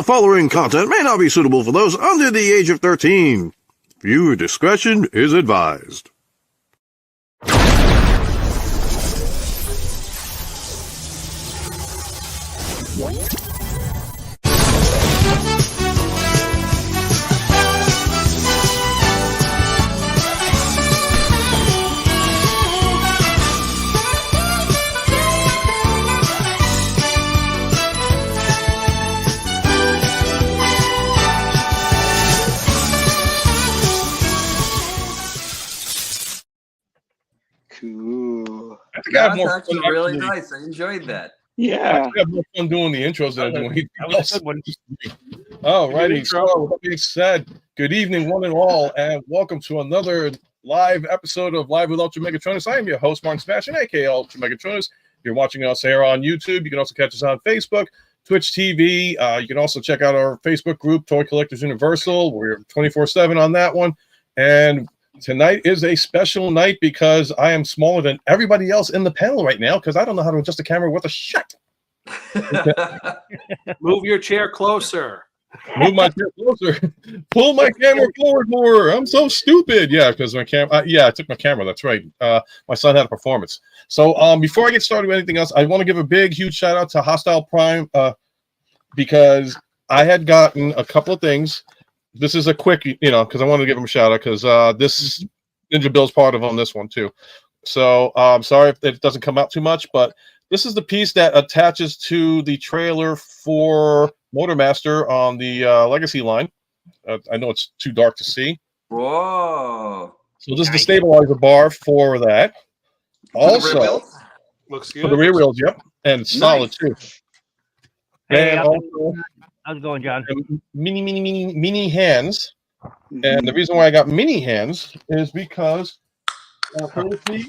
The following content may not be suitable for those under the age of 13. Viewer discretion is advised. Cool. That's actually really nice. I enjoyed that. Yeah. I have more fun doing the intros than doing anything else. All righty. So, that being said, good evening, one and all, and welcome to another live episode of Live with UltraMegatronus. I am your host, Martin Sebastian, aka UltraMegatronus. You're watching us here on YouTube. You can also catch us on Facebook, Twitch TV. You can also check out our Facebook group, Toy Collectors Universal. We're 24/7 on that one. And tonight is a special night because I am smaller than everybody else in the panel right now because I don't know how to adjust the camera with a shit. Move your chair closer. Move my chair closer. Pull my camera forward more. I'm so stupid. Yeah, because my camera. I took my camera. That's right. My son had a performance. So before I get started with anything else, I want to give a big, huge shout out to Hostile Prime because I had gotten a couple of things. This is a quick, because I wanted to give him a shout out because this Ninja Bill's part of on this one too. So I'm sorry if it doesn't come out too much, but this is the piece that attaches to the trailer for Motormaster on the Legacy line. I know it's too dark to see. Whoa! So this is the stabilizer bar for that. Also, looks good for the rear wheels, yep, and it's solid too. Hey, and also, how's it going, John? Mini hands. And the reason why I got mini hands is because courtesy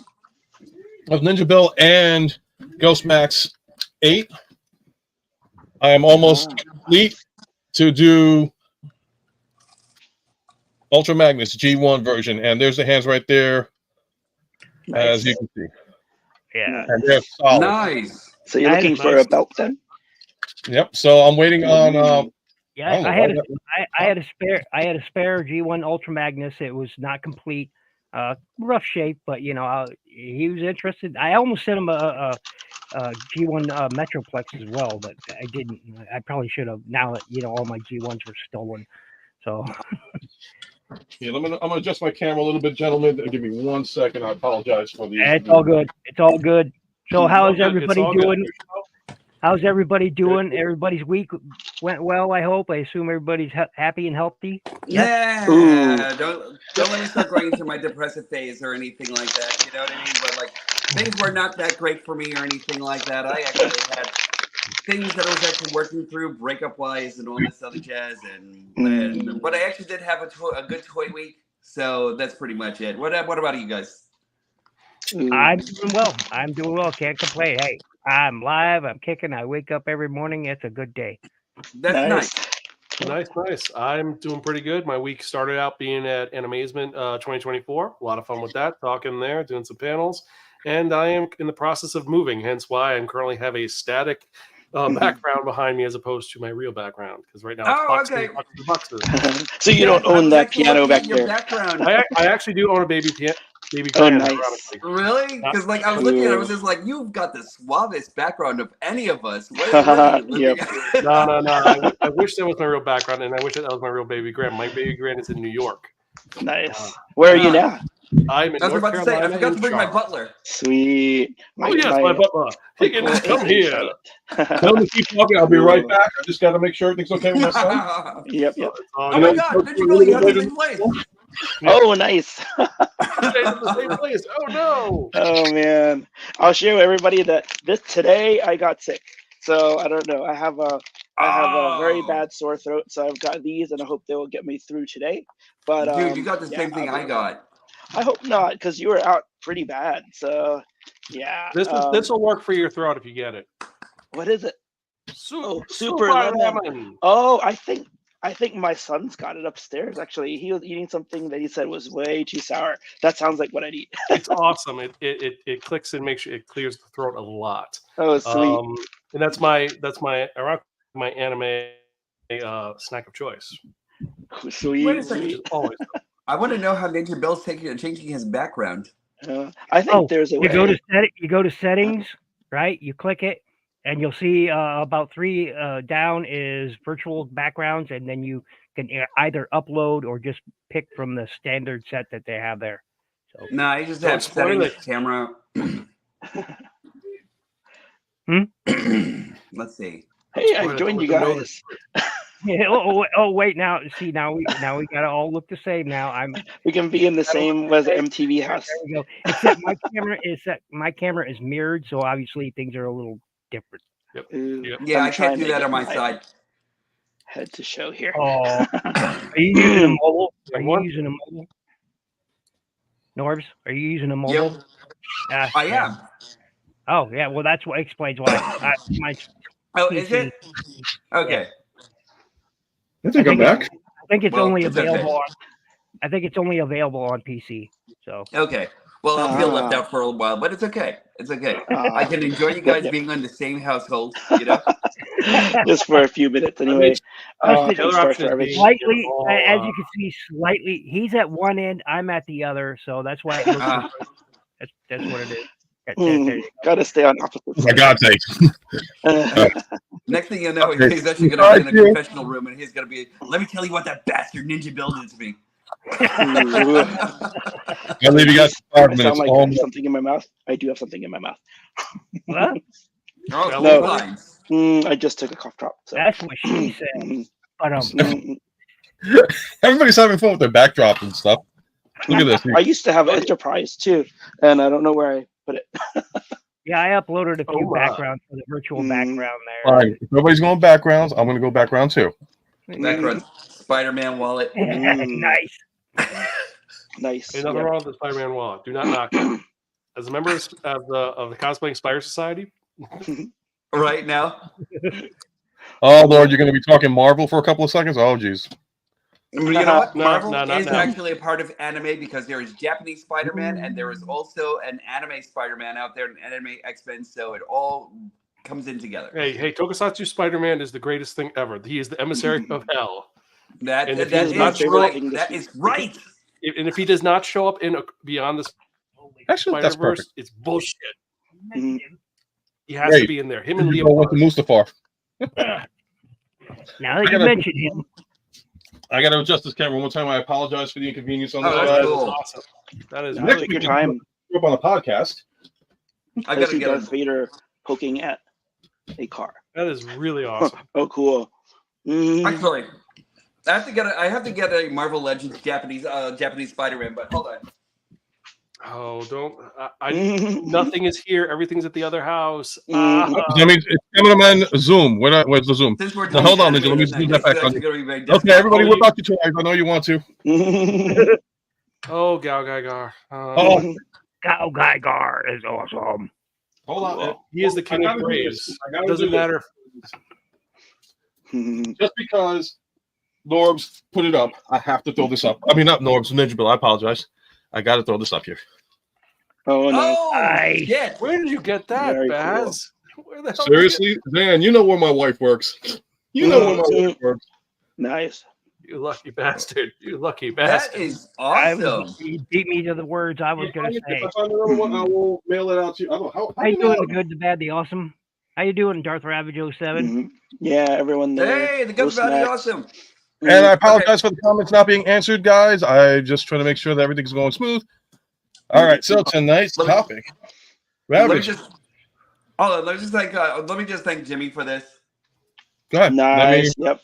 of Ninja Bill and Ghost Max 8, I am almost complete to do Ultra Magnus G1 version. And there's the hands right there, as you can see. Yeah. And they're solid. Nice. So you're looking for a belt then? Yep. So I'm waiting on. I had a spare G1 Ultra Magnus. It was not complete, rough shape, but he was interested. I almost sent him a G1 Metroplex as well, but I didn't. I probably should have. Now that all my G1s were stolen, so. Yeah, I'm gonna adjust my camera a little bit, gentlemen. Give me 1 second. I apologize for the. It's all good. It's all good. So how's everybody doing? How's everybody doing? Everybody's week went well, I hope. I assume everybody's happy and healthy. Yeah. Don't let me start going into my depressive phase or anything like that. You know what I mean? But like things were not that great for me or anything like that. I actually had things that I was actually working through, breakup wise, and all this other jazz. But I actually did have a good toy week. So that's pretty much it. What about you guys? I'm doing well. Can't complain. Hey, I'm live. I'm kicking. I wake up every morning. It's a good day. That's nice. Nice. I'm doing pretty good. My week started out being at Animazement 2024. A lot of fun with that, talking there, doing some panels. And I am in the process of moving, hence why I currently have a static background behind me as opposed to my real background. Because right now it's boxes. So you don't own that piano back there? I actually do own a baby piano. Nice. Really? Because I was looking at it, I was just like, you've got the suavest background of any of us. No. I wish that was my real background, and I wish that was my real baby grand. My baby grand is in New York. Nice. Where are you now? I'm in North Carolina. I forgot to bring my butler. Sweet. My butler. Come here. Tell me keep talking. I'll be right back. I just got to make sure everything's okay with my son. Yep. Oh my God! Did you really have the same place? Oh, nice. The same place. Oh no. Oh man. I'll show everybody that today I got sick. So I don't know. I have a very bad sore throat, so I've got these, and I hope they will get me through today. But dude, you got the same thing I got. I hope not, because you were out pretty bad. So yeah. This will work for your throat if you get it. What is it? Super lemon. Oh, I think my son's got it upstairs. Actually, he was eating something that he said was way too sour. That sounds like what I need. It's awesome. It clicks and makes sure it clears the throat a lot. Oh, sweet. And that's my anime snack of choice. Sweet. Wait a second. Which is always I want to know how Ninja Bill's changing his background. I think there's a way. You go to settings, right? You click it, and you'll see about 3 down is virtual backgrounds, and then you can either upload or just pick from the standard set that they have there. So No, I just Don't have spoil settings, it. camera. Hmm? Let's see. Hey, I joined you guys. yeah, wait, now we gotta all look the same now. We can be in the same as MTV house. There we go. Except my camera is mirrored, so obviously things are a little different. Yeah, I can't do that on my side. Head to show here. Oh, are you using a mobile? Are you using a mobile? Norbs, are you using a mobile? Yep. I am. Oh yeah, well that's what explains why. Oh, is it? Okay. I think I'm back. I think it's only it's available. okay. I think it's only available on PC. So Okay. Well, I'll feel left out for a while, but it's okay. It's okay. I can enjoy you guys being on the same household, you know? Just for a few minutes anyway. Slightly, as you can see, slightly. He's at one end. I'm at the other, so that's why it looks. That's what it is. Gotta stay on opposite. For God's sake. Next thing you know, he's actually going to be in a confessional room, and he's going to be. Let me tell you what that bastard Ninja Bill did to me. I believe you got 5 minutes. Sound like I have something in my mouth. I do have something in my mouth. What? No, I just took a cough drop. So. That's what she said. But everybody's having fun with their backdrop and stuff. Look at this. I used to have Enterprise too, and I don't know where I put it. Yeah, I uploaded a few backgrounds for the virtual background there. Fine. If nobody's going backgrounds, I'm going to go background too. Background Spider-Man wallet. Nice. Nice. Ain't nothing wrong with the Spider-Man wallet. Do not knock it. As a member of the Cosplaying Spider Society. Right now. Oh Lord, you're going to be talking Marvel for a couple of seconds. Oh geez. You know what? Marvel is no. actually a part of anime because there is Japanese Spider-Man and there is also an anime Spider-Man out there, an anime X-Men. So it all comes in together. Hey, Tokusatsu Spider-Man is the greatest thing ever. He is the emissary of hell. That is right. That is right. And if he does not show up in Beyond the Spider-Verse, it's bullshit. Mm-hmm. He has to be in there. Him and Leo went to Mustafar. Now that you mentioned him. I got to adjust this camera one more time. I apologize for the inconvenience on this. That is awesome. That is really good time. Up on a podcast. I got to get Darth Vader poking at a car. That is really awesome. Oh, cool. Actually, I have to get a Marvel Legends Japanese Spider-Man, but hold on. Oh, don't! Nothing is here. Everything's at the other house. I mean, it's cameraman Zoom. Where's the Zoom? Now, hold on, Ninja. Let me do that back on you. Okay, everybody, whip out your toys. I know you want to. Oh, Gal Gaigar. Gal Gaigar is awesome. Hold on. He is the king of praise. It doesn't matter. Just because Norbs put it up, I have to throw this up. I mean, not Norbs, Ninja Bill. I apologize. I got to throw this up here. Oh, no. Shit. Where did you get that, very Baz? Cool. Where the hell seriously? Dan, you know where my wife works. You know where my wife works. Nice. You lucky bastard. You lucky bastard. That is awesome. You beat me to the words I was going to say. If I find another one, I will mail it out to you. I don't know. How you doing, the good, the bad, the awesome? How you doing, Darth Ravage 07? Yeah, everyone there. Hey, the good, the bad, the awesome. And I apologize for the comments not being answered, guys. I just try to make sure that everything's going smooth. All right, so tonight's topic. Let me just thank Jimmy for this. Go ahead. Nice. Yep.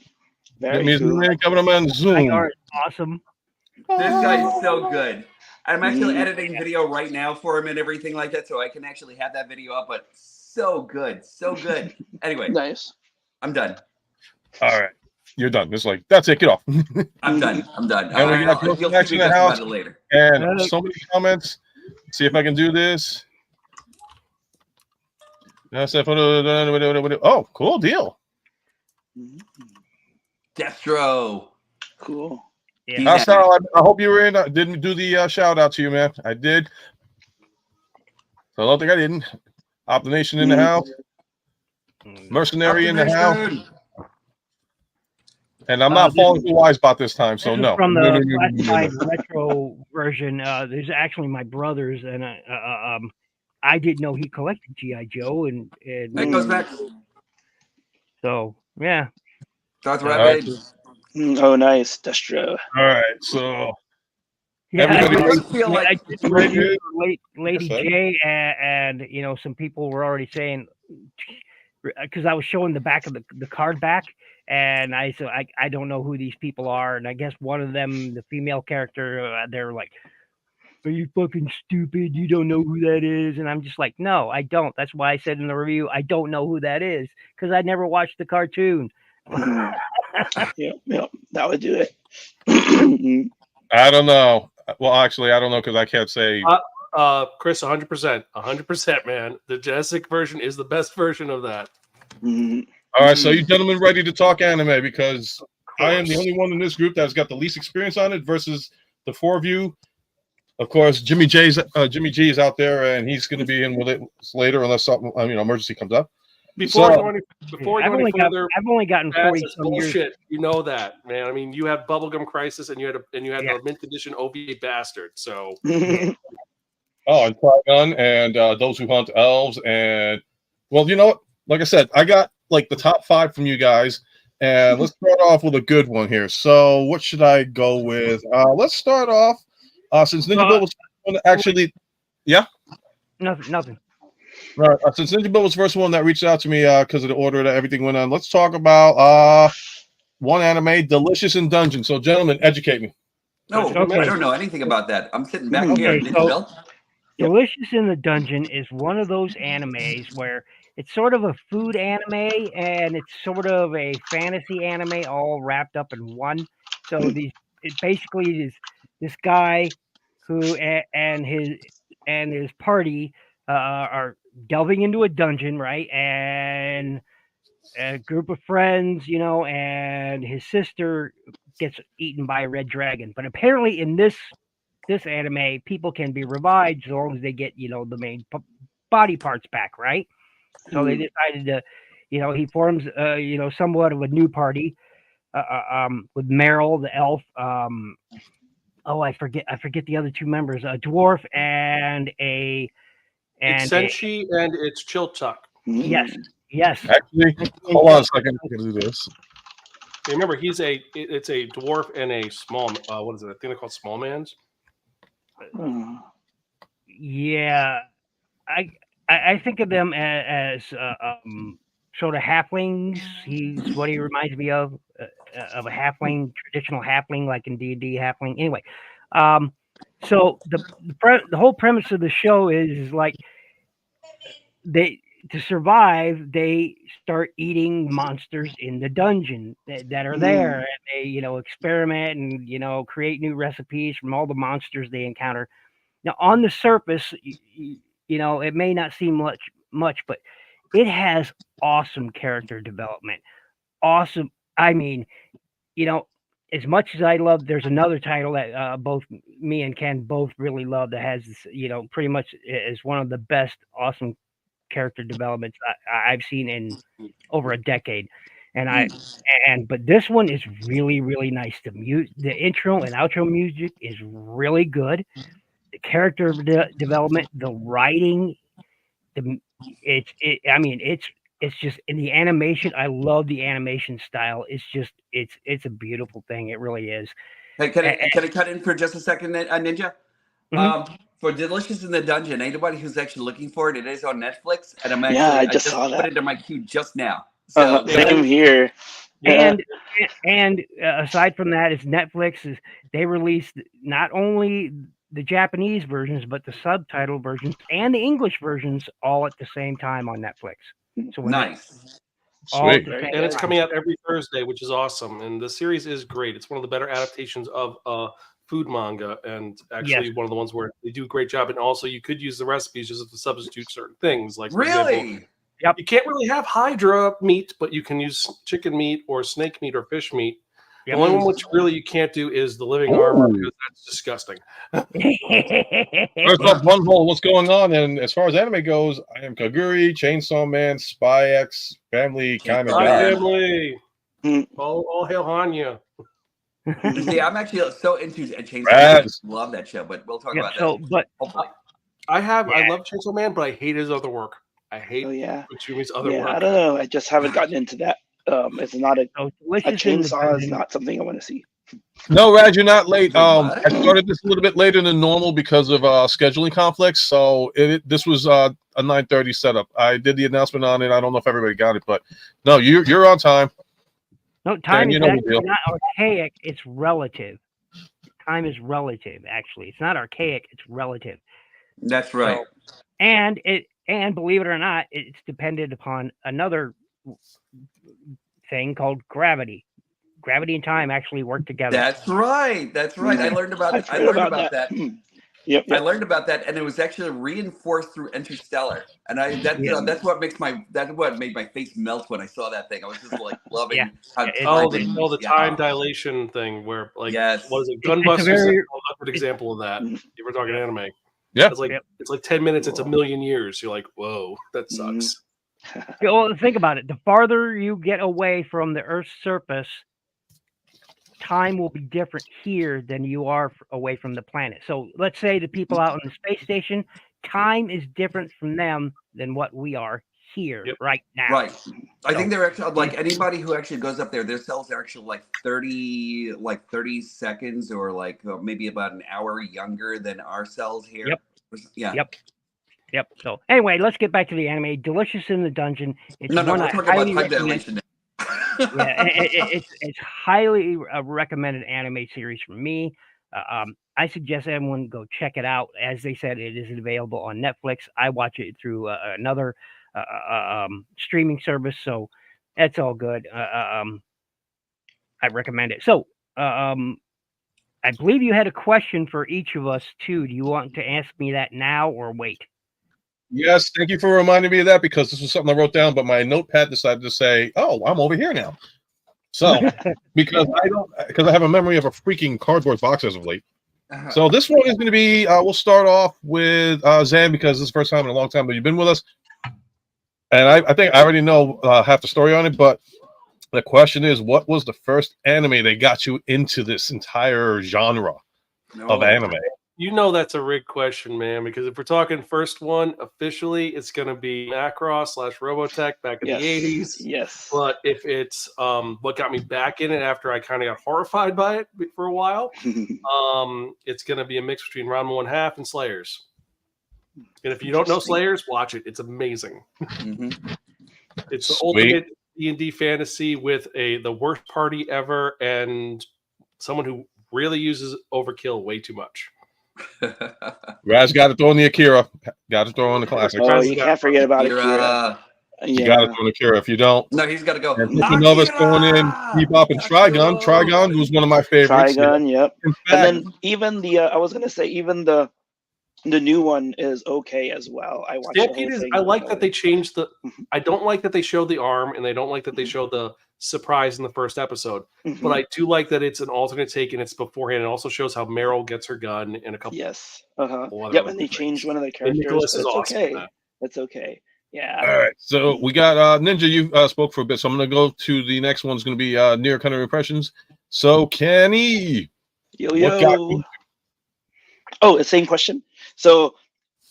Very cool. Coming on Zoom. Awesome. This guy is so good. I'm actually editing video right now for him and everything like that, so I can actually have that video up. But so good, so good. Anyway, nice. I'm done. All right. You're done. It's like, that's it. Get off. I'm done. And we got you'll in the house later. And so many comments. See if I can do this. Oh, cool deal. Destro. Cool. Yeah. I hope you were in. I didn't do the shout out to you, man. I did. So I don't think I didn't. Optination in the house. Mercenary in the house. And I'm not falling too wise about this time, so no. From the No. classified retro version, there's actually my brother's, and I didn't know he collected GI Joe, and It goes back. so yeah. Darth All right. Rapids. Oh, nice, Destro. All right, so Yeah, everybody I feel like I did the review for Lady J, and some people were already saying, because I was showing the back of the card back, and I said I don't know who these people are, and I guess one of them, the female character, they're like, "Are you fucking stupid? You don't know who that is?" And I'm just like, "No, I don't." That's why I said in the review, I don't know who that is, because I never watched the cartoon. Yep, that would do it. I don't know. Well, actually, I don't know because I can't say. Chris, 100%, man. The Jurassic version is the best version of that. All right, so you gentlemen ready to talk anime? Because I am the only one in this group that's got the least experience on it versus the four of you. Of course, Jimmy G is out there, and he's going to be in with it later unless something, emergency comes up. Before I've only gotten 40 some years. Bullshit, you know that, man. I mean, you had Bubblegum Crisis, and you had the mint edition OVA Bastard. So, and Trigun, and Those Who Hunt Elves, and well, you know what? Like I said, I got like the top 5 from you guys, and let's start off with a good one here. So, what should I go with? Let's start off since Ninja Bill was actually, yeah, Nothing. Right. Since Ninja Bill was the first one that reached out to me because of the order that everything went on, let's talk about one anime, Delicious in Dungeon. So, gentlemen, educate me. No, Okay. I don't know anything about that. I'm sitting back here. Okay, Ninja so Bill. Delicious in the Dungeon is one of those animes where it's sort of a food anime and it's sort of a fantasy anime all wrapped up in one. So it basically is this guy who and his party are delving into a dungeon, right? And a group of friends, and his sister gets eaten by a red dragon. But apparently in this anime, people can be revived as long as they get, the main body parts back, right? So they decided to, he forms, somewhat of a new party with Meryl, the elf. I forget the other two members, a dwarf and it's Senshi and it's Chiltuck. Yes. Actually, hold on a second. I'm gonna do this. Remember, it's a dwarf and a small. What is it? I think they're called small mans. Yeah, I think of them as sort of halflings. He's what he reminds me of a halfling, traditional halfling, like in D&D halfling. Anyway, so the whole premise of the show is like to survive, they start eating monsters in the dungeon that are there, and they experiment and create new recipes from all the monsters they encounter. Now, on the surface, it may not seem much, but it has awesome character development. Awesome. I mean, as much as I love, there's another title that both me and Ken both really love that has, pretty much is one of the best awesome character developments I've seen in over a decade. But this one is really, really nice. The intro and outro music is really good. The character development, the writing, it's just in the animation. I love the animation style. It's a beautiful thing. It really is. Hey, can I cut in for just a second, Ninja? Mm-hmm. For Delicious in the Dungeon, anybody who's actually looking for it, it is on Netflix, and I just saw that. Put it in my queue just now. So same here. And aside from that, it's Netflix. They released not only the Japanese versions, but the subtitle versions and the English versions all at the same time on Netflix. So nice. Sweet. And it's coming out every Thursday, which is awesome. And the series is great. It's one of the better adaptations of food manga, and actually one of the ones where they do a great job. And also, you could use the recipes just to substitute certain things. Like, for example, you can't really have Hydra meat, but you can use chicken meat or snake meat or fish meat. The only one which really you can't do is the living armor, because that's disgusting. First up, One Hole, what's going on? And as far as anime goes, I am Kaguri, Chainsaw Man, Spy X, Family kind of guy. Family. All hail Hanya. See, I'm actually so into Chainsaw Man. Raz. I love that show, but we'll talk Yeah, about so, that. but Hopefully. I love Chainsaw Man, but I hate his other work. I hate Oh yeah. Mitsumi's other Yeah, I work. don't know. I just haven't gotten into that. It's not a so Delicious in the chainsaw is Dungeon. not something I want to see. No, Raj, you're not late. Wait, what? I started this a little bit later than normal because of scheduling conflicts. So this was a 9:30 setup. I did the announcement on it. I don't know if everybody got it, but no, you're on time. No, time And is you know the actually deal. not archaic. It's relative. Time is relative. Actually, it's not archaic. It's relative. That's right. So, and believe it or not, it's dependent upon another thing called gravity. Gravity and time actually work together. That's right. That's right. I learned about I've heard about that. Yep. I learned about that, and it was actually reinforced through Interstellar. And that's what made my face melt when I saw that thing. I was just like loving how the time dilation thing where like what is it? Gunbusters is a good example of that. If we're talking anime. Yeah. It's like 10 minutes, it's a million years. You're like, whoa, that sucks. Well, think about it. The farther you get away from the Earth's surface, time will be different here than you are away from the planet. So let's say the people out on the space station, time is different from them than what we are here right now. Right. I think they're actually like anybody who actually goes up there, their cells are actually like 30 seconds or like maybe about an hour younger than our cells here. Yep. So anyway, let's get back to the anime. Delicious in the Dungeon. It's we're talking about time dilation. It's highly recommended anime series from me. I suggest everyone go check it out. As they said, it is available on Netflix. I watch it through another streaming service, so that's all good. I recommend it. So, I believe you had a question for each of us too. Do you want to ask me that now or wait? Yes, thank you for reminding me of that because this was something I wrote down, but my notepad decided to say, "Oh, I'm over here now." So, because I have a memory of a freaking cardboard box as of late. So this one is going to be. We'll start off with Zan because this is the first time in a long time that you've been with us, and I think I already know half the story on it. But the question is, what was the first anime that got you into this entire genre of anime? You know that's a rigged question, man, because if we're talking first one, officially, it's going to be Macross / Robotech back in the 80s. Yes. But if it's what got me back in it after I kind of got horrified by it for a while, it's going to be a mix between Ranma 1/2 and Slayers. And if you don't know Slayers, watch it. It's amazing. It's the ultimate D&D fantasy with the worst party ever and someone who really uses overkill way too much. Raz got to throw in the Akira. Got to throw in the classics. Oh, you can't forget about Akira. You got to throw in Akira. If you don't, no, he's got to go. And Nova's going in, Bebop and Trigun. Trigun was one of my favorites. Trigun, yep. In fact, and then even I was gonna say even the new one is okay as well. I watched Stampede is. I like that they changed the. I don't like that they showed the arm, and they don't like that they showed the surprise in the first episode. But I do like that it's an alternate take and it's beforehand. It also shows how Meryl gets her gun in a couple. Yes. Yep. And they changed one of the characters. Nicholas is awesome. Okay. That's okay. Yeah. All right. So we got Ninja. You spoke for a bit, so I'm going to go to the next one. It's going to be Near Kind of Impressions. So Kenny, what got you? Oh, the same question. So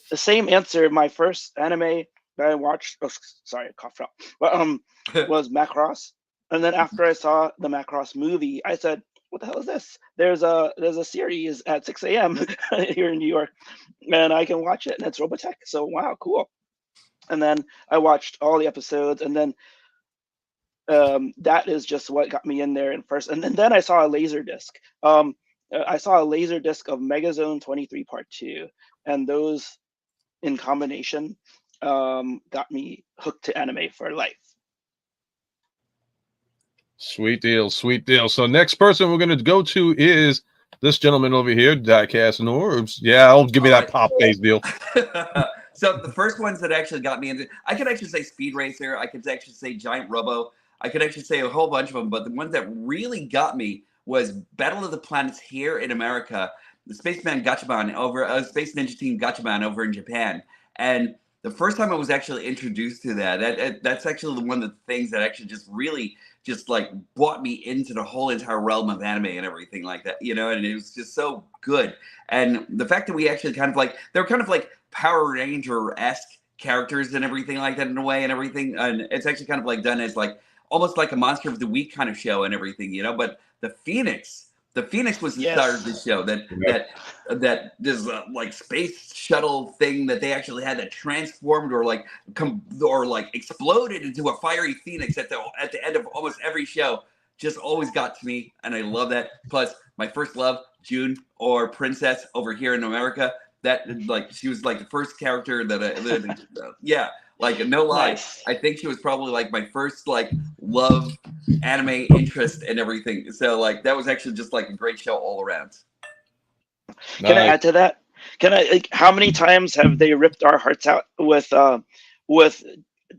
the same answer. My first anime that I watched. Oh, sorry, I coughed out. But was Macross. And then after I saw the Macross movie, I said, "What the hell is this? There's a series at 6 a.m. here in New York, and I can watch it, and it's Robotech. So wow, cool." And then I watched all the episodes, and then that is just what got me in there in first. And then I saw a laser disc. I saw a laser disc of Megazone 23 Part 2, and those in combination got me hooked to anime for life. Sweet deal, sweet deal. So next person we're going to go to is this gentleman over here, Diecast Norbs. Yeah, I'll give me that pop face deal. So the first ones that actually got me into, I could actually say Speed Racer. I could actually say Giant Robo. I could actually say a whole bunch of them. But the ones that really got me was Battle of the Planets here in America, the Spaceman Gatchaban over Space Ninja Team Gatchaban over in Japan. And the first time I was actually introduced to that's actually one of the things that actually just really just like brought me into the whole entire realm of anime and everything like that, you know, and it was just so good. And the fact that we actually kind of like, they're kind of like Power Ranger-esque characters and everything like that in a way and everything. And it's actually kind of like done as like, almost like a Monster of the Week kind of show and everything, you know, but the Phoenix was the star of this show. That this like space shuttle thing that they actually had that transformed or like exploded into a fiery phoenix at the end of almost every show just always got to me, and I love that. Plus, my first love, June, or Princess over here in America. That like she was like the first character that yeah. Like, no lie, nice. I think she was probably like my first like love anime interest and everything. So like that was actually just like a great show all around. Can I add to that? How many times have they ripped our hearts out with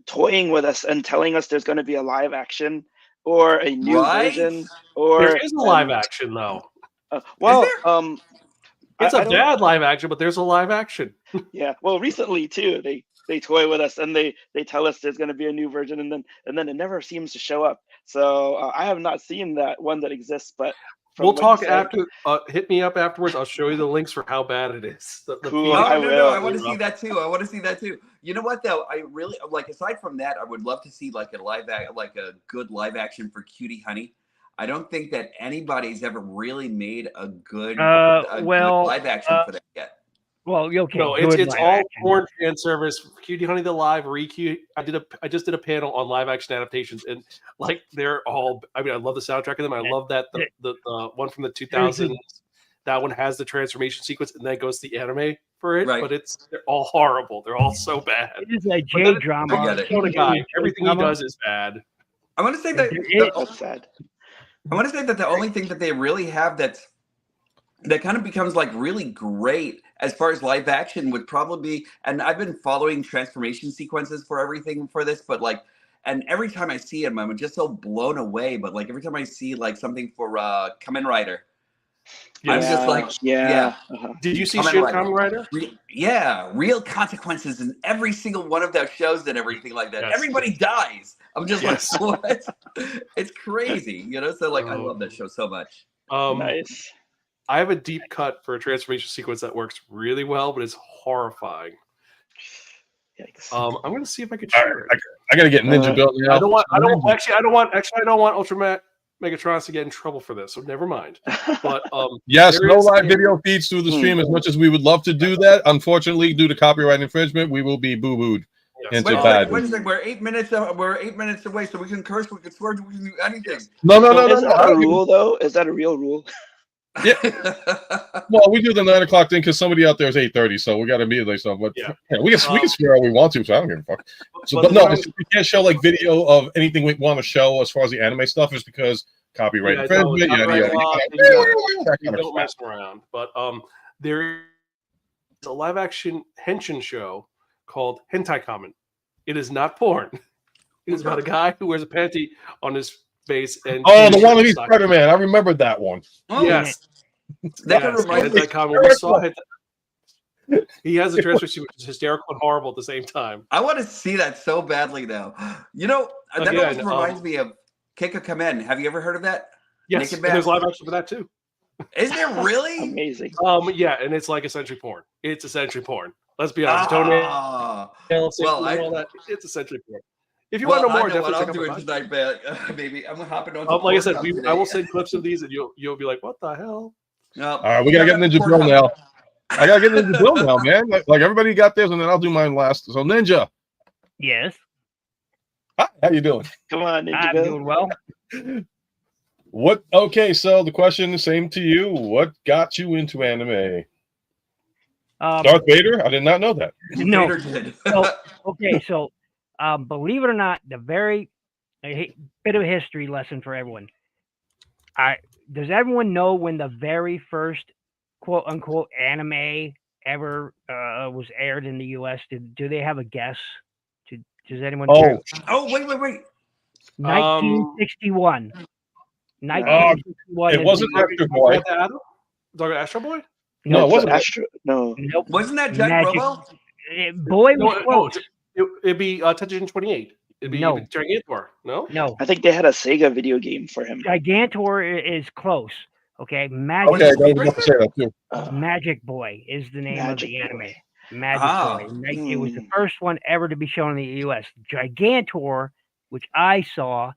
toying with us and telling us there's going to be a live action or a new version? Or there is a live action though. It's a bad live action, but there's a live action. Yeah. Well, recently too, they toy with us and they tell us there's going to be a new version, and then it never seems to show up. So I have not seen that one that exists, but we'll talk after. Hit me up afterwards. I'll show you the links for how bad it is. Cool. No, I want to see that too. You know what though? I really like. Aside from that, I would love to see like a good live action for Cutie Honey. I don't think that anybody's ever really made a good good live action for that yet. Well, okay. No, it's all porn fan service. Cutie Honey the Live, I just did a panel on live action adaptations, and like they're all. I mean, I love the soundtrack of them. I love that the one from the 2000s. That one has the transformation sequence, and then goes to the anime for it. Right. But they're all horrible. They're all so bad. It is a J drama. Everything he does is bad. I want to say that sad. I want to say that the only thing that they really have that kind of becomes like really great as far as live action would probably be, and I've been following transformation sequences for everything for this, but like, and every time I see him, I'm just so blown away. But like every time I see like something for Kamen Rider, I'm just like, Uh-huh. Did you see Kamen Rider? Real consequences in every single one of those shows and everything like that. Yes. Everybody dies. I'm just like, what? It's crazy, you know. So like, I love that show so much. Nice. I have a deep cut for a transformation sequence that works really well, but it's horrifying. Yikes. I'm going to see if I can share it. I got to get Ninja built. I don't want UltraMegatronus to get in trouble for this, so never mind. But yes, no live video feeds through the stream. As much as we would love to do that, unfortunately, due to copyright infringement, we will be boo-booed. Wait a second. We're 8 minutes. We're 8 minutes away, so we can curse, we can swear, we can do anything. No. Is that a rule though? Is that a real rule? Yeah. Well, we do the 9 o'clock thing because somebody out there is 8:30, so we got to immediately. So, but we can swear all we want to, so I don't give a fuck. So, but no, we can't show like video of anything we want to show as far as the anime stuff is because copyright infringement. You don't mess around. But there is a live action henshin show called Hentai Kamen. It is not porn. It is about a guy who wears a panty on his face and the one with he's Spider-Man. I remembered that one. Oh, yes. That reminds me. We saw it. He has a transformation which is hysterical and horrible at the same time. I want to see that so badly now. You know, that always reminds me of Keiko Kamen. Have you ever heard of that? Yes, and there's live action for that too. Is there really? Amazing. Yeah, and it's like essentially porn. It's essentially porn. Let's be honest. It's essentially porn. If you want to know more, definitely check out doing tonight, man. Baby, I'm hopping on. Like I said, I will send clips of these, and you'll be like, "What the hell?" All right, we gotta get Ninja Bill now. I gotta get Ninja Bill now, man. Like everybody got theirs, and then I'll do mine last. So Ninja. Yes. Hi, how you doing? Come on, Ninja Bill. Doing well. What? Okay, so the question is same to you. What got you into anime? Darth Vader? I did not know that. No. Vader did. So believe it or not, bit of a history lesson for everyone. Does everyone know when the very first quote unquote anime ever was aired in the U.S.? Do they have a guess? Does anyone? Wait. 1961. 1961. It wasn't Astro Boy. Dog Astro Boy? No, it wasn't. No. Wasn't that Jack Robo? Boy No, was no, close. it'd be Tetsugen 28. It'd be No. Gigantor. No? No, I think they had a Sega video game for him. Gigantor is close. Okay, Magic Okay, I Boy. was about to say that too. Magic Boy is the name of Magic the anime. Boy. Magic Boy. It was the first one ever to be shown in the U.S. Gigantor, which I saw.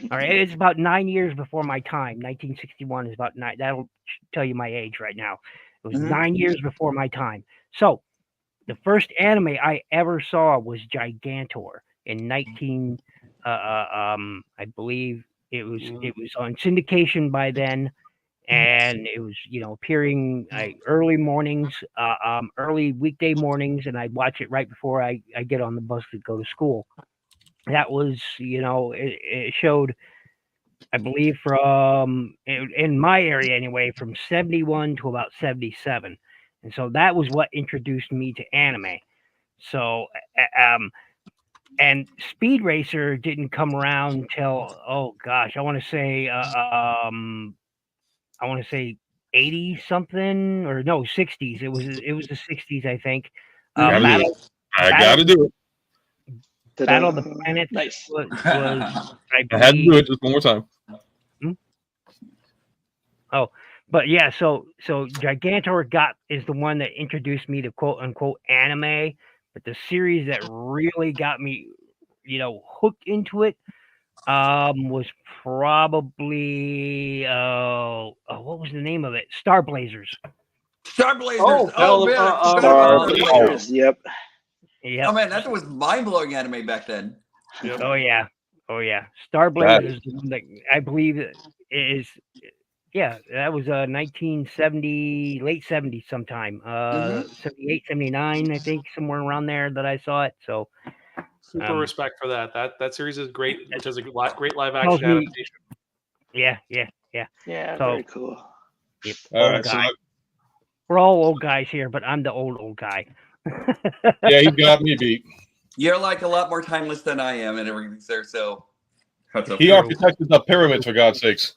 All right, it's about 9 years before my time. 1961 is about 9. That'll tell you my age right now. It was 9 years before my time. So, the first anime I ever saw was Gigantor in I believe it was on syndication by then, and it was appearing early mornings, early weekday mornings, and I'd watch it right before I get on the bus to go to school. That was it showed, I believe, from in my area anyway, from 71 to about 77, and so that was what introduced me to anime. So and Speed Racer didn't come around until I want to say 80 something, or no, 60s. It was the 60s, I think. I gotta do it. Battle of the Planets Nice. was I had to do it just one more time. Oh, but yeah, so Gigantor is the one that introduced me to quote unquote anime, but the series that really got me, hooked into it, was probably what was the name of it? Star Blazers. Star Blazers. Oh, man. Star Blazers. Yep. Yeah. Oh man, that was mind-blowing anime back then. Yep. Oh yeah. Star Blazers is the one that I believe is. Yeah, that was 1970, late 70s sometime. 78, 79, I think, somewhere around there that I saw it. So super respect for that. That series is great, which is a great live tells action me- adaptation. yeah. Yeah, So- very cool. Yep, All old right, so guy. We're all old guys here, but I'm the old guy. yeah, he got me beat. You're like a lot more timeless than I am and everything, sir. So He architected the pyramids, for God's sakes.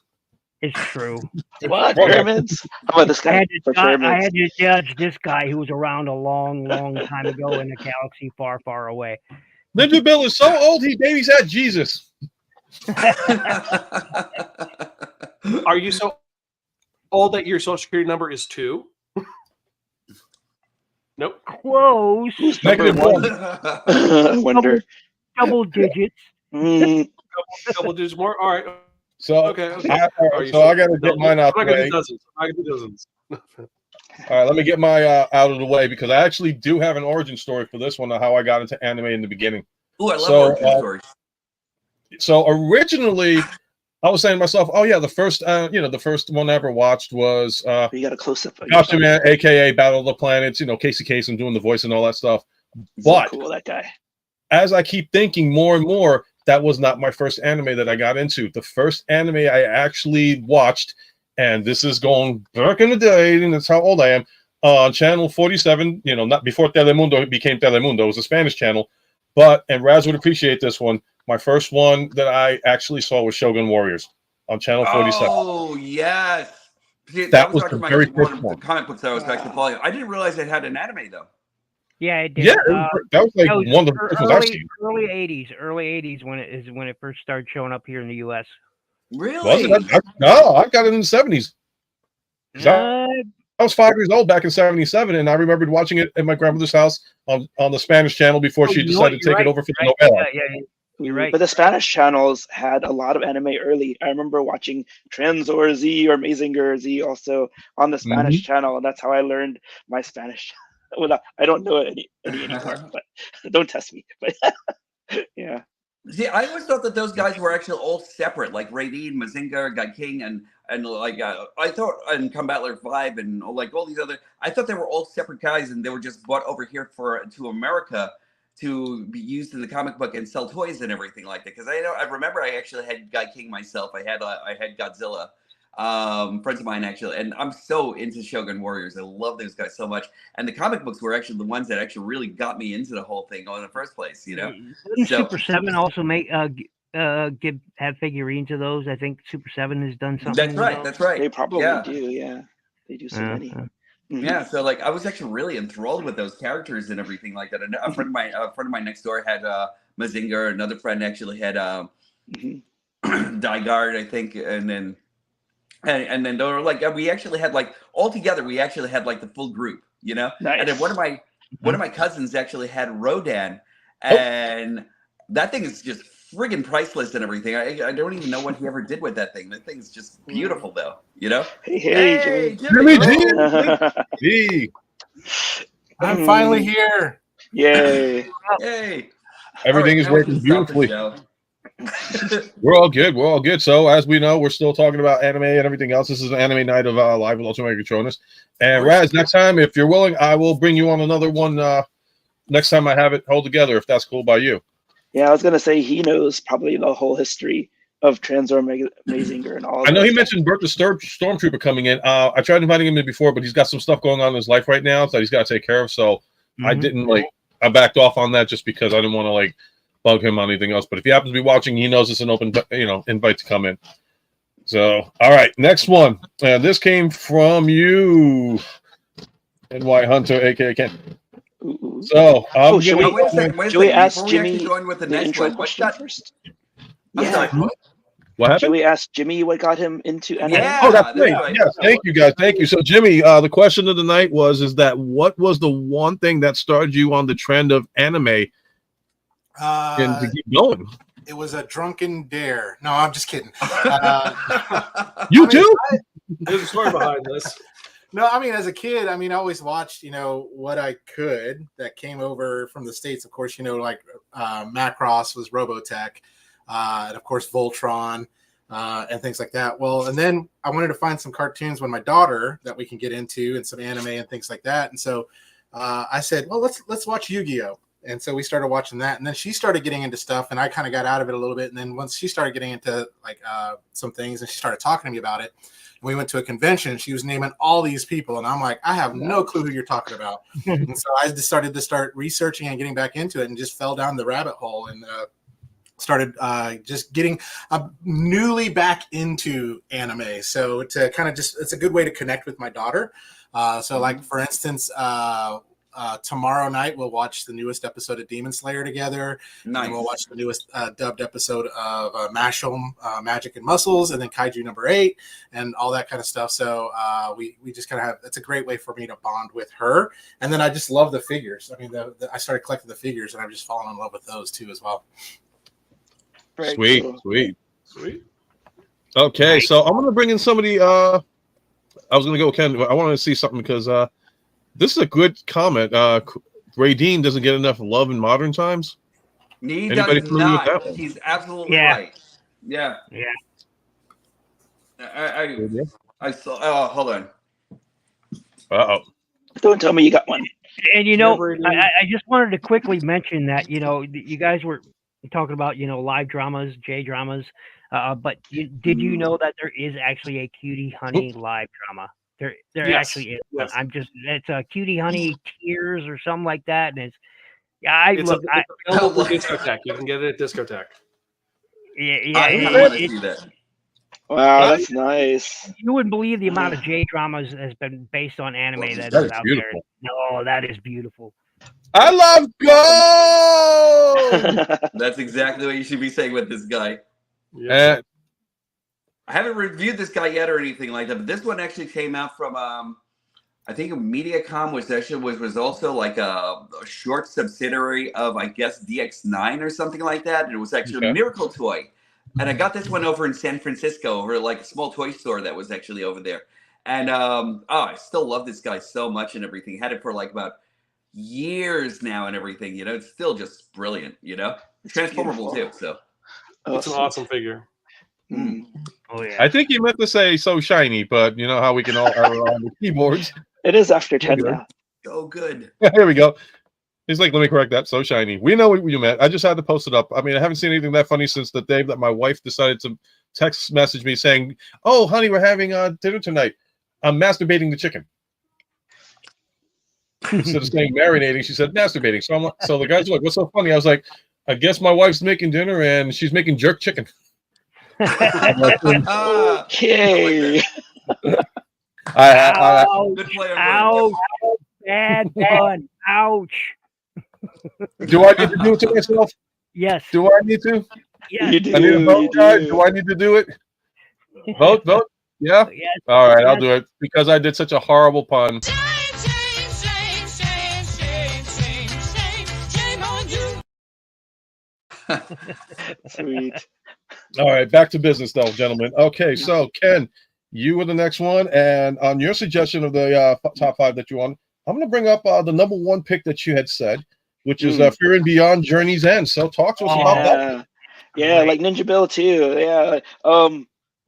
It's true. What? Pyramids? How about this I guy had, for to, I pyramids? had to judge this guy who was around a long time ago in a galaxy far, far away. Ninja Bill is so old he babysat Jesus. Are you so old that your social security number is 2? Nope. Close. Negative Number 1. I wonder. Double digits. Couple digits more. All right. So, Okay. I got to get mine out the I'm not gonna way. do dozens. I'm not gonna do dozens. All right, let me get my out of the way because I actually do have an origin story for this one of how I got into anime in the beginning. Ooh, I love origin stories. So originally, I was saying to myself, "Oh yeah, the first one I ever watched was You got a close up. Gotcha Man, aka Battle of the Planets. Casey Kasem doing the voice and all that stuff." But So cool, that guy. as I keep thinking more and more, that was not my first anime that I got into. The first anime I actually watched, and this is going back in the day, and that's how old I am, on channel 47, not before Telemundo became Telemundo, it was a Spanish channel. And Raz would appreciate this one. My first one that I actually saw was Shogun Warriors on channel 47. Oh, yes. See, That was actually the very one first of the one. comic books that I was actually following. I didn't realize it had an anime, though. Yeah, it did. Yeah, that was like one of the first ones I've seen. Early 80s when it first started showing up here in the U.S. Really? Was it? No, I got it in the 70s. I was 5 years old back in 77, and I remembered watching it at my grandmother's house on the Spanish channel before she decided to take it over for the novella. Yeah, you're right. But the Spanish channels had a lot of anime early. I remember watching Trenzor Z or Mazinger Z also on the Spanish channel, and that's how I learned my Spanish. Well, I don't know any anymore, but don't test me. But yeah. See, I always thought that those guys were actually all separate, like Raideen, Mazinger, Guy King, and like I thought, and Combattler 5, and like all these other. I thought they were all separate guys, and they were just brought over here to America to be used in the comic book and sell toys and everything like that. Because I remember I actually had Guy King myself. I had Godzilla. Friends of mine actually, and I'm so into Shogun Warriors. I love those guys so much, and the comic books were actually the ones that actually really got me into the whole thing in the first place. Didn't Super 7 also make have figurines of those? I think Super 7 has done something. That's right. They probably do. Yeah, they do so many. Yeah, so like I was actually really enthralled with those characters and everything like that. And a friend of mine next door had Mazinger. Another friend actually had Dygard, I think, and then they were like we actually had like all together. We actually had like the full group, you know. Nice. And then one of my cousins actually had Rodan, and that thing is just friggin' priceless and everything. I don't even know what he ever did with that thing. That thing's just beautiful, though. You know. Hey, Jimmy Jimmy. G. I'm finally here. Yay. Yay! Everything is working beautifully. We're all good. We're all good. So, as we know, we're still talking about anime and everything else. This is an anime night of Live with UltraMegatronus. And Raz, next time, if you're willing, I will bring you on another one next time I have it hold together, if that's cool by you. Yeah, I was gonna say he knows probably the whole history of Transform Mazinger and all of I know he stuff. mentioned Bert the Stormtrooper coming in. I tried inviting him in before, but he's got some stuff going on in his life right now that he's got to take care of. So I didn't I backed off on that just because I didn't want to bug him on anything else. But if he happens to be watching, he knows it's an open invite to come in. So all right, next one. This came from you, NY Hunter, aka Ken. So should we ask Jimmy with the the next intro one? question first? I'm sorry. What happened? Should we ask Jimmy what got him into anime? Yeah. Oh, that's great. right. Yes, thank you guys. Thank you. So, Jimmy, the question of the night is that what was the one thing that started you on the trend of anime and to keep going? It was a drunken dare. No, I'm just kidding. You too? There's a story behind this. No, I mean, as a kid, I always watched, what I could that came over from the States. Of course, like Macross was Robotech, and of course Voltron, and things like that. Well, and then I wanted to find some cartoons with my daughter that we can get into and some anime and things like that. And so I said, well, let's watch Yu-Gi-Oh! And so we started watching that, and then she started getting into stuff, and I kind of got out of it a little bit. And then once she started getting into some things, and she started talking to me about it, and we went to a convention, and she was naming all these people, and I'm like, I have no clue who you're talking about. And so I decided to start researching and getting back into it, and just fell down the rabbit hole and started just getting newly back into anime. So to kind of it's a good way to connect with my daughter. So like for instance. Tomorrow night we'll watch the newest episode of Demon Slayer together. Nice. And we'll watch the newest dubbed episode of Mash'em, Magic and Muscles, and then Kaiju number 8 and all that kind of stuff. So we just kind of have, it's a great way for me to bond with her. And then I just love the figures. I mean, I started collecting the figures, and I've just fallen in love with those too as well. Very cool. Sweet. Okay, so I'm gonna bring in somebody. I was gonna go with Ken, but I wanted to see something because this is a good comment. Ray Dean doesn't get enough love in modern times. He Anybody does familiar with not. that one? He's absolutely Yeah. right. Yeah. Yeah. I saw. Oh, hold on. Uh-oh. Don't tell me you got one. And I just wanted to quickly mention that you guys were talking about live dramas, J dramas, but did you know that there is actually a Cutie Honey live drama? There Yes. actually is. Yes. It's a Cutie Honey Tears or something like that, and it's It's available for Discotech. You can get it at Discotech. I kind of want to see that. Wow, that's nice. You wouldn't believe the amount of J dramas has been based on anime that That is is out beautiful. there. No, that is beautiful. I love gold. That's exactly what you should be saying with this guy. Yeah. I haven't reviewed this guy yet or anything like that, but this one actually came out from I think Mediacom was also like a short subsidiary of, I guess, DX9 or something like that, and it was actually a Miracle Toy. And I got this one over in San Francisco, over like a small toy store that was actually over there. And I still love this guy so much and everything. Had it for like about years now and everything. It's still just brilliant. Transformable too. So It's an awesome figure. Mm. Oh yeah. I think you meant to say so shiny, but you know how we can all err on the keyboards. It is after 10 now. so good. Here we go. He's like, let me correct that. So shiny. We know what you meant. I just had to post it up. I mean, I haven't seen anything that funny since the day that my wife decided to text message me saying, "Oh, honey, we're having dinner tonight. I'm masturbating the chicken." Instead of saying marinating, she said masturbating. So the guys are like, "What's so funny?" I was like, "I guess my wife's making dinner and she's making jerk chicken." Okay. Ouch! Good play on Ouch! words. Bad pun. Ouch! Do I need to do it to myself? Yes. Do I need to? Yes. You do. I need to vote, You guys. do. Do I need to do it? Vote. Yeah. Yes. All right, I'll Yes. do it because I did such a horrible pun. Sweet. All right, back to business, though, gentlemen. Okay, so Ken, you were the next one, and on your suggestion of the top 5 that you want, I'm going to bring up the number 1 pick that you had said, which is Fear and Beyond: Journey's End. So, talk to us about that. Yeah, like Ninja Bill too. Yeah,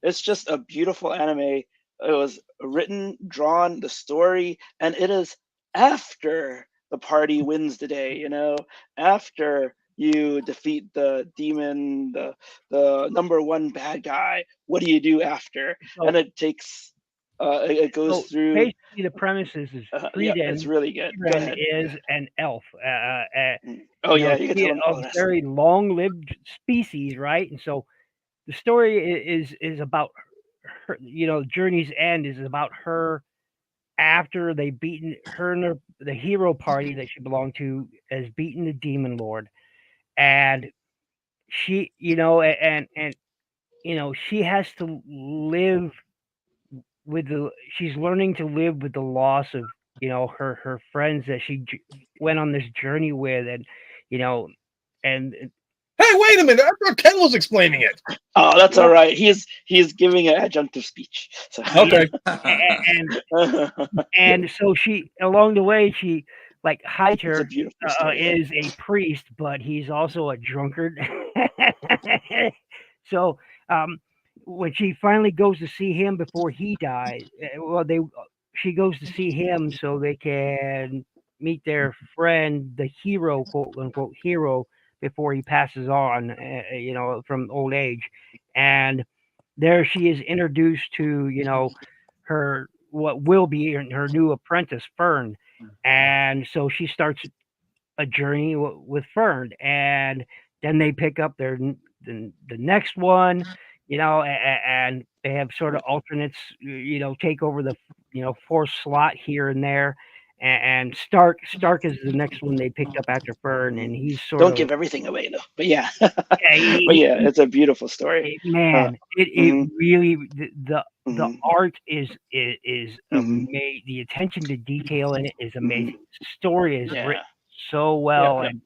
it's just a beautiful anime. It was written, drawn, the story, and it is after the party wins the day. You know, after you defeat the demon, the number 1 bad guy. What do you do after? And it takes. It goes through. Basically, the premise is yeah, it's really good. Go ahead. Is an elf. Oh yeah, you can tell them all a the rest. very long-lived species, right? And so the story is about her. Journey's End is about her after they've beaten her and the hero party that she belonged to has beaten the demon lord, and she, and she has to live with she's learning to live with the loss of her friends that she went on this journey with, and Hey, wait a minute! I thought Ken was explaining it. Oh, that's all right. He's giving an adjunctive speech. So. Okay. and so she, along the way, she like Highter is a priest, but he's also a drunkard. So when she finally goes to see him before he dies, she goes to see him so they can meet their friend, the hero, quote unquote hero, before he passes on, from old age. And there she is introduced to, her, what will be her new apprentice, Fern. And so she starts a journey with Fern, and then they pick up the next one, and they have sort of alternates, take over the, 4th slot here and there. And Stark is the next one they picked up after Fern, and he's don't give everything away though. But yeah, but yeah, it's a beautiful story. Man, it really the art is amazing. The attention to detail in it is amazing. The story is written so well, and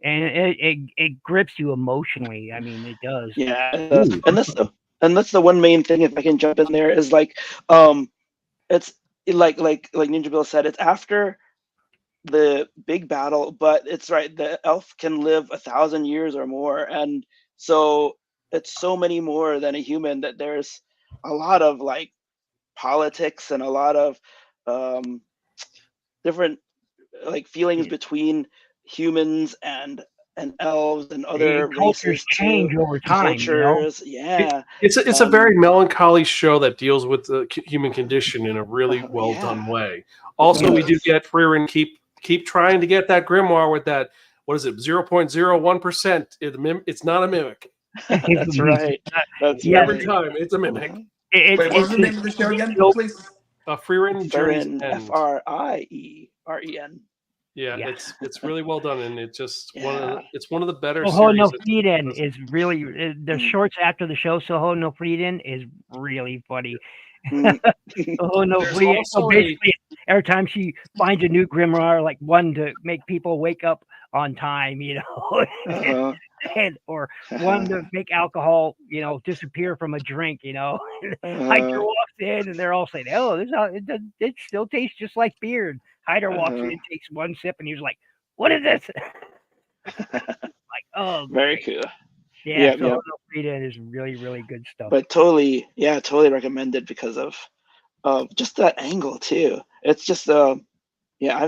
it grips you emotionally. I mean, it does. Yeah, and that's the one main thing. If I can jump in there, is like, it's like Ninja Bill said, it's after the big battle, but it's right. The elf can live 1,000 years or more, and so it's so many more than a human. That there's a lot of like politics and a lot of different like feelings between humans and elves and other races change too. over time. Cultures, yeah. It's a very melancholy show that deals with the human condition in a really well done way. Also, we do get Freerin keep trying to get that grimoire with that. What is it? 0.01%. It's not a mimic. That's right. That's every time it's a mimic. Wait, what was the name of the show again, please? Freerin, F-R-I-E-R-E-N. Yeah, it's really well done, and it's just one of the better. Soho no Frieden is really the shorts after the show. Soho no Frieden is really funny. Soho no Frieden. So basically, every time she finds a new grimoire, like one to make people wake up on time, and or one to make alcohol, disappear from a drink, Hiker walks in and they're all saying, "Oh, it still tastes just like beer." Hider walks in, takes one sip, and he's like, "What is this?" Like, oh, very cool. Yeah, so Frieden is really, really good stuff. But totally recommended because of just that angle too. It's just I've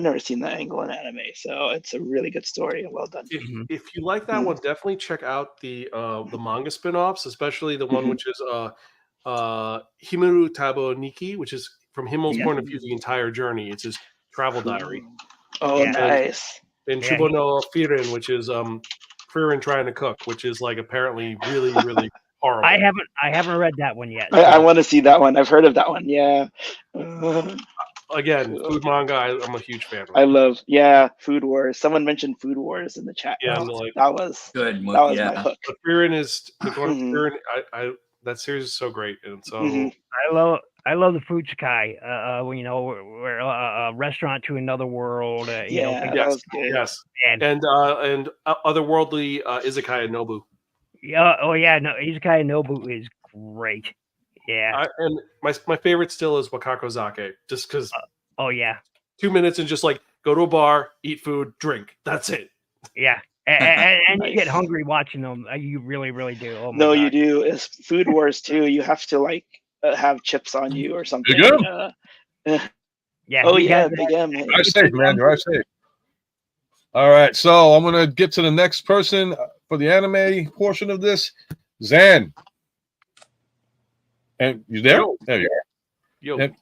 never seen that angle in anime, so it's a really good story and well done. If you like that one, definitely check out the manga spin-offs, especially the one which is Himuru Tabo Niki, which is from Himmel's point of view the entire journey. It's his travel diary. Oh, nice. And Shubo no Firen, which is Frieren trying to cook, which is like apparently really, really horrible. I haven't read that one yet. I want to see that one. I've heard of that one. Yeah. Again, food manga. I'm a huge fan of. I love. Food Wars. Someone mentioned Food Wars in the chat. Yeah, that was good. That was my hook. But Frieren is Frieren. That series is so great, and so I love the food Sakai. We're a restaurant to another world. That yes, was good. Yes, and otherworldly Izakaya Nobu. Yeah. Oh yeah. No, Izakaya Nobu is great. Yeah. And my favorite still is Wakako Zake, just because. Oh yeah. 2 minutes and just like go to a bar, eat food, drink. That's it. Yeah. And you get hungry watching them. You really, really do. Oh my God. You do. It's Food Wars too. You have to like have chips on you or something. Yeah. Oh yeah, Big M. Drive safe, man. Drive safe. All right, so I'm gonna get to the next person for the anime portion of this. Zan, and you there? Yo. There you are. Yo, And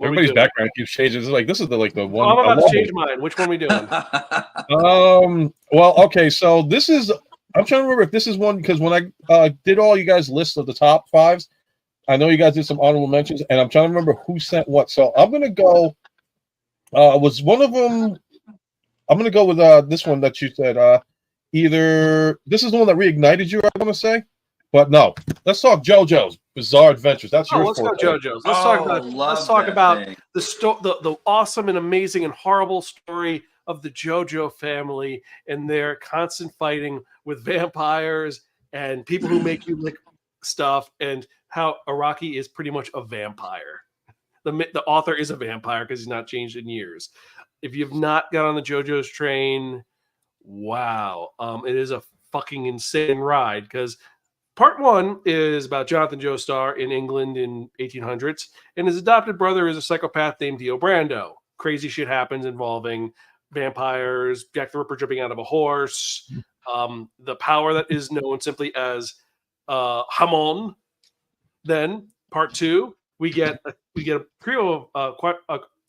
everybody's background keeps changing. It's like this is the one. I'm about to change mine. Which one are we doing? Well, okay. So this is. I'm trying to remember if this is one because when I did all you guys' lists of the top fives, I know you guys did some honorable mentions, and I'm trying to remember who sent what. So I'm gonna go. Was one of them? I'm gonna go with this one that you said. Either this is the one that reignited you. I want to say, but no. Let's talk JoJo's Bizarre Adventures. That's your. Let's go JoJo's. Let's talk about the awesome and amazing and horrible story of the JoJo family and their constant fighting with vampires and people who make you lick stuff, and how Araki is pretty much a vampire. The author is a vampire because he's not changed in years. If you've not got on the JoJo's train, wow, it is a fucking insane ride. Because part one is about Jonathan Joestar in England in 1800s, and his adopted brother is a psychopath named Dio Brando. Crazy shit happens involving vampires, Jack the Ripper jumping out of a horse, the power that is known simply as Hamon. Then part two, we get a trio of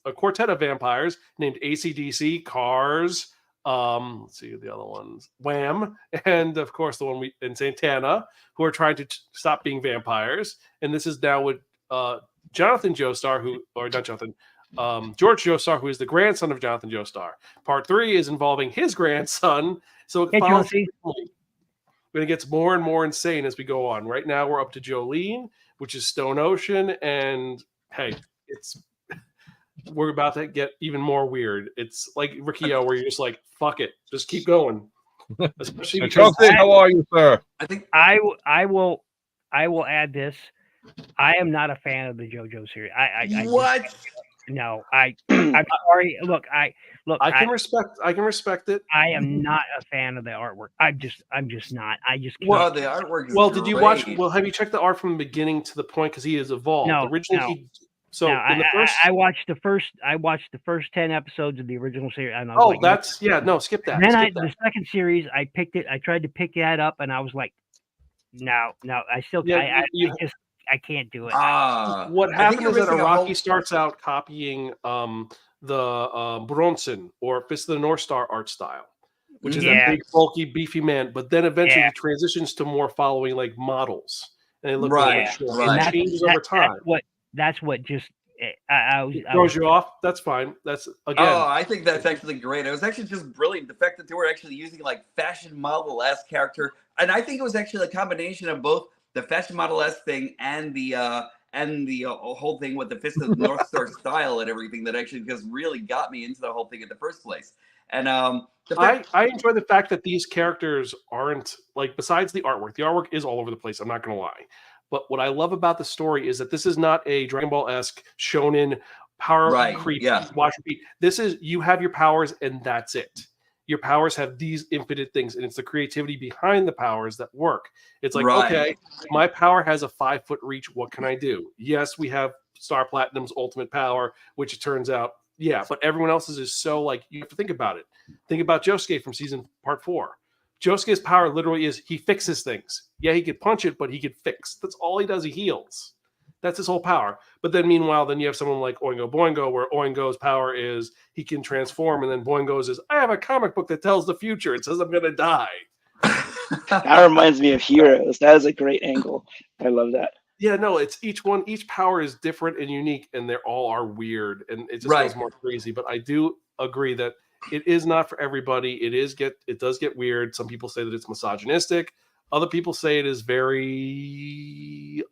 a quartet of vampires named AC/DC, Cars. Let's see the other ones, Wham, and of course the one in Santana, who are trying to stop being vampires. And this is now with Jonathan Joestar, George Joestar, who is the grandson of Jonathan Joestar. Part three is involving his grandson. So it follows. And it gets more and more insane as we go on. Right now we're up to Jolene, which is Stone Ocean, and hey, we're about to get even more weird. It's like Rikio, where you're just like, fuck it, just keep going. Especially because how are you, sir? I think I will add this. I am not a fan of the JoJo series. I'm sorry. Look, I can respect it. I am not a fan of the artwork. I'm just not. I just can't. Well, the artwork is did you watch? Well, have you checked the art from the beginning to the point, because he has evolved? No, originally no. I watched the first 10 episodes of the original series. And I was skip that. Then the second series, I picked it. I tried to pick that up, and I was like, no, I still I can't do it. What happened is that Araki starts out copying the Bronson or Fist of the North Star art style, which is a big, bulky, beefy man. But then eventually he transitions to more following like models, and they look right. It changes over time. That's what just throws you off. That's fine. That's again. Oh, I think that's actually great. It was actually just brilliant. The fact that they were actually using like fashion model-esque character, and I think it was actually a combination of both the fashion model-esque thing and the whole thing with the Fist of the North Star style and everything that actually just really got me into the whole thing in the first place. And I enjoy the fact that these characters aren't like, besides the artwork is all over the place. I'm not going to lie. But what I love about the story is that this is not a Dragon Ball-esque shonen power creep. Yeah. Watch repeat. This is, you have your powers and that's it. Your powers have these infinite things, and it's the creativity behind the powers that work. It's like, okay, my power has a 5-foot reach. What can I do? Yes, we have Star Platinum's ultimate power, which it turns out, but everyone else's is so like, you have to think about it. Think about Josuke from part 4. Josuke's power literally is he fixes things. Yeah, he could punch it, but he could fix. That's all he does. He heals. That's his whole power. But then meanwhile, then you have someone like Oingo Boingo, where Oingo's power is he can transform, and then Boingo's is, I have a comic book that tells the future. It says I'm going to die. That reminds me of Heroes. That is a great angle. I love that. Yeah, no, it's each power is different and unique, and they all are weird, and it just Right. goes more crazy. But I do agree that it is not for everybody. It does get weird. Some people say that it's misogynistic. Other people say it is very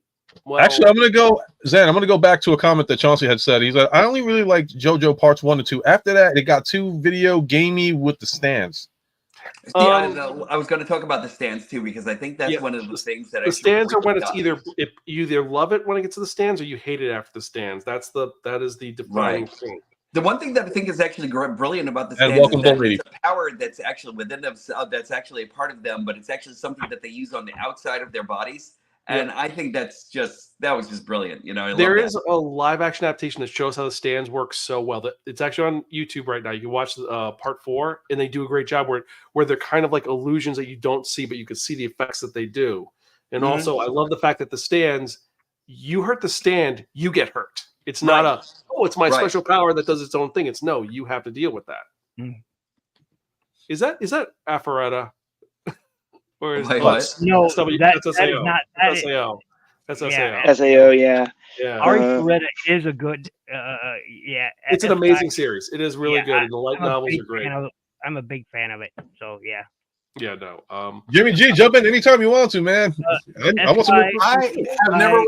well. Actually, I'm gonna go back to a comment that Chauncey had said. He's like, I only really liked JoJo parts 1 and 2. After that, it got too video gamey with the stands. I was going to talk about the stands too, because I think that's one of the things that the stands are when it's either you either love it when it gets to the stands or you hate it after the stands. That is the defining thing. The one thing that I think is actually brilliant about the And stands is that welcome, it's a power that's actually within themselves, that's actually a part of them, but it's actually something that they use on the outside of their bodies. And I think that was just brilliant. You know, There is a live action adaptation that shows how the stands work so well that it's actually on YouTube right now. You can watch part 4, and they do a great job where they're kind of like illusions that you don't see, but you can see the effects that they do. And also, I love the fact that the stands, you hurt the stand, you get hurt. It's not it's my special power that does its own thing. It's no, you have to deal with that. Mm. Is that Aphoretta? Or is no, that's not SAO. That's SAO. SAO, yeah. Aphoretta is a good, yeah. It's an amazing series. It is really good, and the light novels are great. I'm a big fan of it, so yeah. Yeah, no. Jimmy G, jump in anytime you want to, man. I have never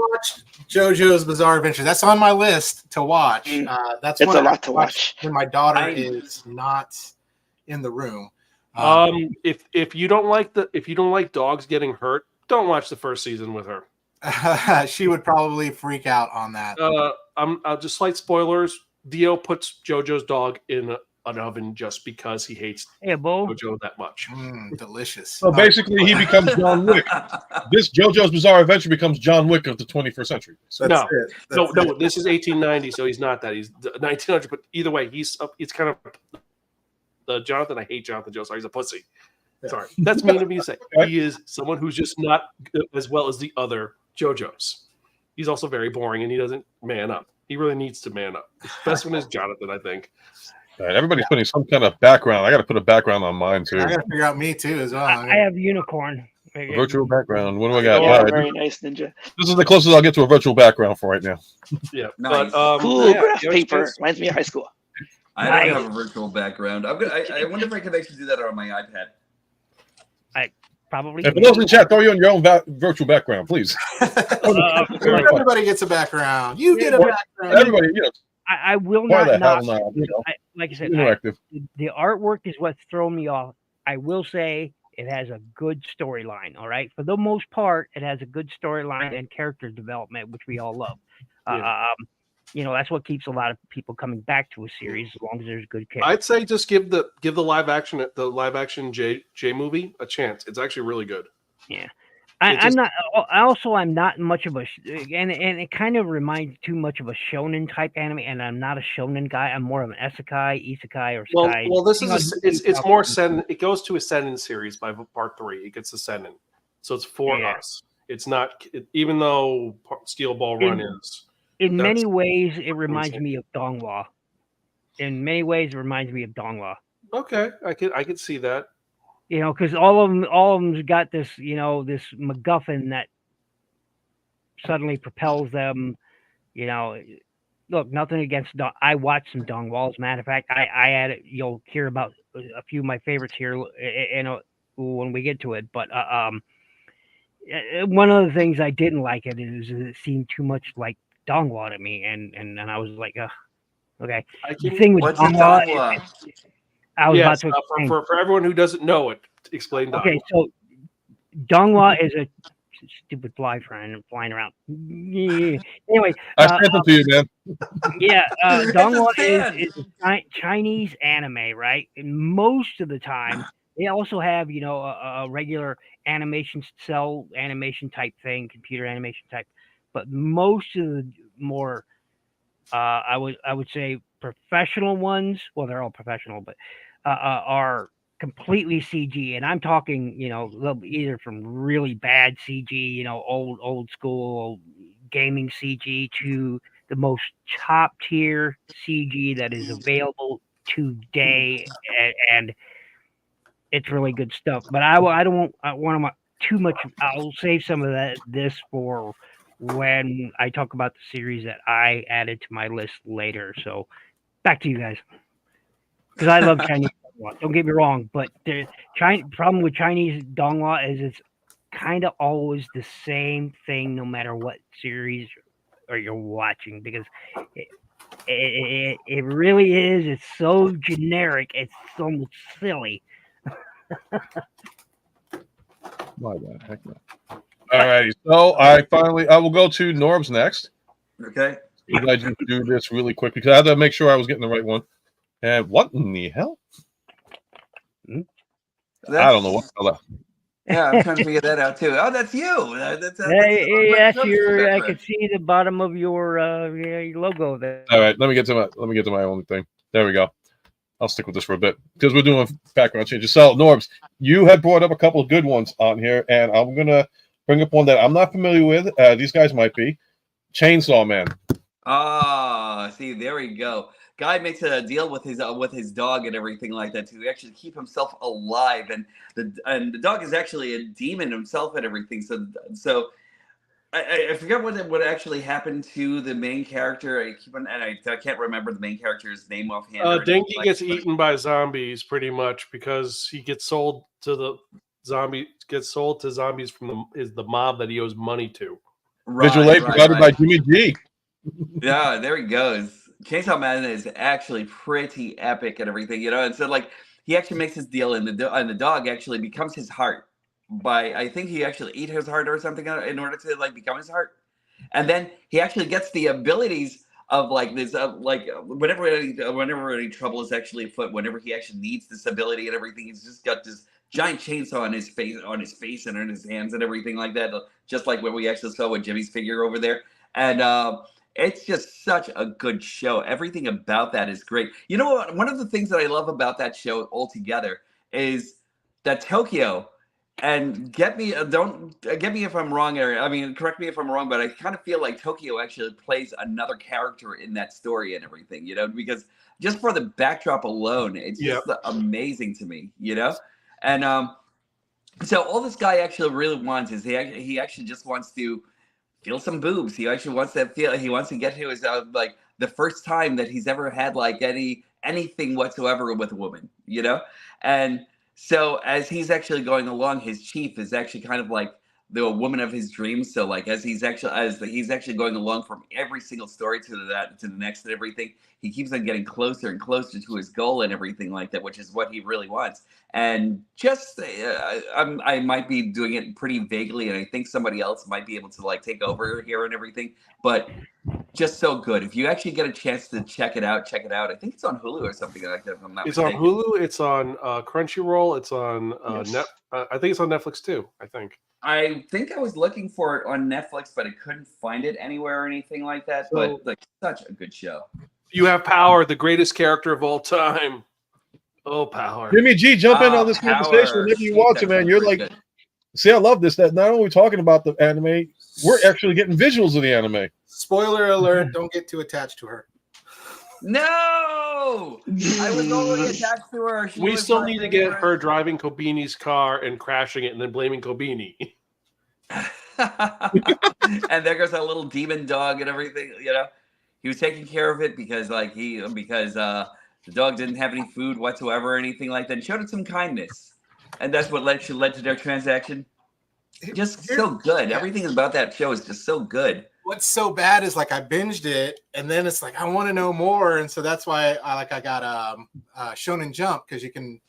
watched JoJo's Bizarre Adventure. That's on my list to watch. It's a lot to watch when my daughter is not in the room. If you don't like dogs getting hurt, don't watch the first season with her. She would probably freak out on that. I'll just slight spoilers. Dio puts JoJo's dog in an oven just because he hates JoJo that much. Delicious. So basically, he becomes John Wick. This JoJo's Bizarre Adventure becomes John Wick of the 21st century. So no, this is 1890, so he's not that. He's 1900. But either way, it's kind of Jonathan. I hate Jonathan Joe. Sorry, he's a pussy. Yeah. Sorry, that's mean of me to say. He is someone who's just not as well as the other JoJos. He's also very boring, and he doesn't man up. He really needs to man up. The best one is Jonathan, I think. All right, everybody's putting some kind of background. I got to put a background on mine too. I got to figure out me too as well. I have unicorn. Virtual background. What do I got? Yeah, very nice, Ninja. This is the closest I'll get to a virtual background for right now. Yeah, nice. But, cool graph paper. Reminds me of high school. I don't have a virtual background. I wonder if I can actually do that on my iPad. I probably. And for those in the chat, throw you on your own virtual background, please. Everybody gets a background. You get a background. Everybody, I will not. Like I said, the artwork is what's thrown me off. I will say it has a good storyline. All right, for the most part, it has a good storyline and character development, which we all love. That's what keeps a lot of people coming back to a series as long as there's good characters. I'd say just give the live action J movie a chance. It's actually really good. Yeah. I'm not much of a, and it kind of reminds too much of a shonen type anime, and I'm not a shonen guy. I'm more of an isekai or sky. Well, this is it's more seinen. It goes to a seinen series by part 3. It gets a seinen, so it's for us. It's not even though Steel Ball Run is. In many ways, it reminds me of Donghua. Okay, I could see that. Because all of them's got this, this MacGuffin that suddenly propels them. Look, nothing against. I watched some Donghua. As a matter of fact, I had it. You'll hear about a few of my favorites here, when we get to it. But one of the things I didn't like it seemed too much like Donghua to me, and I was like, okay. The thing with Donghua. I was about to explain. For everyone who doesn't know it, explain Donghua. Okay, so Donghua is a stupid fly flying around. Yeah. Anyway, I sent it to you, man. Yeah, Donghua is a Chinese anime, right? And most of the time, they also have a regular cell animation type thing, computer animation type. But most of the more, I would say, professional ones. Well, they're all professional, but are completely CG, and I'm talking, either from really bad CG, old school gaming CG, to the most top tier CG that is available today, and it's really good stuff. But I don't want too much. I'll save some of this for when I talk about the series that I added to my list later. So back to you guys, because I love Chinese donghua. Don't get me wrong, but the problem with Chinese donghua is it's kind of always the same thing, no matter what series or you're watching, because it really is. It's so generic. It's almost silly. Why the heck not? All righty. So I will go to Norbs next. Okay. I just do this really quickly because I had to make sure I was getting the right one. And what in the hell? I don't know what color. Yeah, I'm trying to figure that out too. Oh, that's you. That's I can see the bottom of your logo there. All right, let me get to my only thing. There we go. I'll stick with this for a bit because we're doing background changes. So, Norbs, you had brought up a couple of good ones on here, and I'm gonna bring up one that I'm not familiar with. These guys might be Chainsaw Man. Ah, see, there we go. Guy makes a deal with his dog and everything like that to actually keep himself alive, and the dog is actually a demon himself and everything. So I forget what actually happened to the main character. I can't remember the main character's name offhand. Dengi gets eaten by zombies pretty much because he gets sold to zombies from the mob that he owes money to. Visual aid provided by Jimmy G. Yeah, there he goes. Chainsaw Man is actually pretty epic and everything, and so like he actually makes his deal, and the dog actually becomes his heart. I think he actually ate his heart or something in order to like become his heart, and then he actually gets the abilities of like this, whenever any trouble is actually afoot, whenever he actually needs this ability and everything, he's just got this giant chainsaw on his face and on his hands and everything like that, just like what we actually saw with Jimmy's figure over there, and it's just such a good show. Everything about that is great. You know what? One of the things that I love about that show altogether is that Tokyo. And don't get me if I'm wrong, Aaron. I mean, correct me if I'm wrong, but I kind of feel like Tokyo actually plays another character in that story and everything, because just for the backdrop alone, it's just amazing to me, And so all this guy actually really wants is he actually just wants to feel some boobs. He actually wants to he wants to get to his like the first time that he's ever had like anything whatsoever with a woman, and so as he's actually going along, his chief is actually kind of like the woman of his dreams. So like as he's actually going along from every single story to the next and everything, he keeps on getting closer and closer to his goal and everything like that, which is what he really wants. And just I might be doing it pretty vaguely, and I think somebody else might be able to like take over here and everything, but just so good. If you actually get a chance to check it out. I think it's on Hulu or something like that. If I'm not mistaken. On Hulu. It's on Crunchyroll. It's on I think it's on Netflix too. I think I was looking for it on Netflix, but I couldn't find it anywhere or anything like that. But like, such a good show. You have Power, the greatest character of all time. Oh, Power! Jimmy G, jump in on this conversation whenever you want to, man. You're like, good. See, I love this. That not only talking about the anime, we're actually getting visuals of the anime. Spoiler alert! Don't get too attached to her. No, I was already attached to her. We still need to get her driving Kobini's car and crashing it, and then blaming Kobini. And there goes that little demon dog and everything. He was taking care of it because the dog didn't have any food whatsoever or anything like that. And showed it some kindness, and that's what led to their transaction. Just so good. Yeah. Everything about that show is just so good. What's so bad is like I binged it, and then it's like I want to know more, and so that's why I got Shonen Jump, because you can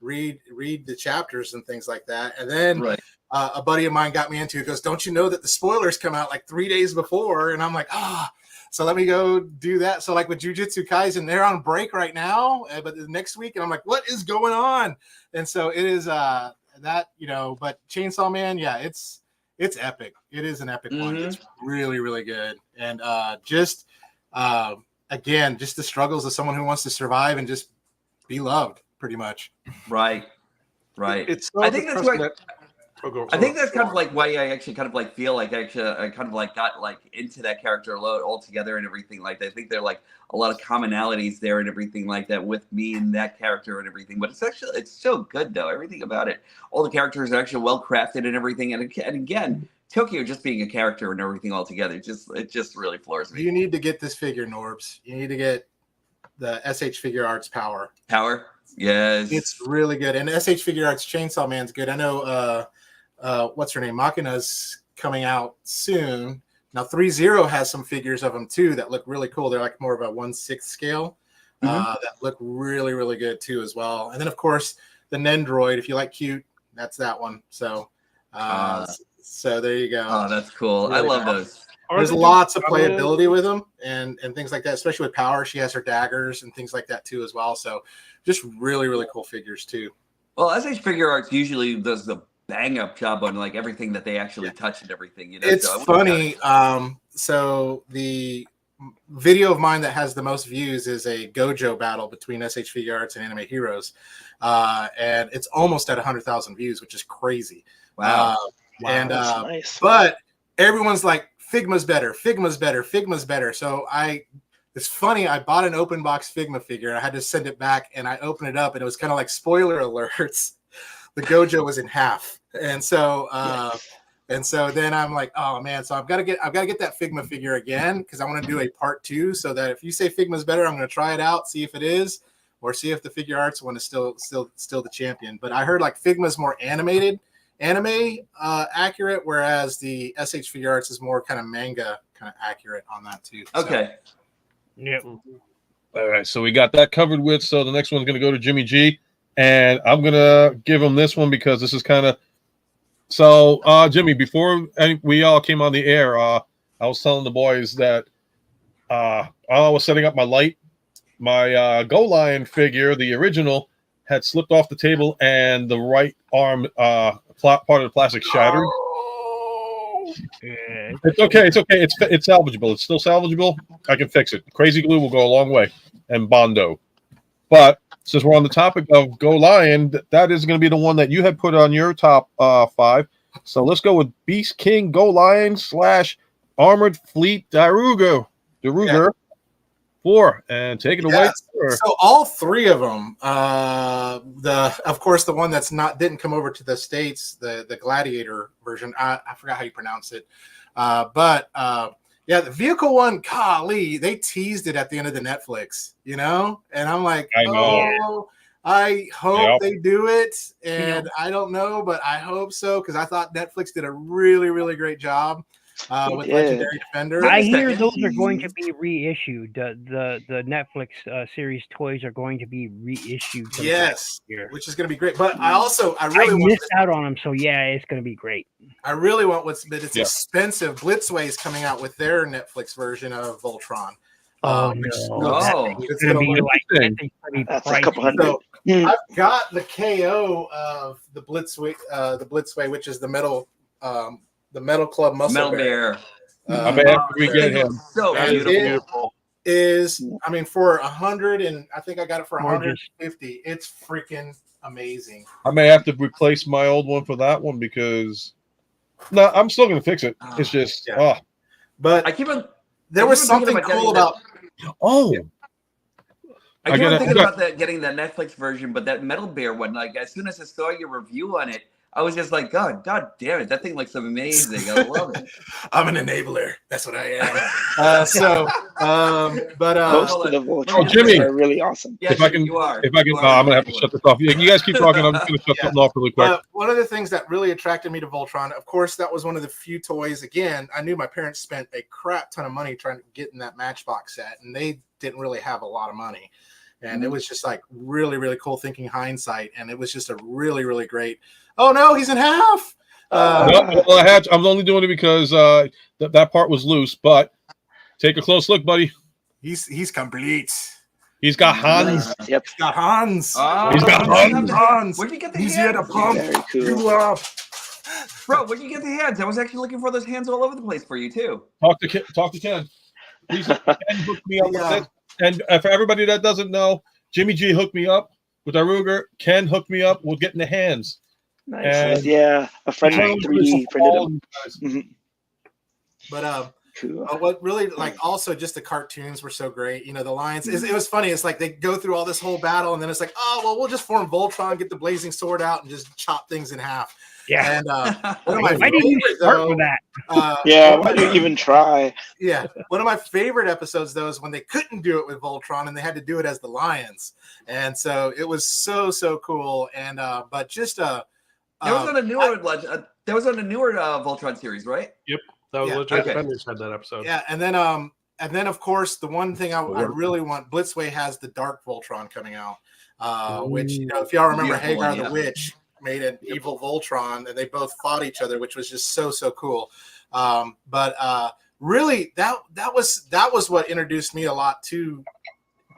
read the chapters and things like that. And then a buddy of mine got me into it. Goes, don't you know that the spoilers come out like 3 days before? And I'm like, so let me go do that. So like with Jujutsu Kaisen, they're on break right now, but the next week, and I'm like, what is going on? And so it is that, but Chainsaw Man, yeah, it's epic. It is an epic one. It's really, really good. And again, just the struggles of someone who wants to survive and just be loved, pretty much. Right. It's I think that's what. I think that's kind of like why I actually kind of like feel like I kind of like got like into that character altogether and everything like that. I think there are like a lot of commonalities there and everything like that with me and that character and everything. But it's so good though. Everything about it, all the characters are actually well crafted and everything. And again, Tokyo just being a character and everything altogether, it just really floors me. You need to get this figure, Norbs. You need to get the SH Figure Arts Power. Power, yes, it's really good. And SH Figure Arts Chainsaw Man's good. I know. What's her name? Machina's coming out soon. Now 3-0 has some figures of them too that look really cool. They're like more of a 1/6 scale that look really, really good too as well. And then of course the Nendroid, if you like cute, that's that one. So so there you go. Oh, that's cool. Really I love those. There's lots of playability with them and things like that, especially with Power. She has her daggers and things like that too as well. So just really, really cool figures too. Well, SH Figure Arts usually does the bang up job on like everything that they actually touch and everything. You know, it's funny. So the video of mine that has the most views is a Gojo battle between SH Figure Arts and Anime Heroes, and it's almost at 100,000 views, which is crazy. Wow! And nice. But everyone's like, Figma's better, Figma's better, Figma's better. So it's funny. I bought an open box Figma figure. I had to send it back, and I opened it up, and it was kind of like spoiler alerts. The Gojo was in half, and so then I'm like, oh man, so I've got to get that Figma figure again because I want to do a part 2. So that if you say Figma's better, I'm going to try it out, see if it is, or see if the Figure Arts one is still the champion. But I heard like Figma's more anime accurate, whereas the SH Figure Arts is more kind of manga kind of accurate on that too. Okay. So. Yep. All right, so we got that covered with. So the next one's going to go to Jimmy G. And I'm going to give him this one because this is kind of – so, Jimmy, before we all came on the air, I was telling the boys that while I was setting up my light, my Go Lion figure, the original, had slipped off the table and the right arm part of the plastic shattered. It's okay. It's okay. It's salvageable. It's still salvageable. I can fix it. Crazy glue will go a long way, and Bondo. But since we're on the topic of Go Lion, that is going to be the one that you had put on your top 5. So let's go with Beast King Go Lion / Armored Fleet Daruger 4, and take it away. So all 3 of them, of course the one that's didn't come over to the States, the Gladiator version. I forgot how you pronounce it, but yeah, the vehicle one, golly, they teased it at the end of the Netflix, you know? And I'm like, I know. I hope they do it. And I don't know, but I hope so, because I thought Netflix did a really, really great job with Legendary Defender. I hear those are going to be reissued. The Netflix series toys are going to be reissued. Yes, which is going to be great. But I really missed out on them, so yeah, it's going to be great. I really want but it's expensive. Blitzway is coming out with their Netflix version of Voltron. No. It's going to be that's a couple hundred. So, I've got the KO of the Blitzway, which is the metal club muscle bear. I may have to re-get him. So beautiful. For 100, and I think I got it for 150. It's freaking amazing. I may have to replace my old one for that one because I'm still going to fix it. It's just But there was something cool about. I keep on thinking about getting the Netflix version, but that Metal Bear one, like as soon as I saw your review on it, I was just like, God damn it, that thing looks amazing. I love it. I'm an enabler. That's what I am. Most of the Voltron Jimmy, are really awesome. Yes, I'm gonna have to shut this off. You guys keep talking. I'm just gonna shut something off really quick. One of the things that really attracted me to Voltron, of course, that was one of the few toys. Again, I knew my parents spent a crap ton of money trying to get in that Matchbox set, and they didn't really have a lot of money. And it was just like really, really cool thinking hindsight. And it was just a really, really great. Oh no, he's in half. I'm only doing it because that part was loose. But take a close look, buddy. He's complete. He's got Hans. Yep. He's got Hans. He's got Hans. Where'd you get the He's hands? here to pump you up. Bro, where'd you get the hands? I was actually looking for those hands all over the place for you too. Talk to Ken. Please, Ken hooked me up with it. And for everybody that doesn't know, Jimmy G hooked me up with Daruger. Ken hooked me up with getting the hands. Nice. Yeah, a friend So 3D printed him. Mhm. But Cool. what really like also just the cartoons were so great. You know, the Lions. It was funny. It's like they go through all this whole battle, and then it's like, oh well, we'll just form Voltron, get the blazing sword out, and just chop things in half. Yeah. And one of my Why did you favorite, start though, with that? Yeah, why do you even try? Yeah, one of my favorite episodes though is when they couldn't do it with Voltron and they had to do it as the Lions, and so it was so cool. And but just That was on a newer Voltron series, right? Yep, that was Legend Defenders had that episode. Yeah, and then of course the one thing I really want, Blitzway has the Dark Voltron coming out, which if y'all remember, Hagar the Witch made an evil Voltron, and they both fought each other, which was just so cool. But really, that was what introduced me a lot to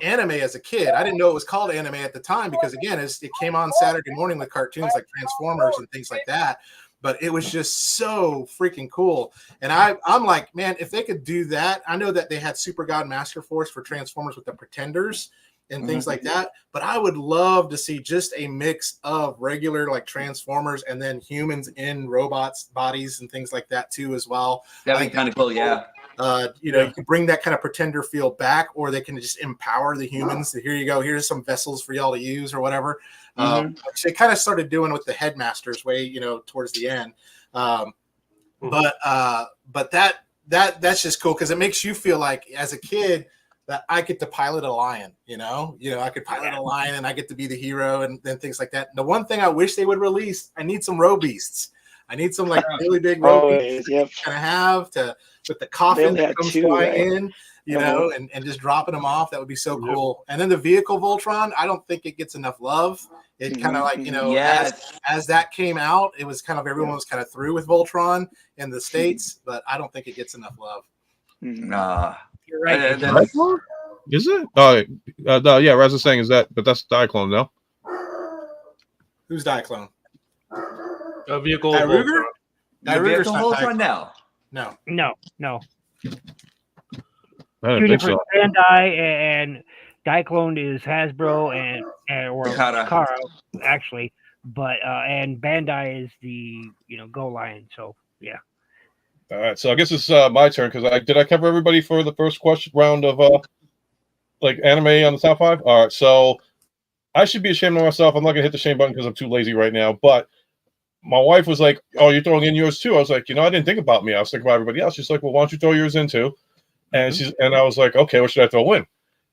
anime as a kid. I didn't know it was called anime at the time because again, it came on Saturday morning with cartoons like Transformers and things like that. But it was just so freaking cool. And I'm like, man, if they could do that, I know that they had Super God Master Force for Transformers with the Pretenders and things like that. But I would love to see just a mix of regular like Transformers and then humans in robots' bodies and things like that too as well. That'd be kind of cool, yeah. You know, you can bring that kind of Pretender feel back, or they can just empower the humans. Here you go. Here's some vessels for y'all to use or whatever. Which they kind of started doing with the Headmasters way, you know, towards the end. But that's just cool because it makes you feel like as a kid that I get to pilot a lion, you know, I could pilot a lion and I get to be the hero and things like that. And the one thing I wish they would release, I need some row beasts. I need some like really big row beasts that you kind of have to with the coffin that comes flying in, you know, and just dropping them off. That would be so cool. And then the vehicle Voltron, I don't think it gets enough love. It kind of like, you know, as that came out, it was kind of everyone was kind of through with Voltron in the States, but I don't think it gets enough love. You're right. Is it? No, yeah, Raz is saying is that, but that's Diaclone, no? Who's Diaclone? A vehicle. Ruger? Vehicle Voltron now. No. I don't Two think different so. Bandai and Diaclone is Hasbro or Takara actually, but and Bandai is the Go Lion. So yeah. All right, so I guess it's my turn because I cover everybody for the first question round of like anime on the top 5. All right, so I should be ashamed of myself. I'm not gonna hit the shame button because I'm too lazy right now. But my wife was like, "Oh, you're throwing in yours too?" I was like, I didn't think about me. I was thinking about everybody else. She's like, "Well, why don't you throw yours in too?" And I was like, "Okay, what should I throw in?"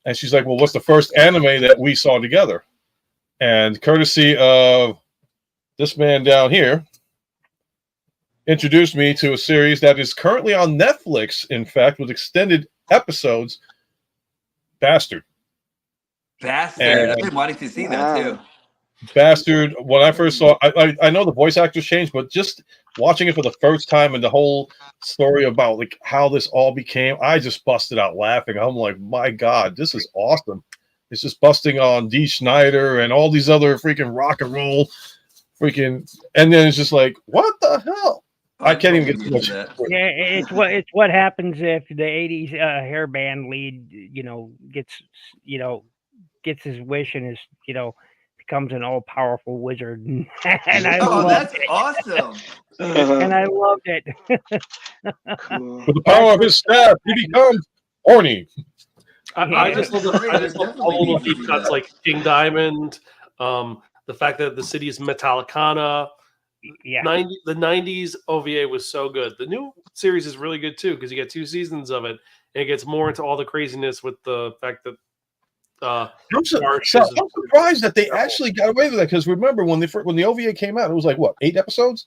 And she's like, "Well, what's the first anime that we saw together?" And courtesy of this man down here, introduced me to a series that is currently on Netflix, in fact, with extended episodes, Bastard. I've been wanting to see that too. Bastard, when I first saw I know the voice actors changed, but just watching it for the first time and the whole story about like how this all became, I just busted out laughing. I'm like, my God, this is awesome. It's just busting on Dee Snider and all these other freaking rock and roll and then it's just like, what the hell? I can't even get too much. Yeah, it's what happens if the '80s hair band lead, gets his wish and becomes an all-powerful wizard. And that's awesome. And I loved it. With the power of his staff, he becomes horny. I just love all the little deep cuts like King Diamond, the fact that the city is Metallicana. Yeah, the 90s OVA was so good. The new series is really good too because you get 2 seasons of it, and it gets more into all the craziness with the fact that. I'm surprised that they actually got away with that because remember when the OVA came out, it was like what 8 episodes,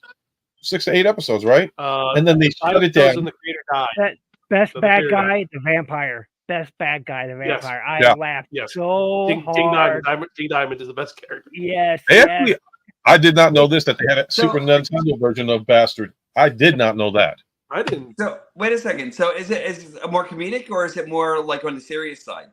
6 to 8 episodes, right? And then they shut it down. And the creator died. Best bad guy, the vampire. Best bad guy, the vampire. I laughed so hard. King Diamond is the best character. Yes. Actually, I did not know this, that they had a Super Nintendo version of Bastard. I did not know that. I didn't. So wait a second. So is it more comedic or is it more like on the serious side?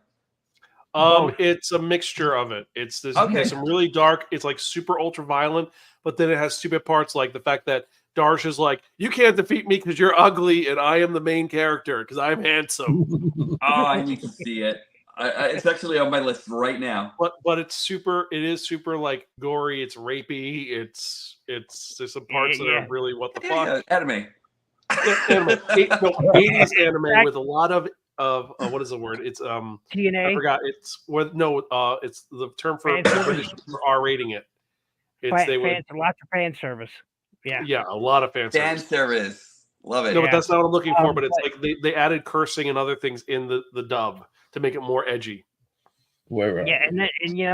It's a mixture of it. There's some really dark. It's like super ultra violent, but then it has stupid parts like the fact that Darsh is like, you can't defeat me because you're ugly and I am the main character because I'm handsome. I need to see it. It's actually on my list right now. But it is super like gory. It's rapey. There's some parts that are really what the fuck. Yeah, anime. Anime. 80s anime with a lot of what is the word? It's TNA. I forgot. It's the term for British for R rating it. Lots of fan service. Yeah, a lot of fan service. Love it. No, but that's not what I'm looking for. But it's like they added cursing and other things in the dub to make it more edgy. Yeah, and you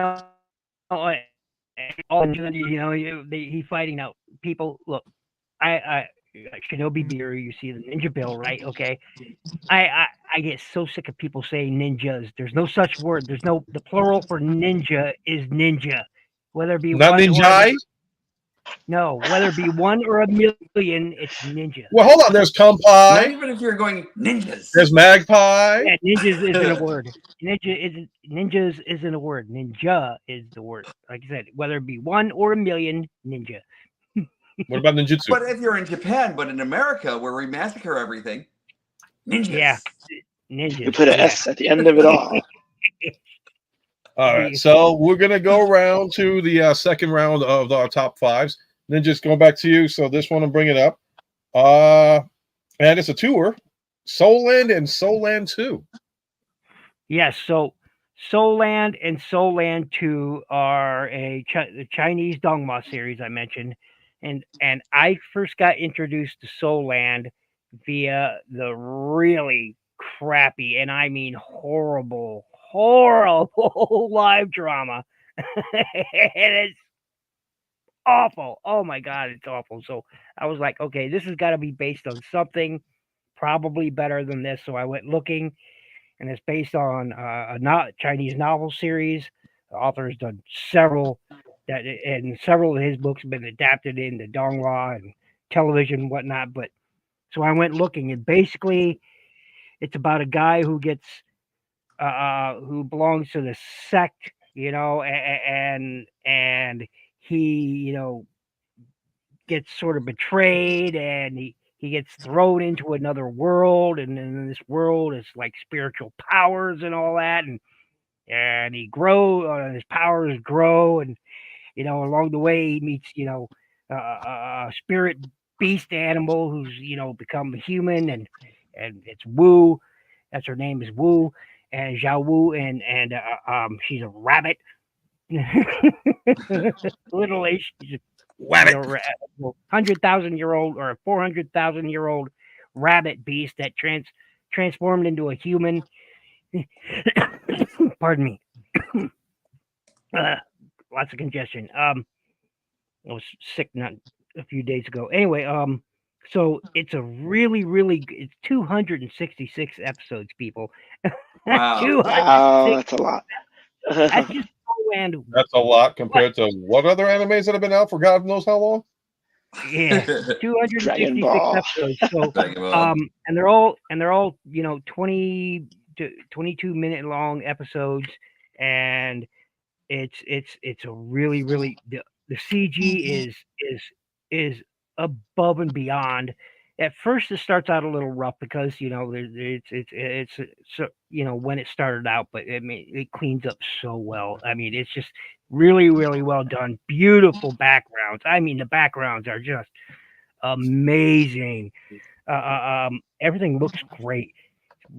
know, he's fighting out people. Look, I Shinobi Beer. You see the Ninja Bill, right? Okay, I get so sick of people saying ninjas. There's no such word. The plural for ninja is ninja, whether it be not one ninja. No, whether it be 1 or 1,000,000, it's ninja. Well, hold on. There's kampai. Not even if you're going ninjas. There's magpie. Yeah, ninjas isn't a word. Ninjas isn't a word. Ninja is the word. Like I said, whether it be 1 or 1,000,000, ninja. What about ninjutsu? But if you're in Japan, but in America, where we massacre everything, ninjas. Yeah, ninjas. You put an S at the end of it all. All right, so we're gonna go around to the second round of our top fives. Then just going back to you. So this one, I'm bringing up, and it's a tour, Soul Land and Soul Land 2. Yes, so Soul Land and Soul Land 2 are the Chinese Dongma series I mentioned, and I first got introduced to Soul Land via the really crappy, and I mean horrible live drama. And it's awful. Oh my God, it's awful. So I was like, okay, this has got to be based on something probably better than this. So I went looking, and it's based on a Chinese novel series. The author has done several, and several of his books have been adapted into Donghua and television and whatnot. But so I went looking, and basically, it's about a guy who gets who belongs to the sect, and he, gets sort of betrayed, and he gets thrown into another world, and in this world is like spiritual powers and all that, and he grows, his powers grow, and along the way he meets a spirit beast animal who's become human, and it's Wu. That's her name is Wu, and Zhao Wu, and she's a rabbit. Literally, she's a 100,000-year-old or a 400,000-year-old rabbit beast that transformed into a human. Pardon me. Lots of congestion. I was sick not a few days ago. Anyway, so it's a really it's 266 episodes, people. Wow. Wow, that's a lot. That's just Land. That's a lot compared to what other animes that have been out for God knows how long. Yeah, 266 episodes. So, and they're all 20 to 22-minute long episodes, and it's a really the CG is above and beyond. At first, it starts out a little rough because it's when it started out, but it cleans up so well. I mean, it's just really well done. Beautiful backgrounds. I mean, the backgrounds are just amazing. Everything looks great.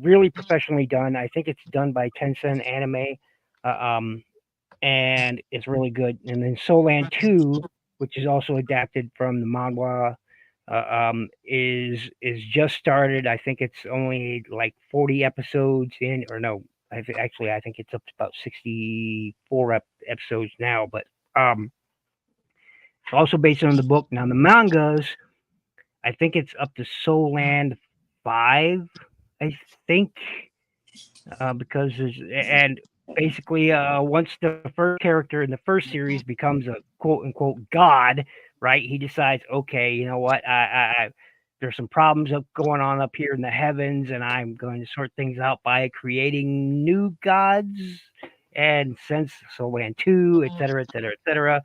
Really professionally done. I think it's done by Tencent Anime, and it's really good. And then Soul Land 2, which is also adapted from the manhwa, is just started. I think it's only like 40 episodes in, or no, I think it's up to about 64 episodes now. But it's also based on the book. Now the mangas, I think it's up to Soul Land 5, I think, because and basically once the first character in the first series becomes a quote unquote god, right? He decides, okay, you know what? I there's some problems going on up here in the heavens, and I'm going to sort things out by creating new gods, and since Soul Land 2, et cetera, et cetera, et cetera.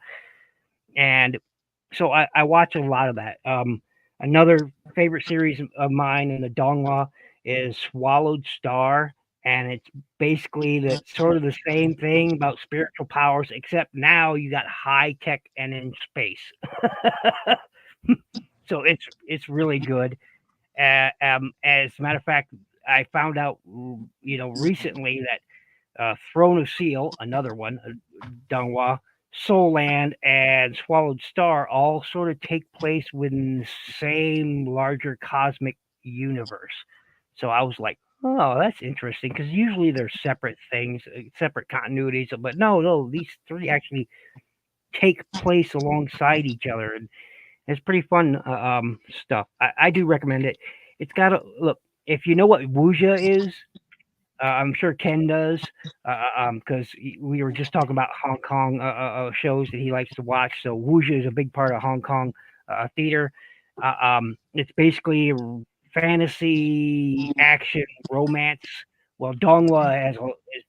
And so I watch a lot of that. Another favorite series of mine in the Donghua is Swallowed Star, and it's basically the sort of the same thing about spiritual powers, except now you got high tech and in space. So it's really good. As a matter of fact, I found out recently that Throne of Seal, another one, Donghua, Soul Land, and Swallowed Star all sort of take place within the same larger cosmic universe. So I was like, oh, that's interesting, because usually they're separate things, separate continuities. But no, these three actually take place alongside each other, and it's pretty fun stuff. I do recommend it. It's got a look. If you know what wuxia is, I'm sure Ken does, because we were just talking about Hong Kong shows that he likes to watch. So wuxia is a big part of Hong Kong theater. It's basically fantasy, action, romance. Well, Donghua is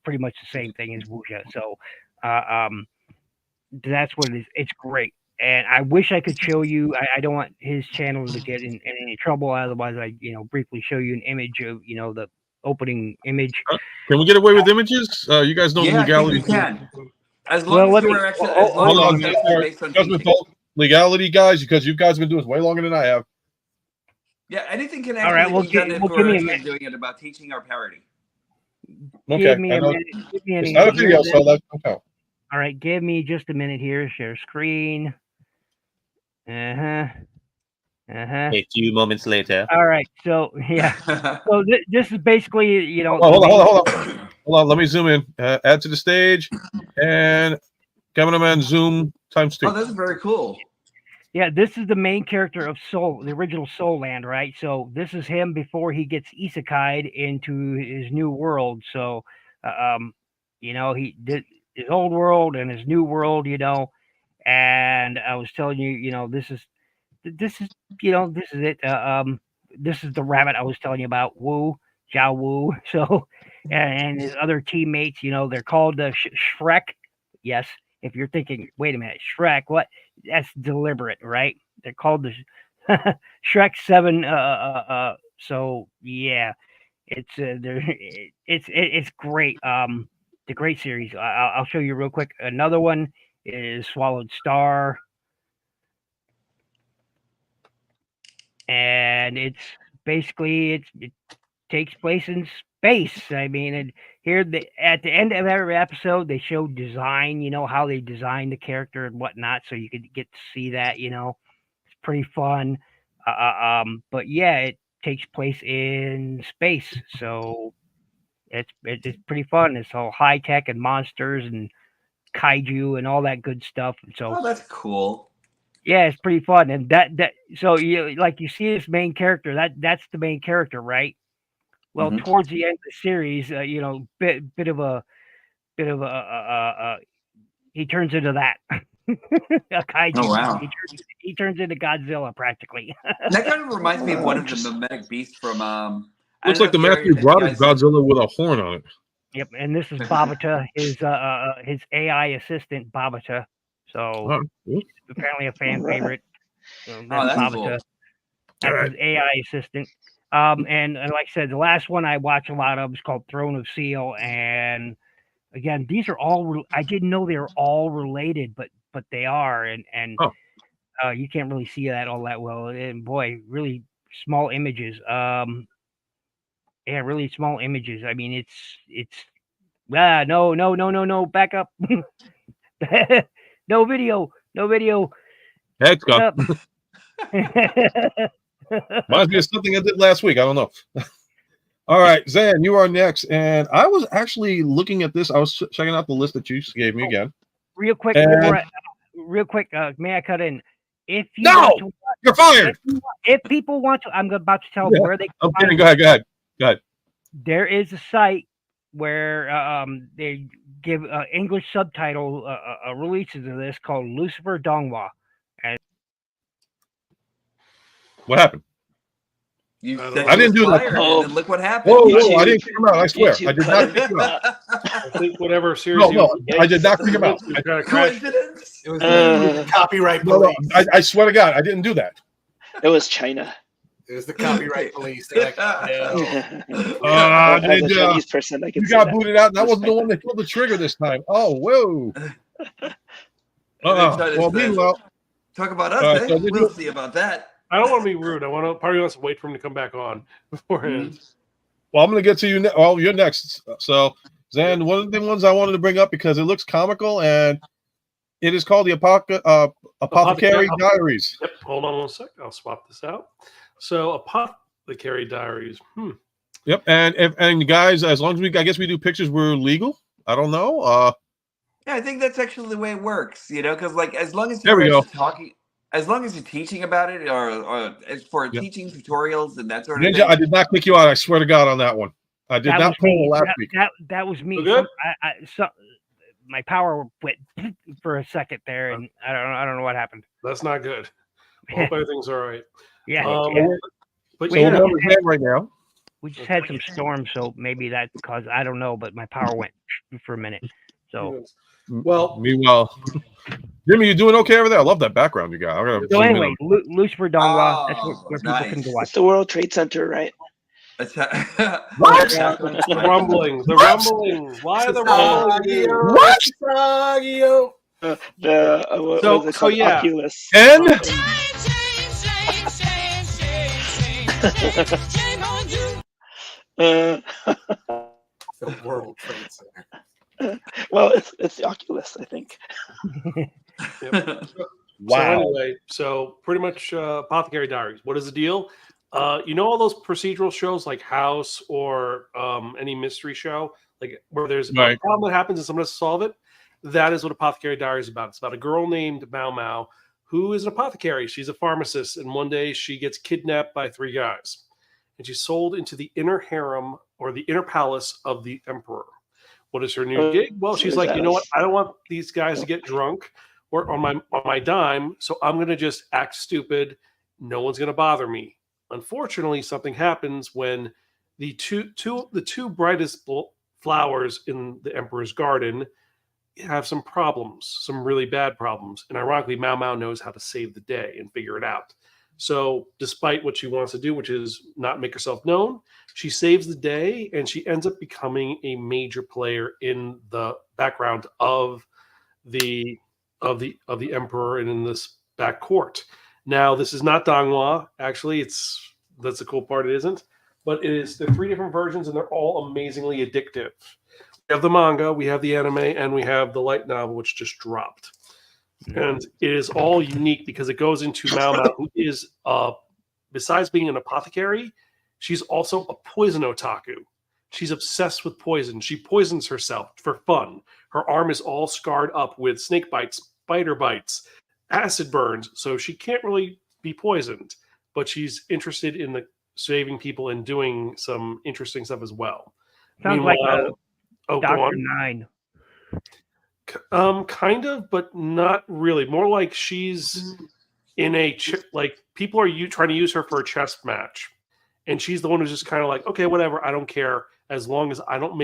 pretty much the same thing as wuxia. So that's what it is. It's great. And I wish I could show you. I don't want his channel to get in any trouble. Otherwise, I briefly show you an image of the opening image. Can we get away with images? You guys know the legality. I think you can. As long as you're actually, hold on, legality, guys, because you guys have been doing this way longer than I have. Yeah, anything can actually be done if we're actually doing it about teaching our parity. Okay. Give me a minute. It's not a video, so that's okay. All right, give me just a minute here. Share screen. A few moments later. All right, so yeah, so this is basically Hold on. Let me zoom in. Add to the stage, and cameraman zoom times 2. Oh, that's very cool. Yeah, this is the main character of Soul, the original Soul Land, right? So this is him before he gets isekai'd into his new world. So, he did his old world and his new world, and I was telling you, this is it. This is the rabbit I was telling you about, Zhao Wu. So, and his other teammates, they're called Shrek. Yes. If you're thinking, wait a minute, Shrek, what? That's deliberate, right? They're called the Shrek 7. So yeah, it's great. The great series. I'll show you real quick. Another one is Swallowed Star, and it's basically it takes place in space. I mean, and here at the end of every episode, they show design. How they designed the character and whatnot, so you could get to see that. It's pretty fun. But yeah, it takes place in space, so it's pretty fun. It's all high tech and monsters and kaiju and all that good stuff. And so, that's cool. Yeah, it's pretty fun. And that so you see this main character. That's the main character, right? Well, towards the end of the series, bit of a he turns into that. A kaiju. Oh wow! He turns into Godzilla practically. That kind of reminds me of one of the mimetic beasts from. Looks like the Matthew Broderick Godzilla with a horn on it. Yep, and this is Babata, his AI assistant Babata. So apparently a fan favorite. So that's Babata. Cool. That's his AI assistant. And like I said, the last one I watch a lot of is called Throne of Seal, and again, these are all I didn't know they were all related, but they are, and you can't really see that all that well. And boy, really small images. Yeah, really small images. I mean, it's no, back up. No video. Heck's gone. Reminds me of something I did last week. I don't know. All right, Zan, you are next. And I was actually looking at this. I was checking out the list that you gave me again. Real quick, may I cut in? If you you're fired. If people want to, I'm about to tell them where they can I'm kidding. Go ahead. There is a site where they give English subtitle releases of this called Lucifer Donghua. What happened? I didn't do that. And look what happened. Whoa, I didn't kick him out. I swear. I did not kick him out. I think whatever series. No, I did not kick him out. Coincidence? It was copyright. No, I swear to God, I didn't do that. It was China. It was the copyright police. They're like, no. As a Ninja, Chinese person, I can you say got that. booted out, and I wasn't the one that pulled the trigger this time. Oh, whoa. Well, meanwhile, talk about us, eh? so We'll see about that. I don't want to be rude. I want to. Part of me wants to wait for him to come back on beforehand. well, I'm going to get to you. Well, you're next. So, Zan, one of the ones I wanted to bring up because it looks comical, and it is called the Apothecary Diaries. Yep. Hold on one sec. I'll swap this out. So, Apothecary Diaries. Yep. And guys, as long as I guess we do pictures, we're legal. I don't know. Yeah, I think that's actually the way it works. Because like as long as There we you're go. talking. As long as you're teaching about it, or as for teaching tutorials and that sort of Ninja, thing. I did not kick you out. I swear to God on that one. I did not pull last week. That was me. Good? My power went for a second there, and I don't know what happened. That's not good. I hope everything's all right. Yeah. But we right now. We just had some storms, so maybe that caused. I don't know, but my power went for a minute. So. Well, meanwhile, Jimmy, you doing okay over there? I love that background you got. So anyway, Lucifer Donghua, that's where people can go watch. It's the World Trade Center, right? What? The rumbling. Why the rumbling? What was it called? Yeah. Oculus. And The World Trade Center. Well, it's the Oculus, I think. Yep. Wow. So anyway, pretty much Apothecary Diaries. What is the deal? All those procedural shows like House or any mystery show, like where there's a problem that happens and someone has to solve it. That is what Apothecary Diaries is about. It's about a girl named Mao Mao who is an apothecary. She's a pharmacist, and one day she gets kidnapped by 3 guys, and she's sold into the inner harem or the inner palace of the emperor. What is her new gig? Well, she's like, you know what? I don't want these guys to get drunk or on my dime, so I'm going to just act stupid. No one's going to bother me. Unfortunately, something happens when the two brightest flowers in the emperor's garden have some problems, some really bad problems. And ironically, Mao Mao knows how to save the day and figure it out. So despite what she wants to do, which is not make herself known, she saves the day and she ends up becoming a major player in the background of the emperor and in this back court. Now, this is not Donghua. Actually, that's the cool part. It isn't, but it is. There are 3 different versions, and they're all amazingly addictive. We have the manga, we have the anime, and we have the light novel, which just dropped. And it is all unique because it goes into Mao Mao, who is, besides being an apothecary, she's also a poison otaku. She's obsessed with poison. She poisons herself for fun. Her arm is all scarred up with snake bites, spider bites, acid burns, so she can't really be poisoned. But she's interested in the saving people and doing some interesting stuff as well. Sounds like Dr. Nine. Kind of, but not really. More like she's in a like people are trying to use her for a chess match, and she's the one who's just kind of like, okay, whatever, I don't care as long as I don't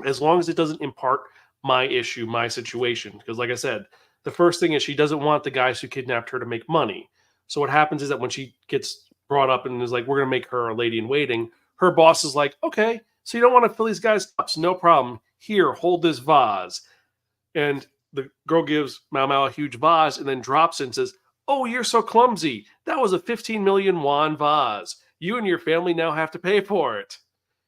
as long as it doesn't impart my issue, my situation. Because like I said, the first thing is she doesn't want the guys who kidnapped her to make money. So what happens is that when she gets brought up and is like, we're going to make her a lady in waiting, her boss is like, okay, so you don't want to fill these guys' cups, no problem. Here, hold this vase. And the girl gives Mao Mao a huge vase and then drops it and says, oh, you're so clumsy. That was a 15 million yuan vase. You and your family now have to pay for it.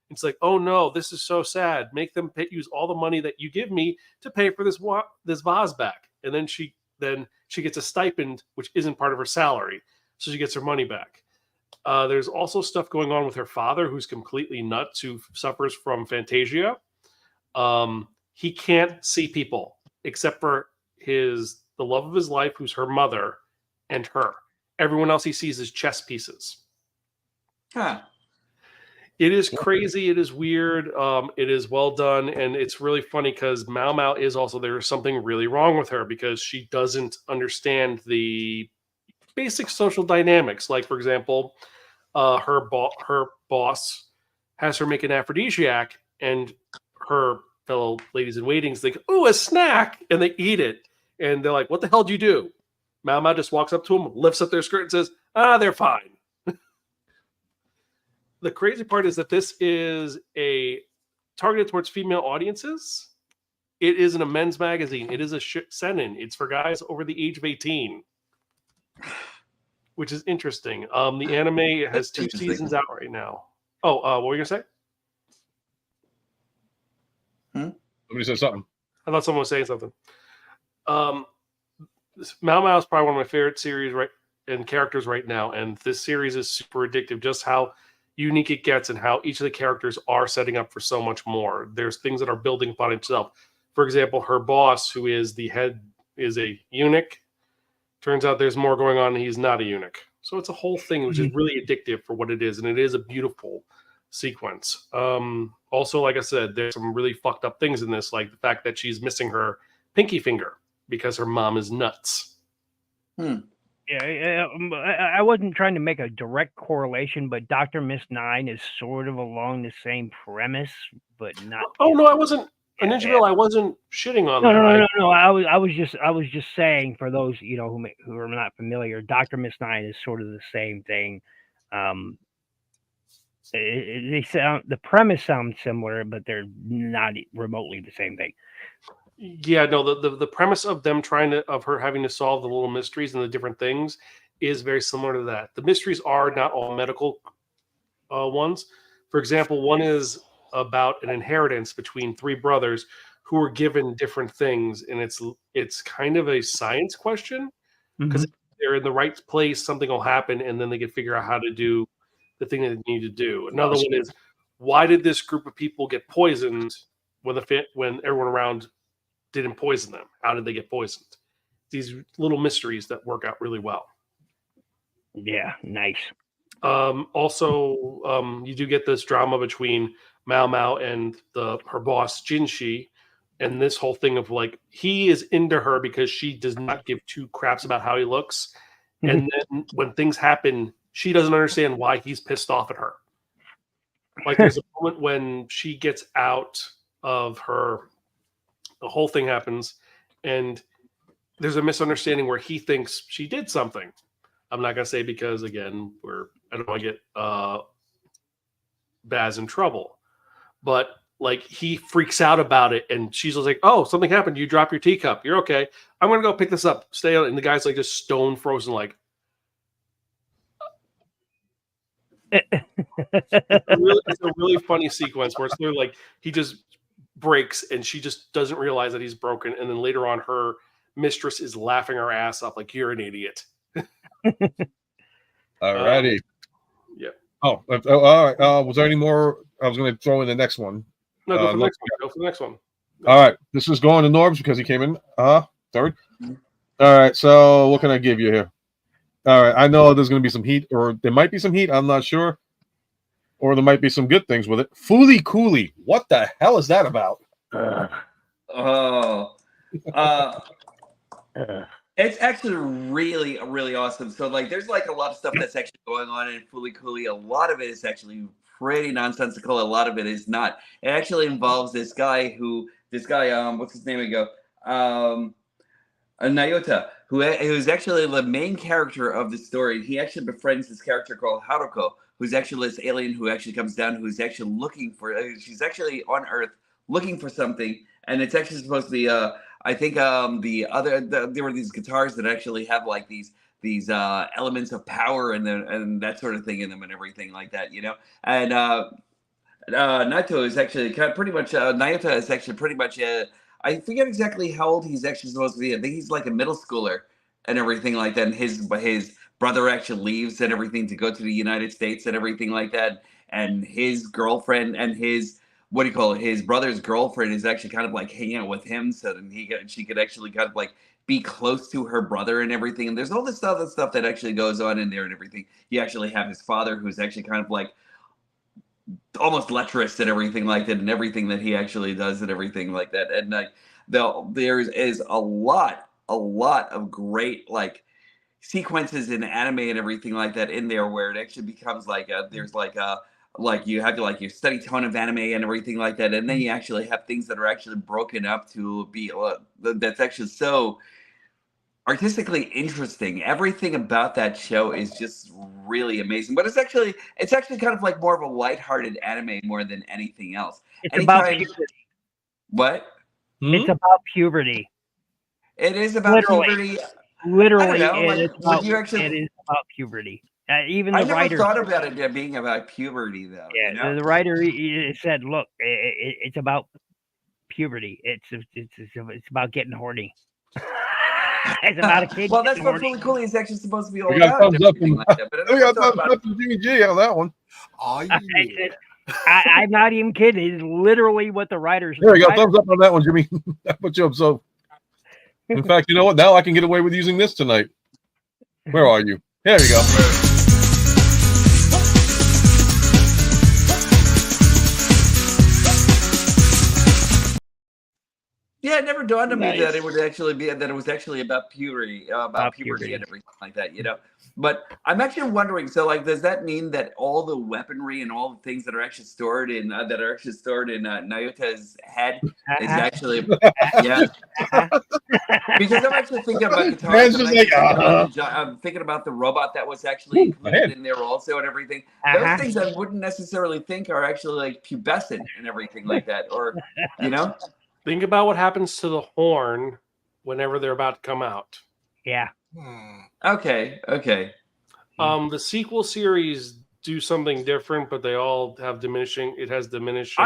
It's like, oh no, this is so sad. Make them use all the money that you give me to pay for this vase back. And then she gets a stipend, which isn't part of her salary. So she gets her money back. There's also stuff going on with her father, who's completely nuts, who suffers from phantasia. He can't see people except for the love of his life, who's her mother, and her. Everyone else he sees is chess pieces. Huh. It is crazy. It is weird. It is well done. And it's really funny because Mao Mao is also, there's something really wrong with her because she doesn't understand the basic social dynamics. Like, for example, her boss has her make an aphrodisiac, and her fellow ladies in waiting think, "Ooh, a snack," and they eat it. And they're like, "What the hell did you do?" Mao Mao just walks up to them, lifts up their skirt, and says, "Ah, they're fine." the crazy part is that this is a targeted towards female audiences. It isn't a men's magazine. It is a seinen. It's for guys over the age of 18, which is interesting. The anime has 2 seasons out right now. Oh, what were you gonna say? Somebody said something. I thought someone was saying something. Mao Mao is probably one of my favorite series and characters right now, and this series is super addictive. Just how unique it gets, and how each of the characters are setting up for so much more. There's things that are building upon itself. For example, her boss, who is the head, is a eunuch. Turns out there's more going on, and he's not a eunuch. So it's a whole thing, which is really addictive for what it is, and it is a beautiful sequence. Also, like I said, there's some really fucked up things in this, like the fact that she's missing her pinky finger because her mom is nuts. Yeah, I wasn't trying to make a direct correlation, but Dr. Miss Nine is sort of along the same premise, but not. Oh no, I wasn't. Ninja Bill, I wasn't shitting on that. No. I was just saying, for those who are not familiar, Dr. Miss Nine is sort of the same thing. The premise sounds similar, but they're not remotely the same thing. Yeah, no, the premise of them of her having to solve the little mysteries and the different things is very similar to that. The mysteries are not all medical ones. For example, one is about an inheritance between 3 brothers who were given different things, and it's kind of a science question, because if they're in the right place, something will happen, and then they can figure out how to do the thing that they need to do. Another one is, why did this group of people get poisoned when everyone around didn't poison them? How did they get poisoned? These little mysteries that work out really well. Yeah, nice. Also, you do get this drama between Mao Mao and her boss Jinshi, and this whole thing of like, he is into her because she does not give 2 craps about how he looks, and then when things happen, she doesn't understand why he's pissed off at her. Like, there's a moment when she gets out of her, the whole thing happens, and there's a misunderstanding where he thinks she did something. I'm not gonna say, because again, I don't want to get Baz in trouble. But like, he freaks out about it, and she's like, "Oh, something happened. You dropped your teacup. You're okay. I'm gonna go pick this up. Stay on." And the guy's like just stone frozen, like. It's a really funny sequence where it's clear, like, he just breaks, and she just doesn't realize that he's broken, and then later on, her mistress is laughing her ass off, like, "You're an idiot." Alrighty. Yeah. Oh, all right. Was there any more? I was going to throw in the next one. No, go for the next one. Go for the next one. All right. This is going to Norbs because he came in third. All right. So what can I give you here? All right. I know there's going to be some heat, or there might be some heat. I'm not sure. Or there might be some good things with it. Fooly Cooley. What the hell is that about? It's actually really, really awesome. So, like, there's like a lot of stuff that's actually going on in Fooly Cooley. A lot of it is actually pretty nonsensical. A lot of it is not. It actually involves this guy, what's his name ago? Nayota, who's actually the main character of the story. He actually befriends this character called Haruko, who's actually this alien who actually comes down, who's actually looking for. She's actually on Earth looking for something, and it's actually supposed to be. I think there were these guitars that actually have like these elements of power and that sort of thing in them and everything like that, you know. And Naito is actually pretty much. Nayota is actually pretty much. I forget exactly how old he's actually supposed to be. I think he's like a middle schooler and everything like that. And his brother actually leaves and everything to go to the United States and everything like that. And his girlfriend and his brother's girlfriend is actually kind of like hanging out with him, so that she could actually kind of like be close to her brother and everything. And there's all this other stuff that actually goes on in there and everything. You actually have his father, who's actually kind of like almost lecherous and everything like that, and everything that he actually does and everything like that. And like there is a lot of great like sequences in anime and everything like that in there, where it actually becomes like there's like you have your study tone of anime and everything like that, and then you actually have things that are actually broken up to be that's actually so artistically interesting. Everything about that show is just really amazing. But it's actually kind of like more of a lighthearted anime more than anything else. It's about puberty. What? It's about puberty. It is about puberty. Literally, I don't know, it is about puberty. Even the writer thought about it being about puberty, though. Yeah, you know? the writer said, "Look, it's about puberty. It's about getting horny. It's about a kid." Well, that's what Fully Cooley is actually supposed to be all We got about. thumbs up from, Like that, but we got thumbs up from Jimmy G on that one. Oh, yeah. I'm not even kidding. It's literally what the writers. There we go. Thumbs up on that one, Jimmy. That put you up. So, in fact, you know what? Now I can get away with using this tonight. Where are you? There you go. Yeah, it never dawned on me Nice. that it would actually be that it was actually about puberty, about puberty and everything like that, you know. But I'm actually wondering. So, like, does that mean that all the weaponry and all the things that are actually stored in Nayota's head is actually yeah? Because I'm actually thinking about guitars. I'm thinking about the robot that was actually included in there also and everything. Those things I wouldn't necessarily think are actually like pubescent and everything like that, or you know. Think about what happens to the horn whenever they're about to come out. Yeah. Okay. The sequel series do something different, but they all have diminishing. It has diminishing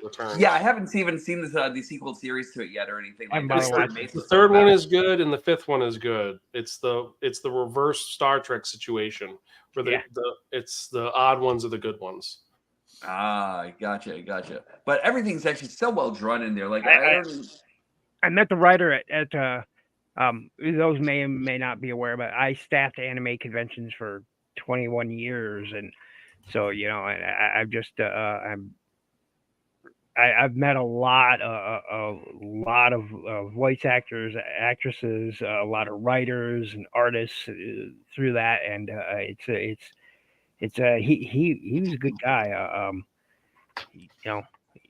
returns. Yeah, I haven't even seen the sequel series to it yet or anything like that. The third one is good, and the fifth one is good. It's the reverse Star Trek situation where it's the odd ones are the good ones. Ah, gotcha. But everything's actually so well drawn in there. Like I met the writer at those may or may not be aware, but I staffed anime conventions for 21 years, and so I've just I've met a lot of voice actors, actresses, a lot of writers and artists through that, and he was a good guy.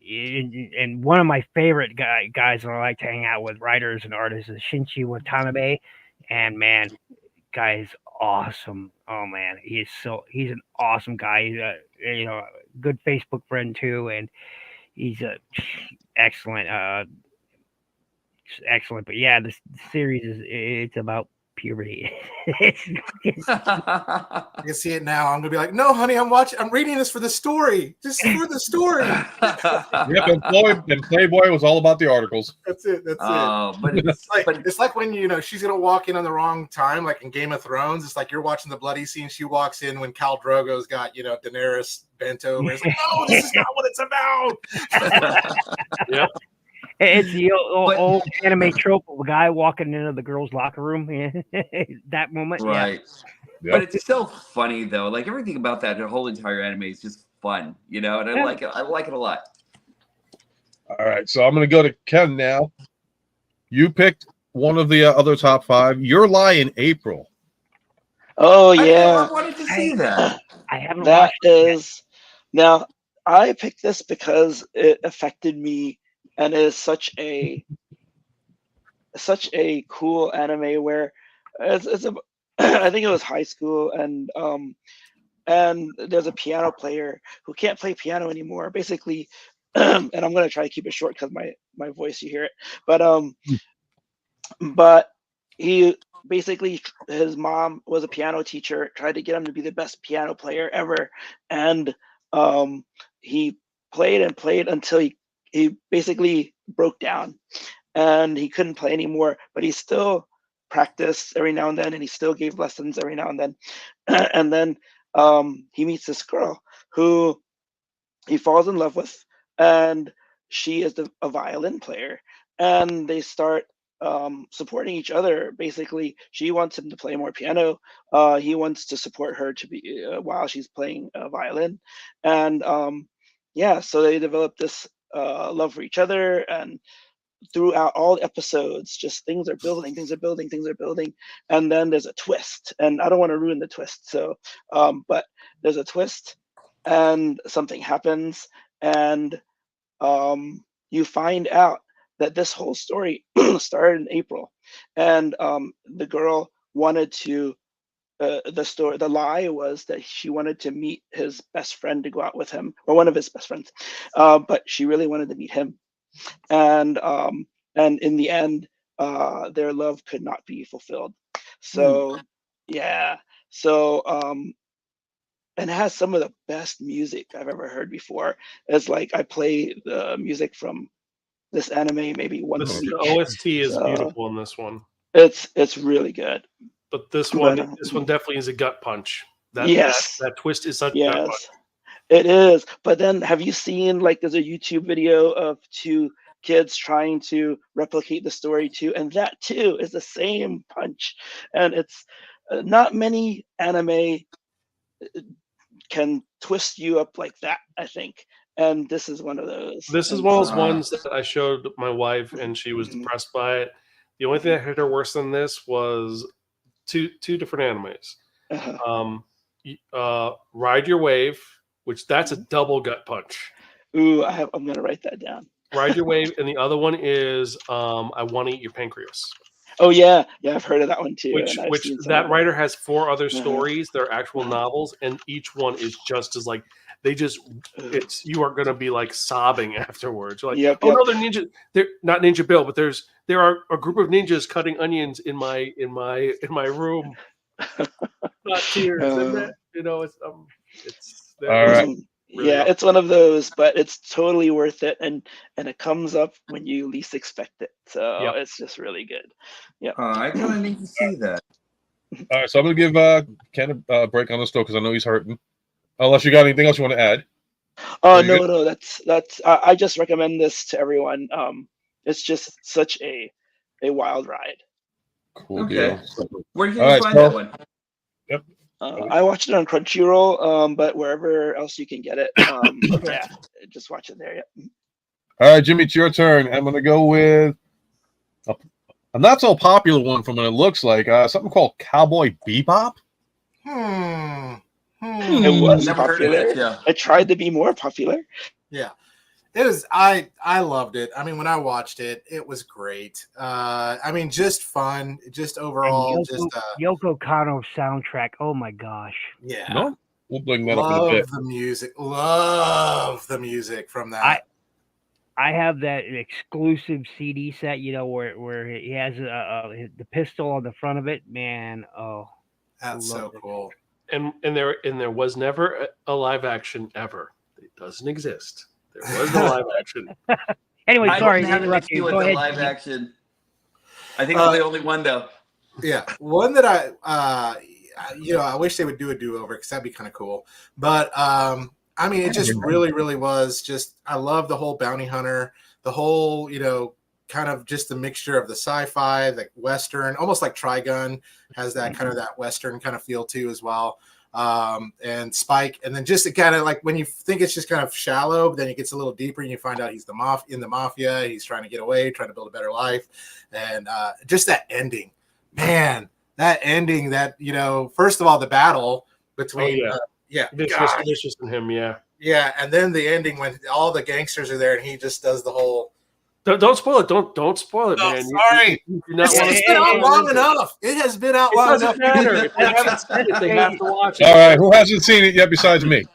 And one of my favorite guys that I like to hang out with, writers and artists, is Shinichi Watanabe. And man, guy is awesome. Oh man, he's an awesome guy. He's a good Facebook friend too, and he's excellent. Excellent. But yeah, the series it's about puberty. I can see it now. I'm gonna be like, no, honey, I'm reading this for the story. Just for the story. Yep, and Playboy was all about the articles. That's it. But it's like when she's gonna walk in on the wrong time, like in Game of Thrones. It's like you're watching the bloody scene. She walks in when Khal Drogo's got Daenerys bent over. It's like, no, this is not what it's about. Yep. It's the old anime trope of a guy walking into the girls' locker room. That moment, right? Yeah. But it's so funny though. Like everything about that whole entire anime is just fun, and I like it. I like it a lot. All right, so I'm going to go to Ken now. You picked one of the other top 5. Your Lie in April. Oh yeah, I wanted to see that. I haven't. That is now. I picked this because it affected me. And it is such a cool anime where I think it was high school, and there's a piano player who can't play piano anymore, basically. And I'm gonna try to keep it short because my voice, you hear it, but he basically, his mom was a piano teacher, tried to get him to be the best piano player ever, and he played and played until he basically broke down and he couldn't play anymore, but he still practiced every now and then, and he still gave lessons every now and then. And then he meets this girl who he falls in love with, and she is a violin player, and they start supporting each other. Basically, she wants him to play more piano. He wants to support her to be while she's playing violin, and so they develop this love for each other, and throughout all the episodes, just things are building, and then there's a twist, and I don't want to ruin the twist, so but there's a twist, and something happens, and you find out that this whole story started in April, and the girl wanted to the lie was that she wanted to meet his best friend to go out with him, or one of his best friends, but she really wanted to meet him, and in the end, their love could not be fulfilled. So yeah, so and it has some of the best music I've ever heard before. It's like I play the music from this anime maybe once a The week. OST is So beautiful in this one, it's really good. but this But one definitely is a gut punch. That yes, that twist is such a gut punch. yes, it is. But then have you seen, like, there's a YouTube video of two kids trying to replicate the story too, and that too is the same punch. And it's not many anime can twist you up like that, I think. And this is one of those. This is And one of so- those ones that I showed my wife, and she was Mhm. depressed by it. The only thing that hit her worse than this was two different animes. Ride Your Wave, which that's a double gut punch. Ooh, I'm gonna write that down. Ride Your Wave, and the other one is I Want to Eat Your Pancreas. Oh yeah, I've heard of that one too. Which and I've seen some that of it. writer has 4 other stories. They're actual novels, and each one is just as like it's you are gonna be like sobbing afterwards. You're like, Yep, oh yep. no, they're ninja. They're not Ninja Bill, but there are a group of ninjas cutting onions in my room. Not tears, and that, it's All right. really Yeah, rough. it's one of those, but it's totally worth it, and it comes up when you least expect it. So Yep. it's just really good. Yeah. I kind of need to see that. All right, so I'm gonna give Ken a break on this though because I know he's hurting. Unless you got anything else you want to add. Oh Are you no, that's I just recommend this to everyone. It's just such a wild ride. Cool Okay. deal. Where can All you right, find so- that one? I watched it on Crunchyroll, but wherever else you can get it, yeah, just watch it there. Yeah. All right, Jimmy, it's your turn. I'm gonna go with a not so popular one from what it looks like. Something called Cowboy Bebop. It was Never heard of popular. it, yeah. I tried to be more popular. Yeah. It was I loved it. I mean, when I watched it, it was great. I mean, just fun, just overall, And just Yoko Kanno's soundtrack. Oh my gosh. yeah. No, we'll bring that up in a bit. Love the music from that. I have that exclusive CD set, where he has the pistol on the front of it. Man, That's so cool. And there was never a live action ever. It doesn't exist. There was no live action. Anyway, I sorry didn't to have an interrupt issue you. with Go the ahead. live Jimmy. action. I think I'm the only one though. Yeah, one that I wish they would do a do-over because that'd be kind of cool. But I mean, it just really, really was just. I love the whole bounty hunter, the whole kind of just the mixture of the sci-fi, the Western, almost like Trigun has that kind of that Western kind of feel too as well. And Spike, and then just kind of like when you think it's just kind of shallow, but then it gets a little deeper and you find out he's in the mafia. He's trying to get away, trying to build a better life, and just that ending, man. That ending, first of all, the battle between, Vicious and him, yeah, and then the ending when all the gangsters are there and he just does the whole. Don't spoil it. Don't spoil it, Oh, man. sorry. You do not want It's to been out long enough. It has been out long enough. Doesn't matter. If they haven't seen it, they have to watch it. All right, who hasn't seen it yet besides me?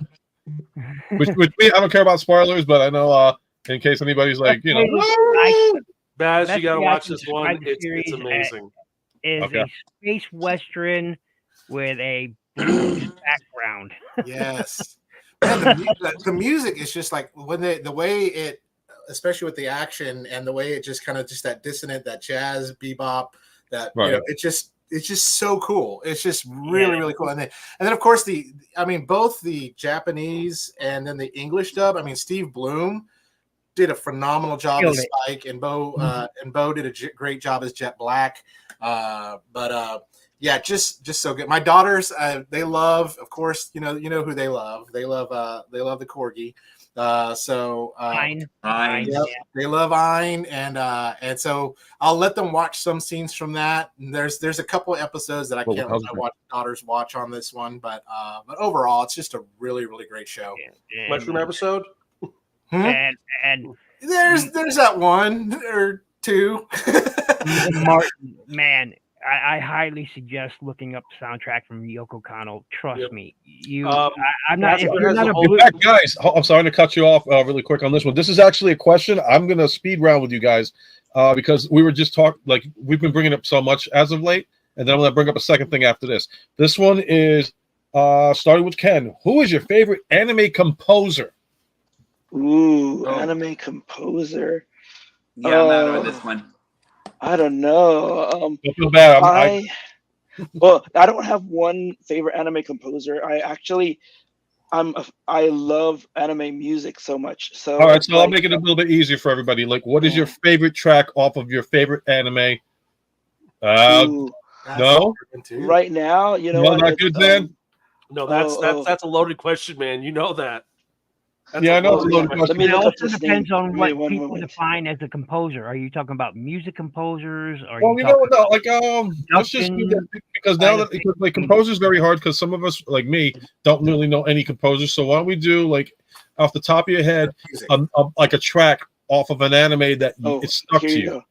Which me, I don't care about spoilers, but I know in case anybody's like, Baz, Best you got to way I watch can this one. describe the It's series amazing. Is Okay. a space western with a blues background. Yes. Man, the music is just like when the way it, especially with the action and the way it just kind of just that dissonant, that jazz bebop, that Right. it's just so cool. It's just really, really cool. And then of course both the Japanese and then the English dub. I mean, Steve Bloom did a phenomenal job Killed as it. Spike, and Bo did a great job as Jet Black. Yeah, just so good. My daughters, they love, of course, you know who they love. They love the corgi. Fine. Yep, they love Ein, and so I'll let them watch some scenes from that. And there's a couple of episodes that I can't let my daughters watch on this one, but overall, it's just a really, really great show. Mushroom episode. And there's that one or two. Martin, man, I highly suggest looking up the soundtrack from Yoko Kanno. Trust me, I'm not. That's If what you're has not the a whole- blue, In fact, guys, I'm sorry to cut you off really quick on this one. This is actually a question. I'm going to speed round with you guys because we were just talking, like, we've been bringing up so much as of late, and then I'm going to bring up a second thing after this. This one is starting with Ken. Who is your favorite anime composer? Ooh, anime composer. Yeah, I'm out on this one. I don't know. Don't feel bad. Well, I don't have one favorite anime composer. I love anime music so much. So all right, so I'll make it a little bit easier for everybody. Like, what is your favorite track off of your favorite anime? No, right now, you know, no, not good, man. No, that's a loaded question, man. You know that. That's I know it's a loaded question. Let me it look up also this depends name. on Wait, what one people moment. define as a composer. Are you talking about music composers? Are Well, you you know talking what? No, like let's just do that because now that because like composer's very hard because some of us like me don't really know any composers. So why don't we do like off the top of your head, like a track off of an anime that it's stuck Here to you go.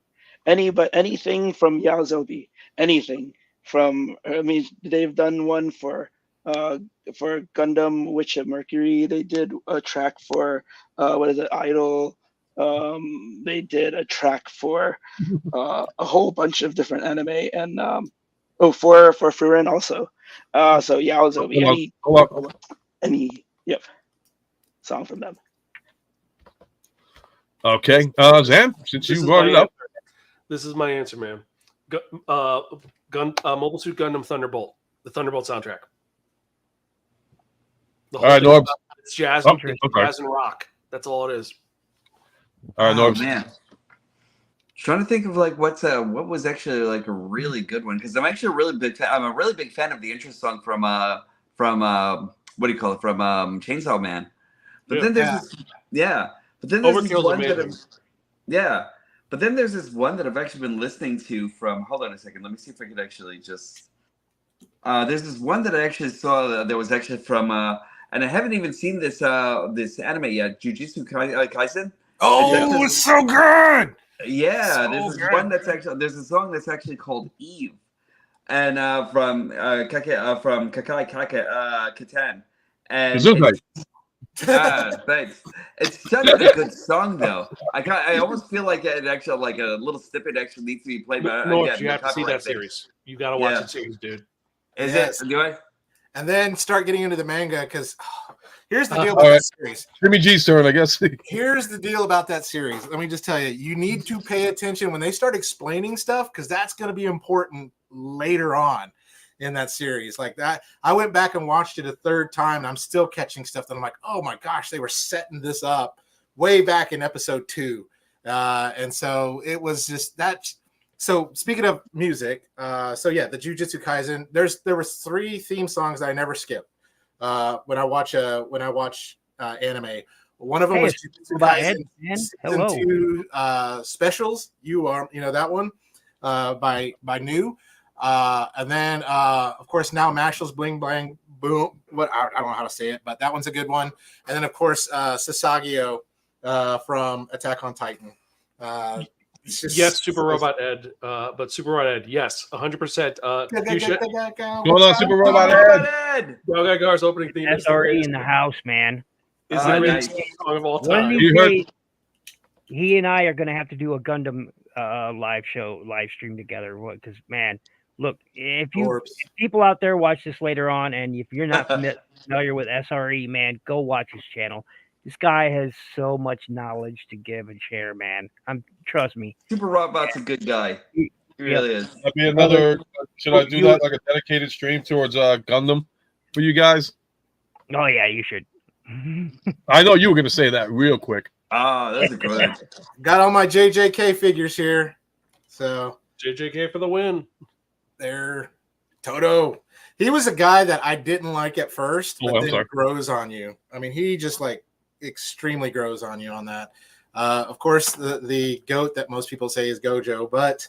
Anything from Yaozobi, anything from. I mean, they've done one for Gundam Witch of Mercury. They did a track for what is it, Idol. They did a track for a whole bunch of different anime and for Furen also. So Yaozobi, any song from them. Okay, Zan, since you brought it up, this is my answer, man. Mobile Suit Gundam Thunderbolt, the Thunderbolt soundtrack. The whole thing Norbs. it's jazz, jazz and rock. That's all it is. All right, Norbs. Man. Trying to think of like what was actually like a really good one because I'm actually a really big fan. I'm a really big fan of the intro song from what do you call it from Chainsaw Man. But then there's but then there's this one but then there's this one that I've actually been listening to from. Hold on a second. Let me see if I could actually just. There's this one that I actually saw that was actually from, and I haven't even seen this anime yet. Jujutsu Kaisen. Oh, it's so good. Yeah, there's a song that's actually called Eve, and from Kakai Katan, and thanks. It's such a good song though. I almost feel like it actually like a little snippet actually needs to be played. But No, again, you have to see that series. You got to watch the series, dude. Is it? Do I? And then start getting into the manga because here's the deal about that series. Jimmy G's turn, I guess. Here's the deal about that series. Let me just tell you, you need to pay attention when they start explaining stuff because that's going to be important later on in that series. Like that, I went back and watched it a third time, and I'm still catching stuff that I'm like, oh my gosh, they were setting this up way back in episode 2. And so it was just that. So speaking of music, the Jujutsu Kaisen, there was 3 theme songs that I never skip when I watch anime. One of them was Jujutsu Kaisen season 2 specials. You know that one by New, and then of course now Mashless Bling Blang Boom. I don't know how to say it, but that one's a good one. And then of course Sasageo from Attack on Titan. Yes, Super Robot Ed, but Super Robot Ed, yes, 100%. Going on, Super Robot Ed. Gar's opening theme. SRE in the house, man. Is the greatest song of all time. He and I are going to have to do a Gundam live stream together. Because man, look, if people out there watch this later on, and if you're not familiar with SRE, man, go watch his channel. This guy has so much knowledge to give and share, man. Trust me. Super Robot's a good guy. He really is. That'd be another. Should I do that like a dedicated stream towards Gundam for you guys? Oh yeah, you should. I know you were going to say that real quick. That's a good. Got all my JJK figures here. So JJK for the win. There, Toto. He was a guy that I didn't like at first, but then grows on you. I mean, he just like extremely grows on you on that. Of course, the goat that most people say is Gojo, but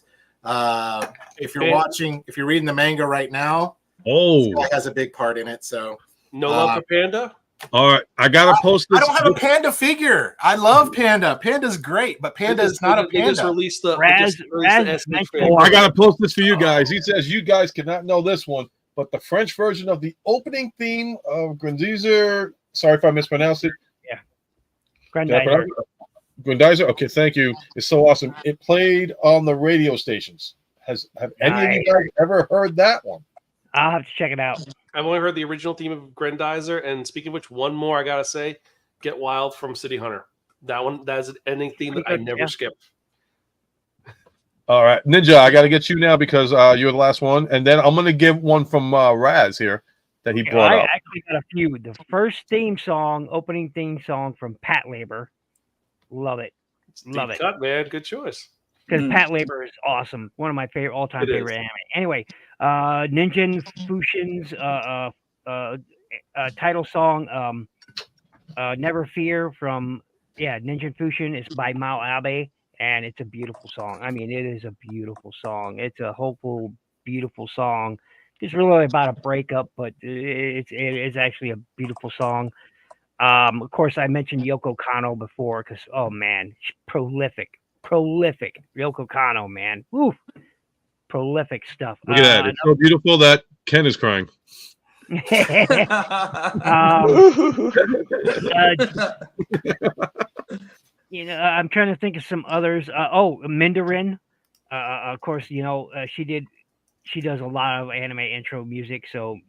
if you're reading the manga right now, this guy has a big part in it. So no love for Panda. All right, I gotta post this. I don't have a Panda figure. I love Panda. Panda's great, but Panda is not a They just Panda. released the Raz SH mentioned- Oh, I gotta post this for you guys. He says you guys cannot know this one, but the French version of the opening theme of Grandizer. Sorry if I mispronounced it. Grandizer. Grandizer. Okay, thank you. It's so awesome. It played on the radio stations. Have any of you guys ever heard that one? I'll have to check it out. I've only heard the original theme of Grandizer, and speaking of which, one more I gotta say, Get Wild from City Hunter. That's an ending theme that I never skip. All right, Ninja, I got to get you now because you're the last one, and then I'm gonna give one from Raz here that he brought up. I actually got a few. The first opening theme song from Pat Labor. Love it. Love it. Cut, man. Good choice. Because Pat Labor is awesome. One of my all-time favorite anime. Anyway, Ninja Fushin's title song, Never Fear from Ninja Fushin is by Mao Abe, and it's a beautiful song. I mean, it is a beautiful song. It's a hopeful, beautiful song. It's really about a breakup, but it's actually a beautiful song. Of course, I mentioned Yoko Kanno before because, oh man, she's prolific. Yoko Kanno, man. Woo. Prolific stuff. Look at that. It's so beautiful that Ken is crying. I'm trying to think of some others. Mindarin. Of course, she does a lot of anime intro music. So,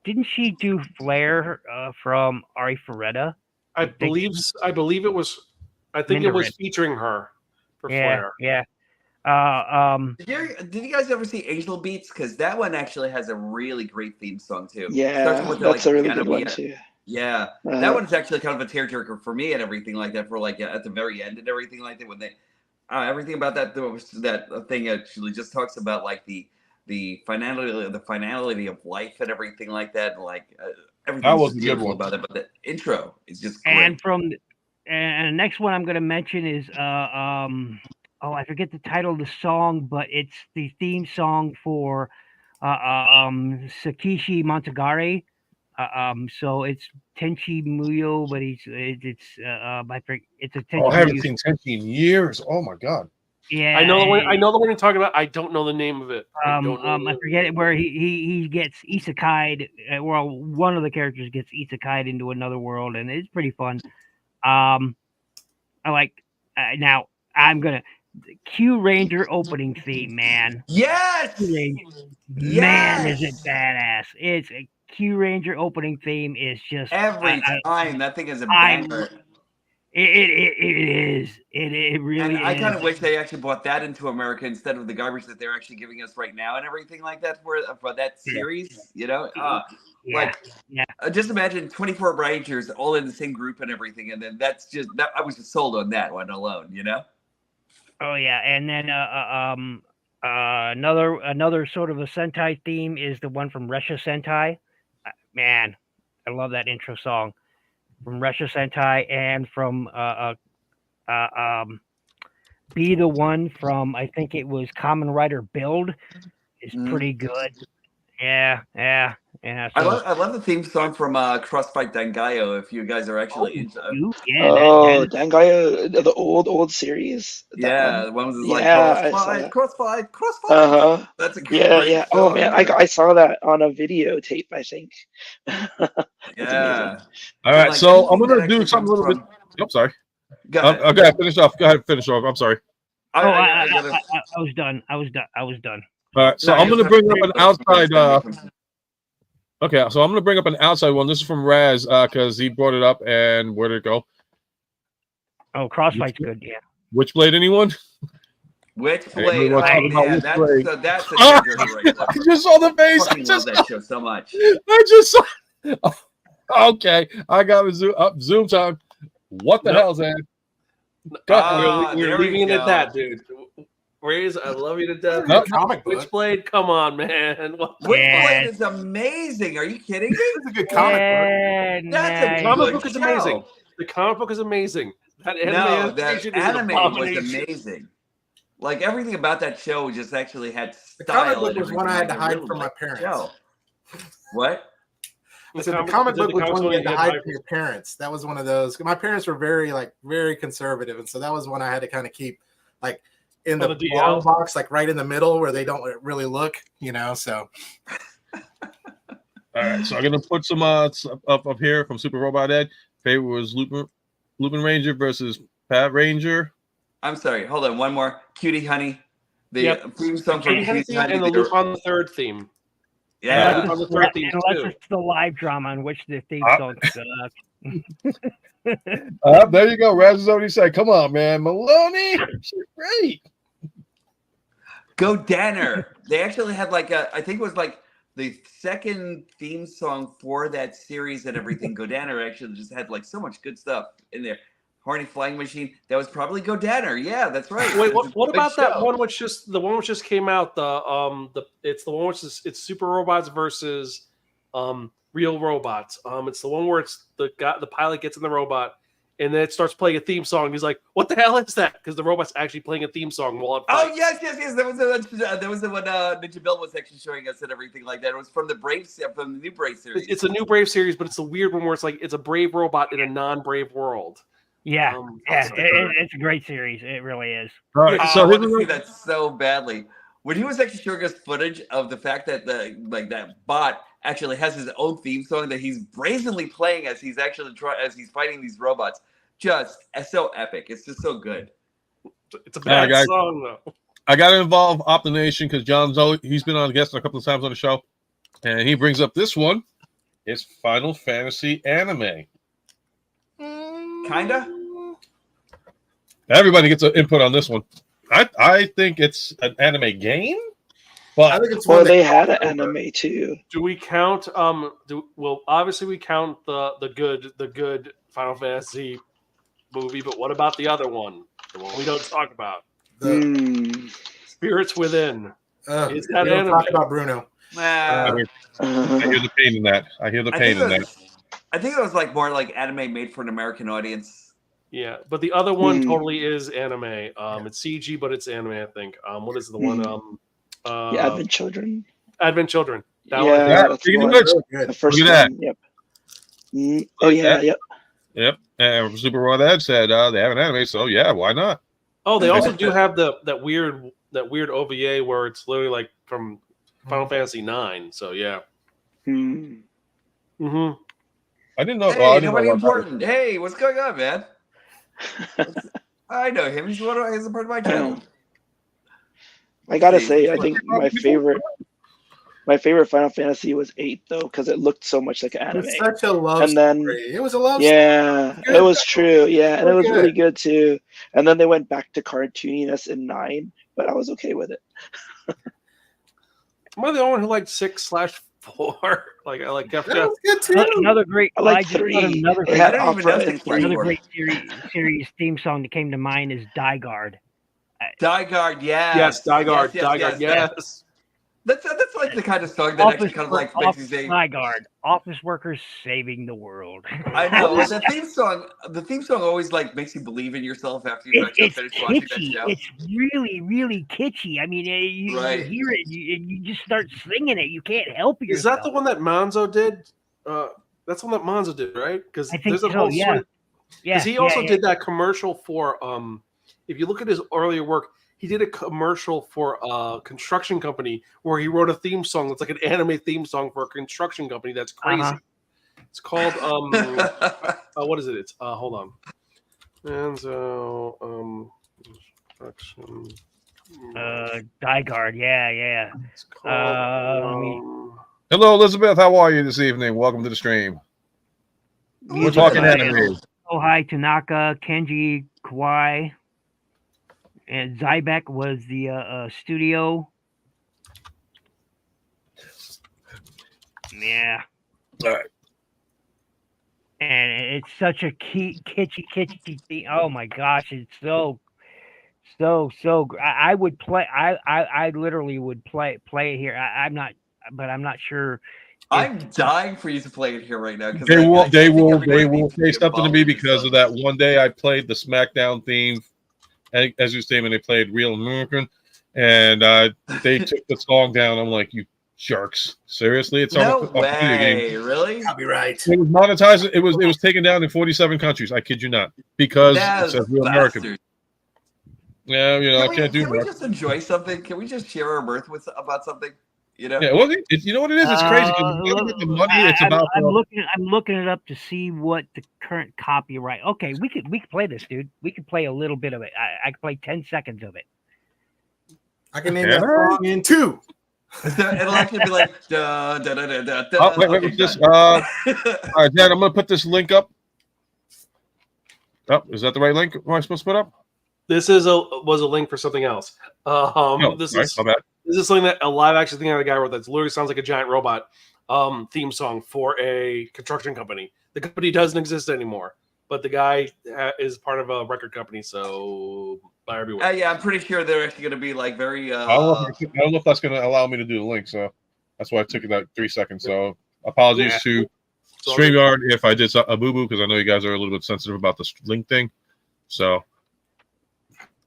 didn't she do Flare from Ari Ferretta? I believe it was. I think it was featuring her for Flare. Yeah. Did you guys ever see Angel Beats? Because that one actually has a really great theme song too. Yeah, that's a really good one too. Yeah, that one's actually kind of a tearjerker for me and everything like that. For like at the very end and everything like that, when they everything about that thing actually just talks about like the finality of life and everything like that. And like everything was beautiful about it. But the intro is just great. And the next one I'm going to mention is I forget the title of the song, but it's the theme song for Sakishi Montagare. So it's Tenchi Muyo, but it's a Tenchi. Oh, I haven't seen Tenchi in years. Oh my god. Yeah, I know the one you're talking about. I don't know the name of it. I forget it. Where he gets isekai'd. Well, one of the characters gets isekai'd into another world, and it's pretty fun. I like. Now I'm gonna Q Ranger opening theme, man. Yes. Man, is it badass? It's a Q Ranger opening theme is just every time that thing is a banger. It is. It really is. I kind of wish they actually brought that into America instead of the garbage that they're actually giving us right now and everything like that for that series. You know, just imagine 24 Rangers all in the same group and everything, and then I was just sold on that one alone. You know. Oh yeah, and then another sort of a Sentai theme is the one from Russia Sentai. Man, I love that intro song from Russia Sentai and from Be the One from I think it was Kamen Rider Build is pretty good. Yeah. So, I love the theme song from Crossfight Dangayo. If you guys are actually into Dangayo, the old series. The one was like Crossfight. That's a great song. Oh man, I saw that on a videotape. I think. Yeah. All right, so I'm gonna do something a little bit. I'm sorry. Go ahead. Finish off. I'm sorry. I was done. All right, so I'm going to bring up an outside. Okay, so I'm going to bring up an outside one. This is from Raz because he brought it up. And where did it go? Oh, Crossfight's good. Yeah. Witchblade, anyone? Witchblade. That's a I just saw the face. I love that show so much. I just saw. Okay, I got to zoom time. What the hell, Zan? We're leaving it at that, dude. Raze, I love you to death. Witchblade, come on, man. Witchblade is amazing. Are you kidding me? It's a good comic book. That's a comic book is amazing. The comic book is amazing. That anime was amazing. Like everything about that show just actually had style. The comic book was one I had to hide from my parents. What? I said the comic book was one you had to hide from your parents. That was one of those. My parents were very conservative, and so that was one I had to kind of keep like in the long box, like right in the middle where they don't really look, So. All right, so I'm gonna put some up here from Super Robot Ed. Favorite was Lupin Ranger versus Pat Ranger. I'm sorry. Hold on. One more. Cutie Honey. The theme song for Cutie Honey and the Loop on the Third theme. Yeah. Unless it's the live drama on which the theme song sucks. There you go. Raz is already said, "Come on, man, Maloney, she's great." Go Danner. They actually had I think it was like the second theme song for that series and everything. Go Danner actually just had like so much good stuff in there. Horny Flying Machine. That was probably Go Danner. Yeah, that's right. Wait, what about that one which just came out? It's the one which is it's Super Robots versus Real Robots. It's the one where it's the pilot gets in the robot and then it starts playing a theme song. He's like, "What the hell is that?" Because the robot's actually playing a theme song while it fights. Oh yes. That was the one Ninja Bill was actually showing us and everything like that. It was from the new Brave series. It's a new Brave series, but it's a weird one where it's like it's a brave robot in a non-brave world. Yeah, it's a great series. It really is. All right, so I want to see that so badly. When he was actually showing us footage of the fact that that bot actually has his own theme song that he's brazenly playing as he's actually as he's fighting these robots, just so epic. It's just so good. It's a bad song though. I got to involve Optination because he's been on guest a couple of times on the show, and he brings up this one. It's Final Fantasy anime. Kinda. Everybody gets an input on this one. I think it's an anime game, but I think it's they had an anime too. Do we count? Obviously we count the good Final Fantasy movie, but what about the other one? The one we don't talk about. Spirits Within. Is that anime? Talk about Bruno. I hear the pain in that. I think it was like more like anime made for an American audience. Yeah, but the other one totally is anime. It's CG, but it's anime. I think. What is the one? Advent Children. Advent Children. That's the first one. Yep. Oh yeah. Yep. And Super Raw Dad said they have an anime, so yeah, why not? Oh, they also do have that weird OVA where it's literally like from Final Fantasy 9. So yeah. I didn't know. Hey, nobody important. Hey, what's going on, man? I know him. He's a part of my channel. I gotta say, I think my favorite Final Fantasy was 8 though, because it looked so much like an anime. It's such a love story. It was a love story. Yeah, it was true. Yeah, and it was really good too. And then they went back to cartooniness in 9, but I was okay with it. Am I the only one who liked 6/4? Like I like that was good too. Another great. I like 3. Another great series theme song that came to mind is Die Guard. Die Guard, yes. Yes, Die Guard. Yes. That's like the kind of song that actually kind of like makes you say Die Guard. Office workers saving the world. I know. The theme song always like makes you believe in yourself after you finish watching that show. It's really, really kitschy. I mean, you hear it and you just start singing it. You can't help yourself. Is that the one that Monzo did? That's the one that Monzo did, right? Because there's a whole yeah. Because he also did that commercial for if you look at his earlier work, he did a commercial for a construction company where he wrote a theme song that's like an anime theme song for a construction company. That's crazy. It's called what is it? It's hold on. And so construction. Die Guard, yeah. It's called, hello, Elizabeth. How are you this evening? Welcome to the stream. We're talking anime. Ohai Tanaka, Kenji Kawai, and Zybeck was the studio. Yeah. All right. And it's such a kitschy thing. Oh my gosh, it's so. I would play. I literally would play it here. I'm not sure. I'm dying for you to play it here right now. They will say something to me because of that. One day I played the SmackDown theme, as you statement, they played Real American, and they took the song down. I'm like, you Jerks. Seriously, it's No on a video game. way. Really? Copyright. It was monetized. It was taken down in 47 countries. I kid you not, because it That's says we're American. bastard. Yeah, I can't do Can we much. just enjoy something? Can we just share our mirth about something? Yeah, well, you know what it is? It's crazy because it's not about the money. It's about I'm looking it up to see what the current copyright. Okay, we could play this, dude. We could play a little bit of it. I could play 10 seconds of it. I can name that song in 2. It'll actually be like da da da da da. Da. Wait, what's this? All right, Dad, I'm gonna put this link up. Oh, is that the right link? Am I supposed to put up? This was a link for something else. This is something that a live action thing that a guy wrote that literally sounds like a giant robot theme song for a construction company. The company doesn't exist anymore, but the guy is part of a record company, so buyer beware. Yeah, I'm pretty sure they're actually going to be like very. I don't know if that's going to allow me to do the link, so that's why I took it that 3 seconds. So apologies to StreamYard if I did a boo boo, because I know you guys are a little bit sensitive about this link thing. So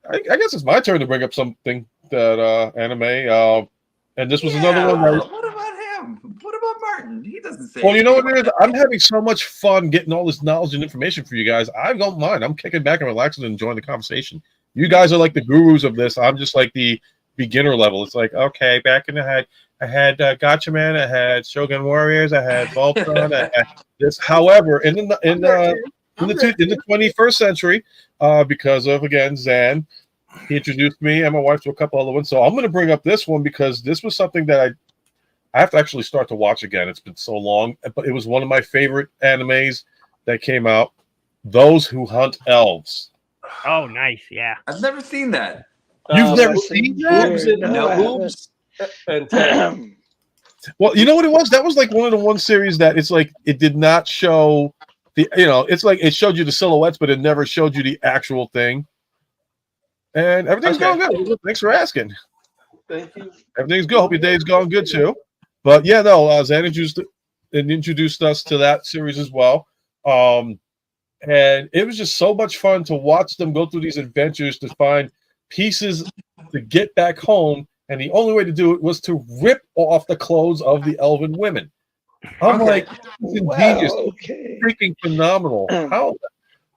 I guess it's my turn to bring up something that anime. And this was another one. What about him? What about Martin? He doesn't say. Well, you know what it is? I'm having so much fun getting all this knowledge and information for you guys. I don't mind. I'm kicking back and relaxing and enjoying the conversation. You guys are like the gurus of this. I'm just like the beginner level. It's like, okay, back in the head, I had Gotcha Man, I had Shogun Warriors, I had Voltron, I had this. However, in the 21st century, because of again Zan, he introduced me and my wife to a couple other ones. So I'm going to bring up this one because this was something that I have to actually start to watch again. It's been so long, but it was one of my favorite animes that came out. Those Who Hunt Elves. Oh, nice. Yeah. I've never seen that. You've never seen that? Boobs and well, you know what it was? That was like one of the one series that it's like it did not show the, it's like it showed you the silhouettes, but it never showed you the actual thing. And everything's going good. Thanks for asking. Thank you. Everything's good. Hope your day's going good too. But yeah, no, Zan introduced us to that series as well. And it was just so much fun to watch them go through these adventures to find pieces to get back home. And the only way to do it was to rip off the clothes of the elven women. I'm like, this is ingenious, freaking phenomenal. How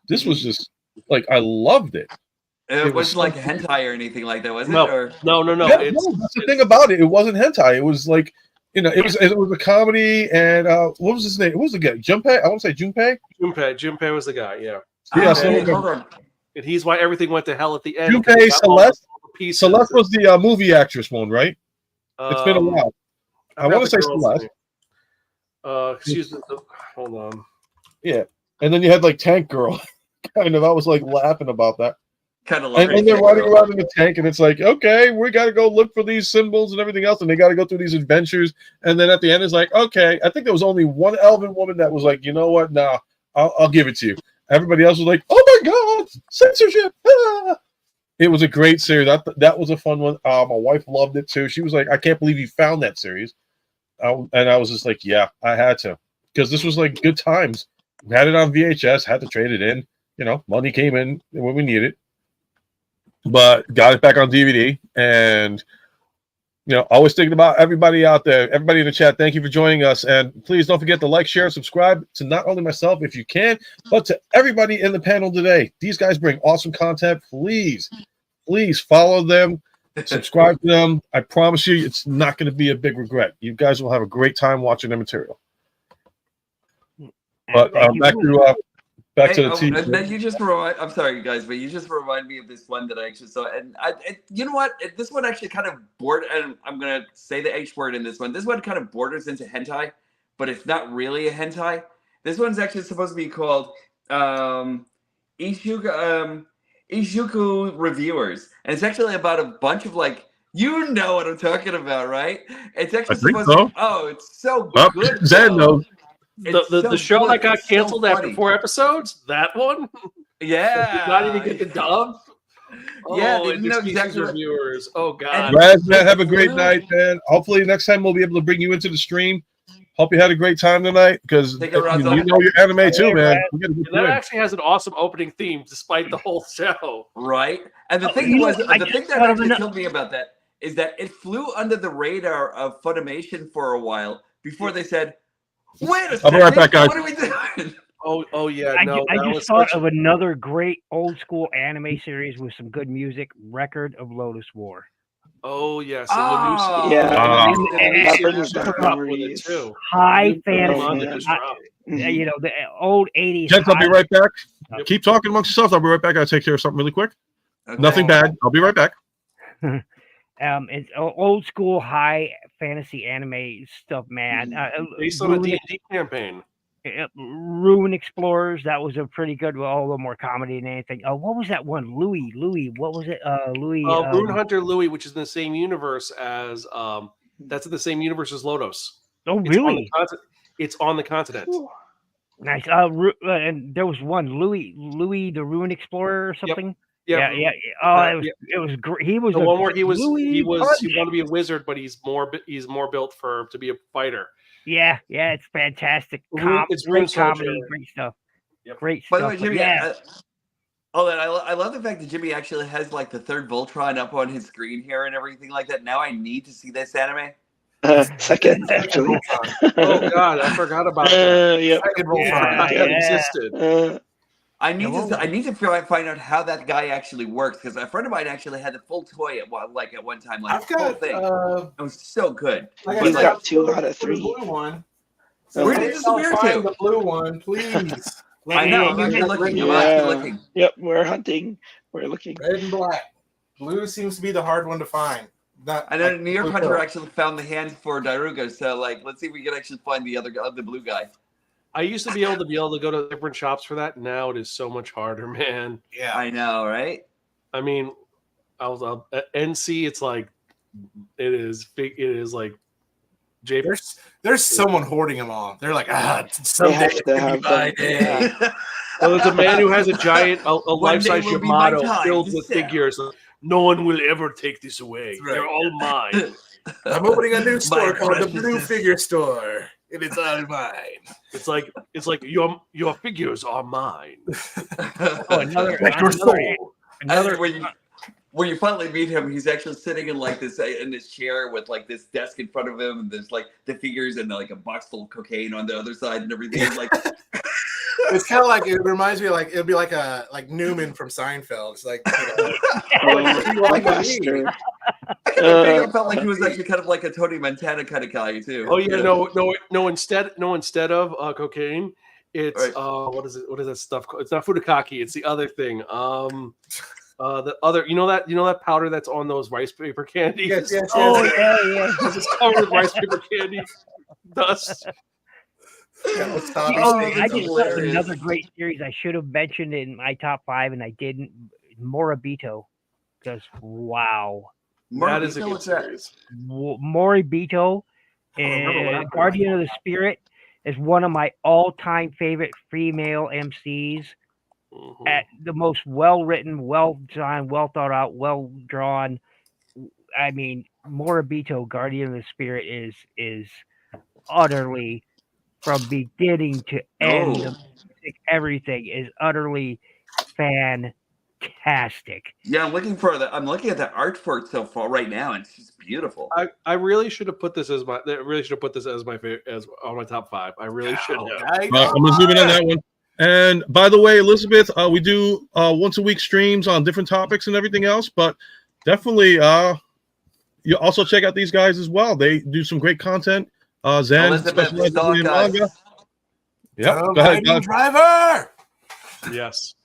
this was just like, I loved it. It wasn't like hentai or anything like that, was it? No. Or? No. Yeah, that's the thing about it. It wasn't hentai. It was like, it was a comedy. And what was his name? What was the guy? Junpei? I want to say Junpei. Junpei was the guy. Yeah. Yeah. Hold on. And he's why everything went to hell at the end. Junpei, Celeste. Celeste was the movie actress one, right? It's been a while. I want to say Celeste. Excuse me. Hold on. Yeah, and then you had like Tank Girl. Kind of. I was like laughing about that. Kind of like. And they're riding around in the tank, and it's like, okay, we got to go look for these symbols and everything else, and they got to go through these adventures. And then at the end, it's like, okay, I think there was only one elven woman that was like, you know what? Nah, I'll give it to you. Everybody else was like, oh my god, censorship! Ah! It was a great series. That was a fun one. My wife loved it too. She was like, I can't believe you found that series. And I was just like, yeah, I had to, because this was like good times. We had it on VHS, had to trade it in. Money came in when we needed it. But got it back on DVD, and always thinking about everybody out there, everybody in the chat. Thank you for joining us, and please don't forget to like, share, and subscribe to not only myself, if you can, but to everybody in the panel today. These guys bring awesome content. Please follow them, subscribe to them. I promise you, it's not going to be a big regret. You guys will have a great time watching their material. But back to the TV. You just I'm sorry, guys, but you just remind me of this one that I actually saw, and you know what? This one actually kind of and I'm gonna say the H word in this one. This one kind of borders into hentai, but it's not really a hentai. This one's actually supposed to be called Ishuku Reviewers, and it's actually about a bunch of like. You know what I'm talking about, right? It's actually supposed to. Oh, it's so good. Zan knows. The show that got canceled after 4 episodes, that one? Yeah. Did not even get the dub? Yeah, they didn't know exactly. Reviewers. Oh, God. Raz, man, have a great night, man. Hopefully next time we'll be able to bring you into the stream. Hope you had a great time tonight, because you know your anime too, man. That actually has an awesome opening theme, despite the whole show. Right? And the thing was, the thing that actually killed me about that is that it flew under the radar of Funimation for a while before they said, "Wait a I'll second, be right back, guys. what are we doing?" Oh yeah, I, no. I that just was thought such- of another great old school anime series with some good music. Record of Lotus War. Oh yes, Oh, Yeah. That brings back memories. too. High The new manga fantasy. just dropped. You know, the old 80s. Gents, I'll be high- right back. Yep. Keep talking amongst yourselves. I'll be right back. I gotta take care of something really quick. Okay. Nothing bad. I'll be right back. It's old school high fantasy anime stuff, man. Based on a D&D campaign. Ruin Explorers, that was a pretty good, well, a little more comedy than anything. Oh, what was that one? Louis, what was it? Louis. Rune Hunter Louis, which is in the same universe as that's in the same universe as Lotus. Oh, It's on the really? It's on the continent. Nice. And there was one Louis the Ruin Explorer or something. Yeah. Oh, it was great. He was the one where he Louis wanted to be a wizard, but he's more built to be a fighter. Yeah, it's fantastic. It's great Rune Soldier. comedy, great stuff. Yep. Great By stuff. the way, Jimmy, yeah. and I love the fact that Jimmy actually has like the third Voltron up on his screen here and everything like that. Now I need to see this anime. Second, actually. Oh God, I forgot about that. Yep. Second Voltron. That existed. I need to find out how that guy actually works because a friend of mine actually had the full toy at one time, like I've the whole got. thing. It was so good. I He's But, got 2 out of the 3. blue one. Where did it disappear find to? the blue one, please. I know. I'm actually looking. I'm actually looking. Yep, we're hunting. We're looking. Red and black. Blue seems to be the hard one to find. I know New York Hunter actually found the hand for Daruga, so let's see if we can actually find the blue guy. I used to be able to go to different shops for that. Now it is so much harder, man. Yeah, I know, right? I mean, I was at NC. It's like it is big. It is like There's someone hoarding them all. They're like, They someday have it's to gonna have be my them. day. Yeah. Well, there's a man who has a giant, a One day life-size will be my Yamato time filled to with sell. figures. No one will ever take this away. Right. They're all mine. I'm opening a new store My called the precious Blue is- Figure Store, and it's all mine. It's like your figures are mine. Oh, another When you finally meet him, he's actually sitting in like this in this chair with like this desk in front of him, and there's like the figures and like a box full of cocaine on the other side and everything. It's like It's kind of like it reminds me of like it'd be like Newman from Seinfeld. It's like Master. I felt like he was actually kind of like a Tony Montana kind of guy too. Oh yeah, no. Instead of cocaine, it's Right. what is it? What is that stuff called? It's not furikake. It's the other thing. The other, you know that powder that's on those rice paper candies. Yes. Oh yeah. It's just covered with rice paper candy dust. Yeah, let's stop. I just thought of hilarious. another great series I should have mentioned in my top 5 and I didn't. Moribito, because wow, That is a good what's that? series. Moribito, remember Guardian of the Spirit, is one of my all-time favorite female MCs. Mhm. At the most well-written, well-designed, well-thought-out, well-drawn. I mean, Moribito, Guardian of the Spirit, is utterly, from beginning to end, the music, everything is utterly fantastic. Yeah, I'm looking at the art for it so far right now, and it's just beautiful. I really should have put this as my favorite as on my top 5. I really should have. I I'm gonna zoom in on that one. And by the way, Elizabeth, we do once a week streams on different topics and everything else, but definitely you also check out these guys as well. They do some great content. Zen Elizabeth specializes in Stalk, manga. Yep. Go ahead, guys. Driver. Yes.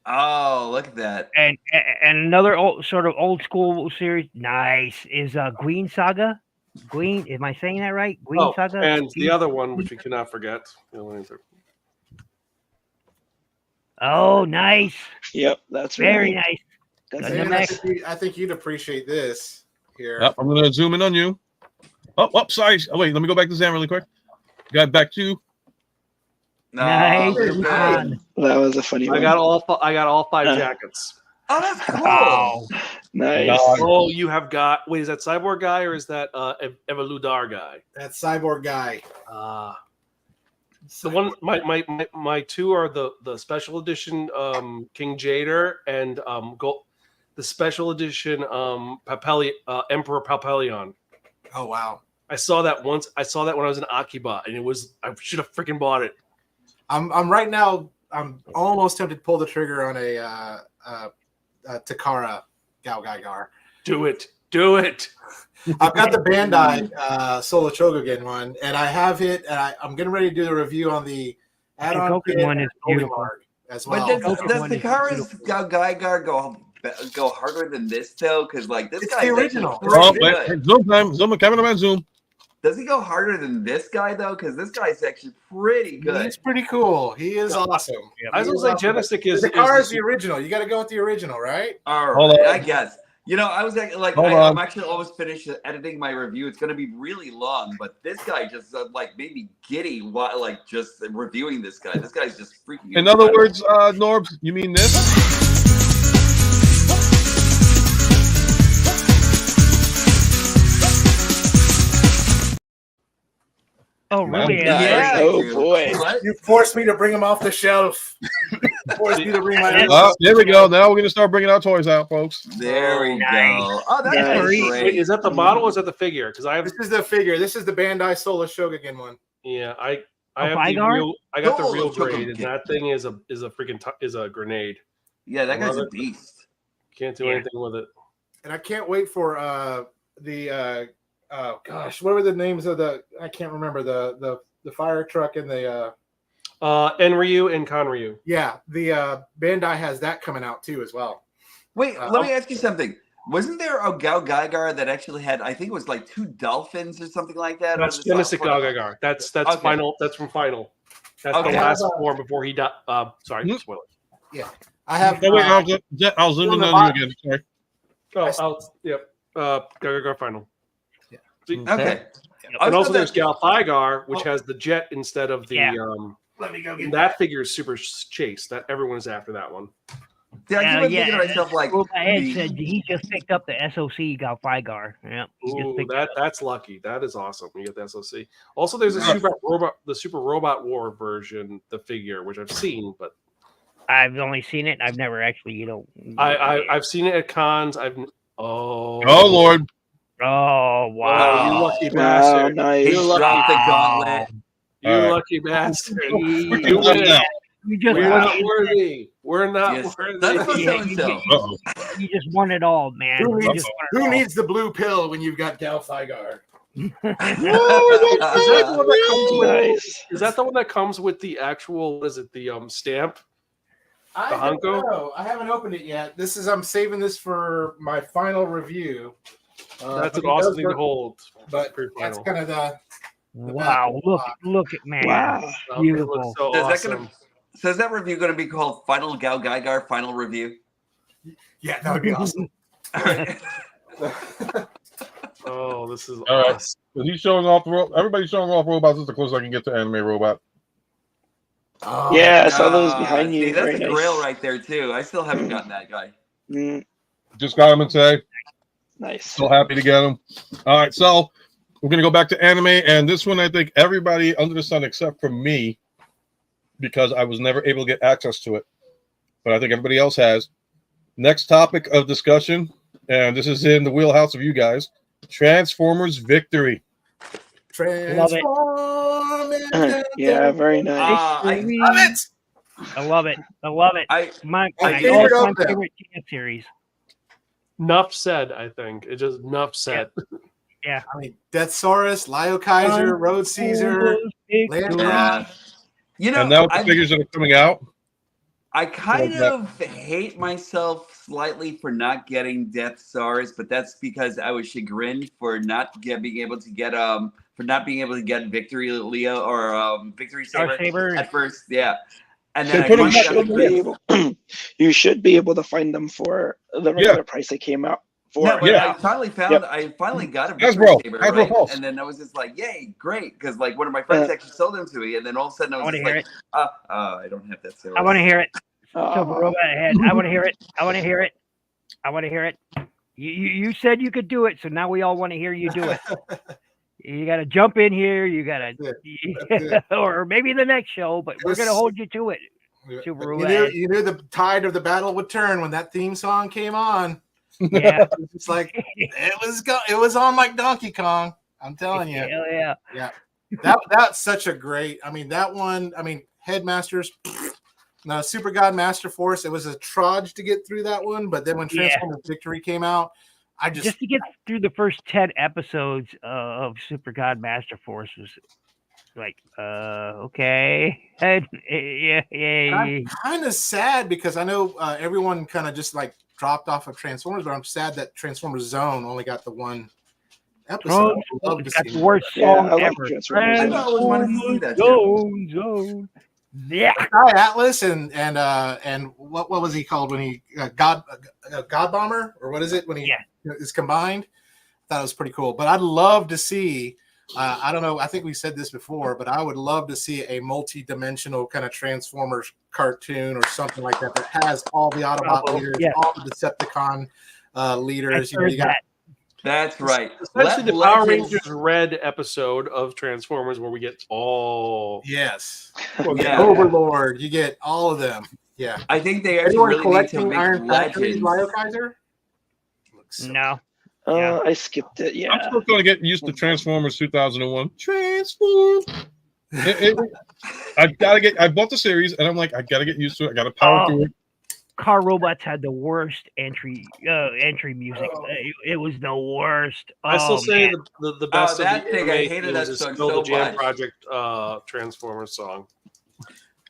Oh, look at that! And another sort of old school series, nice, is Green Saga. Green, am I saying that right? Green Saga. And the other one, which we cannot forget. Oh, nice. Yep, that's Very right. nice. That's And it. the next- I think you'd appreciate this here. Yep, I'm gonna zoom in on you. Oh, sorry. Oh, wait, let me go back to Zan really quick. Got back to you. Nice. you're Fun. That was a funny one. I got all 5 jackets. Oh, that's cool. Wow. Nice. Dog. Oh, you have got. Wait, is that Cyborg guy or is that Evoludar guy? That cyborg guy. The one, my 2 are the special edition King Jader and the special edition Emperor Palpelion. Oh wow! I saw that once. I saw that when I was in Akiba, and I should have freaking bought it. I'm right now. I'm almost tempted to pull the trigger on a Takara Gao Gaigar. Do it. Do it. I've got the Bandai Solo Chogogen one, and I have it. And I'm getting ready to do the review on the add-on kit one is beautiful as But well. does Takara's Gaigar go harder than this though? Because like this It's guy the original. Zoom time. Zoom. Cameraman, zoom. Does he go harder than this guy though? Because this guy's actually pretty good. He's pretty cool. He is awesome. I was gonna say Genestic is Takara's the original. You got to go with the original, right? All Hold right, on. I guess. You know, I was like, Hold on. I'm actually almost finished editing my review. It's going to be really long, but this guy just like made me giddy while like just reviewing this guy. This guy's just freaking. In other words, Norbs, you mean this? Oh, really? Yeah. Oh boy. What? You forced me to bring him off the shelf. Forced me to bring my. There we go. Now we're gonna start bringing our toys out, folks. There we Nice. go. Oh, that's Nice. great. Wait, is that the model or is that the figure? Because I have, This is the figure. This is the Bandai Solo Shogun one. yeah, I Oh, have the Vygar? real. I got the Oh, real Choco grade, and Kid. that thing is a freaking is a grenade. Yeah, that guy's Love a it. beast. Can't do Yeah. anything with it. And I can't wait for the gosh, what were the names of the? I can't remember the fire truck and the Enryu and Conryu. yeah, the Bandai has that coming out too as well. Wait, let me ask you something. Wasn't there a Gao Gaigar that actually had? I think it was like 2 dolphins or something like that. That's on the Genestic front? Gagagar. That's Okay. final. That's from final. That's Okay. the last form before he died. Sorry, Hmm? spoilers. I have. Oh, wait, I'll zoom in on you again. Sorry. Yep. Gagagar final. Yeah. See? Okay. I And also thought there's that- Galfigar, which has the jet instead of the Yeah. Let me go get that figure is super chase. That everyone is after that one. See, I keep on thinking to yeah. myself like, Well, my head the- said he just picked up the SOC Galfigar. Yeah, he just Ooh, picked it up. that's lucky. That is awesome. You get the SOC. Also, there's a Super Robot War version, the figure, which I've seen, but I've only seen it. I've never actually, I've seen it at cons. Oh Lord. Oh Wow, you wow! lucky Wow, bastard. he nice. dropped the gauntlet. You All right. lucky bastard. You You win. just We're won not it. worthy. We're not Yes, worthy. that's what Yeah, so-and-so. Uh-oh. You just won it all, man. Who You needs, just won it who all. needs the blue pill when you've got Galfigar? Is that the one that comes with? Nice. Is that the one that comes with the actual? What is it? The stamp. I The don't Hunko? know. I haven't opened it yet. I'm saving this for my final review. That's but an it awesome does thing to work- hold. But for that's final. kind of the Wow! Look at man. Wow. It looks Beautiful. so Is that awesome. gonna? So is that review going to be called Final Gao Gaigar Final Review? yeah, that would be awesome. All right. Oh, this is All right. awesome. So he's showing off everybody's showing off robots. This is the closest I can get to anime robot. Oh, Yeah, I saw those behind see, you. that's Very a nice. grail right there too. I still haven't gotten that guy. Just got him and say, Nice. so happy to get him. All right, so we're gonna go back to anime, and this one I think everybody under the sun except for me, because I was never able to get access to it, but I think everybody else has. Next topic of discussion, and this is in the wheelhouse of you guys: Transformers Victory. Love it. Yeah, very nice. I Love it. I love it. I love it. I My favorite all-time of them. favorite TV series. Nuff said. I think it just Nuff said. I mean, Deathsaurus, Lio Kaiser, Road Caesar. Land yeah. You know, And now with the I- figures that are coming out, I kind Like that. of hate myself slightly for not getting Deathsaurus, but that's because I was chagrined for being able to get Victory Leo or Victory Saber Saber. at first. Yeah, and So then I put 'em finally back got on the the Victory. You should be able to find them for the regular price they came out for. No, but Yeah. I finally found. Yep. I finally got a Hasbro. Victory Saber, Hasbro right? Pulse. And then I was just like, "Yay, great!" Because like one of my friends actually sold them to me, and then all of a sudden I was wanna just hear like, I don't have that Saber. I want to hear it. Uh, So robot ahead. I want to hear it. I want to hear it. I want to hear it. You said you could do it, so now we all want to hear you do it. You got to jump in here. You got to, or maybe the next show, but we're gonna hold you to it. Super You knew the tide of the battle would turn when that theme song came on. Yeah. It's like it was on like Donkey Kong. I'm telling you. Hell yeah. Yeah. That's such a great. I mean, that one. I mean, Headmasters. No, Super God Master Force. It was a trudge to get through that one, but then when Transformers Victory came out, I just to get through the first 10 episodes of Super God Master Force was like, okay, and, I'm kind of sad because I know everyone kind of just like dropped off of Transformers, but I'm sad that Transformers Zone only got the one episode. I'd love to got see the more. worst song I like ever. Transformers Zone. I always wanted to see that too. Zone. Yeah. Sky Atlas and what was he called when he God Bomber, or what is it when he is combined? I thought it was pretty cool. But I'd love to see. I don't know. I think we said this before, but I would love to see a multi-dimensional kind of Transformers cartoon or something like that that has all the Autobot leaders, all the Decepticon leaders. You got. That's right. Especially the Power Rangers Red episode of Transformers where we get all Overlord. You get all of them. Yeah. I think they actually really need to make Iron Factory, Legends. Lyle Kaiser? No. I skipped it. Yeah. I'm still going to get used to Transformers 2001. Transform. I bought the series and I'm like, I got to get used to it. I got to power through it. Car Robots had the worst entry music. It was the worst. I still say the best of that the thing, I hated that song so Jam much. Project Transformers song.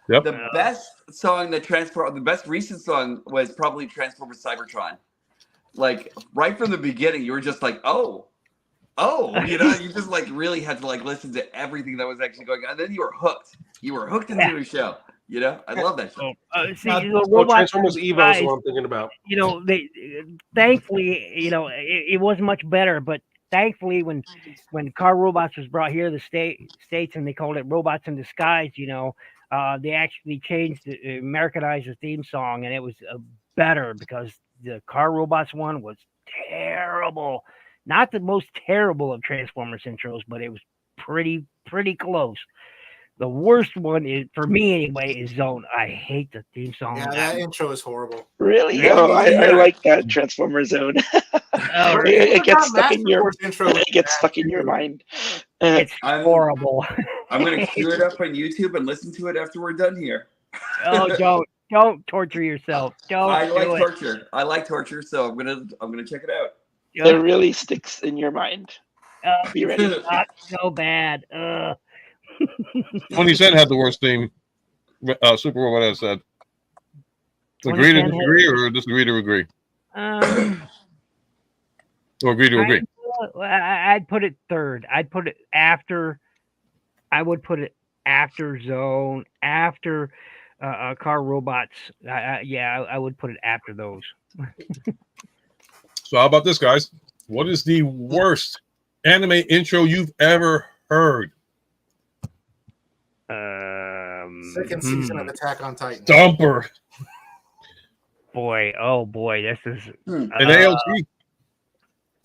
Yep. The best song the best recent song was probably Transformers Cybertron. Like right from the beginning, you were just like, oh, you know, you just like really had to like listen to everything that was actually going on. And then you were hooked. You were hooked into the show. You know, I love that show. Transformers Evo is what I'm thinking about. You know, they thankfully, you know, it wasn't much better, but thankfully when Car Robots was brought here to the States and they called it Robots in Disguise, you know, they actually changed Americanized the theme song, and it was better because the Car Robots one was terrible. Not the most terrible of Transformers intros, but it was pretty close. The worst one is, for me anyway, is Zone. I hate the theme song. Yeah, that intro is horrible. Really? I like that Transformer Zone. It gets stuck in your mind. It's horrible. I'm gonna queue it up on YouTube and listen to it after we're done here. Oh, don't torture yourself. I like torture. I like torture, so I'm gonna check it out. It really sticks in your mind. Be ready. Not so bad. 20 Cent had the worst theme. Super Robot has said. Agree to disagree or disagree to agree? Or agree to agree? I'd put it third. I would put it after Zone, after Car Robots. I would put it after those. So how about this, guys? What is the worst anime intro you've ever heard? Second season of Attack on Titan. Dumper. Boy, this is an ALT.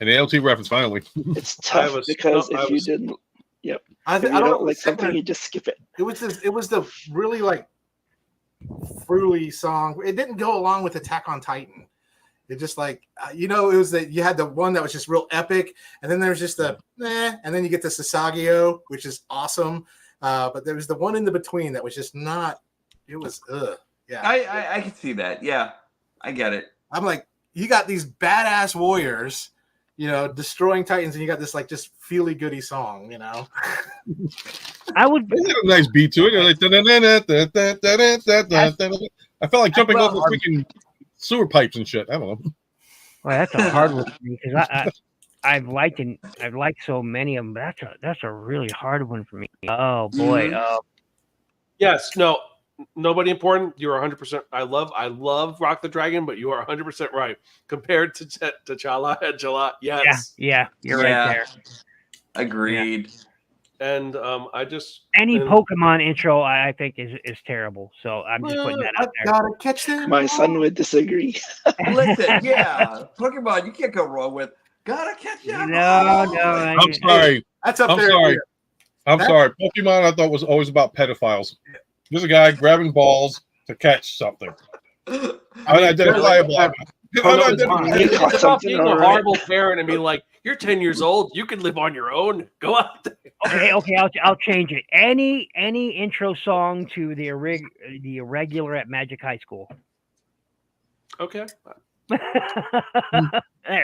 An ALT reference, finally. It's tough because if you didn't, I don't like something, you just skip it. It was the really like fruity song. It didn't go along with Attack on Titan. It just like it was that you had the one that was just real epic, and then there's just the and then you get the Sasageo, which is awesome. But there was the one in the between that was just not. It was yeah. I can see that. Yeah, I get it. I'm like, you got these badass warriors, destroying Titans, and you got this like just feely goody song, I would. It had a nice beat to it. I felt like jumping off the freaking sewer pipes and shit. I don't know. Well, that's a hard one for me because I've liked so many of them. But that's a really hard one for me. Oh boy. Yes. No. Nobody important. You're 100%. I love Rock the Dragon, but you are 100% right. Compared to T'Challa and Jalad, yes. Yeah. You're right there. Agreed. Yeah. And any Pokemon intro I think is terrible. So I'm just putting that out there. Gotta catch them. My son would disagree. Listen, Pokemon, you can't go wrong with gotta catch them. No. I'm sorry. That's up I'm there. sorry. I'm sorry. Pokemon I thought was always about pedophiles. There's a guy grabbing balls to catch something. Unidentifiable. Oh, no, I'm not it's about something, being a all right. horrible parent and being like, "You're 10 years old. You can live on your own. Go out there." Okay, I'll change it. Any intro song to the Irregular at Magic High School. Okay. there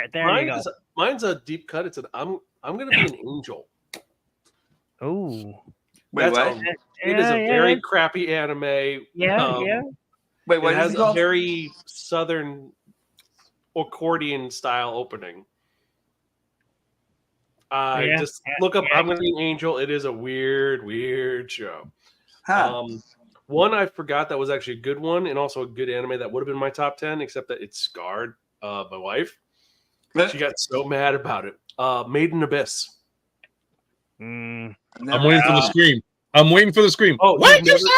you go. Mine's a deep cut. It's I'm gonna be an angel. Oh, Wait, what? It is a very crappy anime. Yeah. Wait, what it is has it a called? very southern accordion style opening. Just look up. I'm gonna be an angel. It is a weird show. Huh. One I forgot that was actually a good one, and also a good anime that would have been my top 10, except that it scarred my wife. She got so mad about it. Made in Abyss. I'm waiting for the scream. I'm waiting for the scream. Oh, what did you say?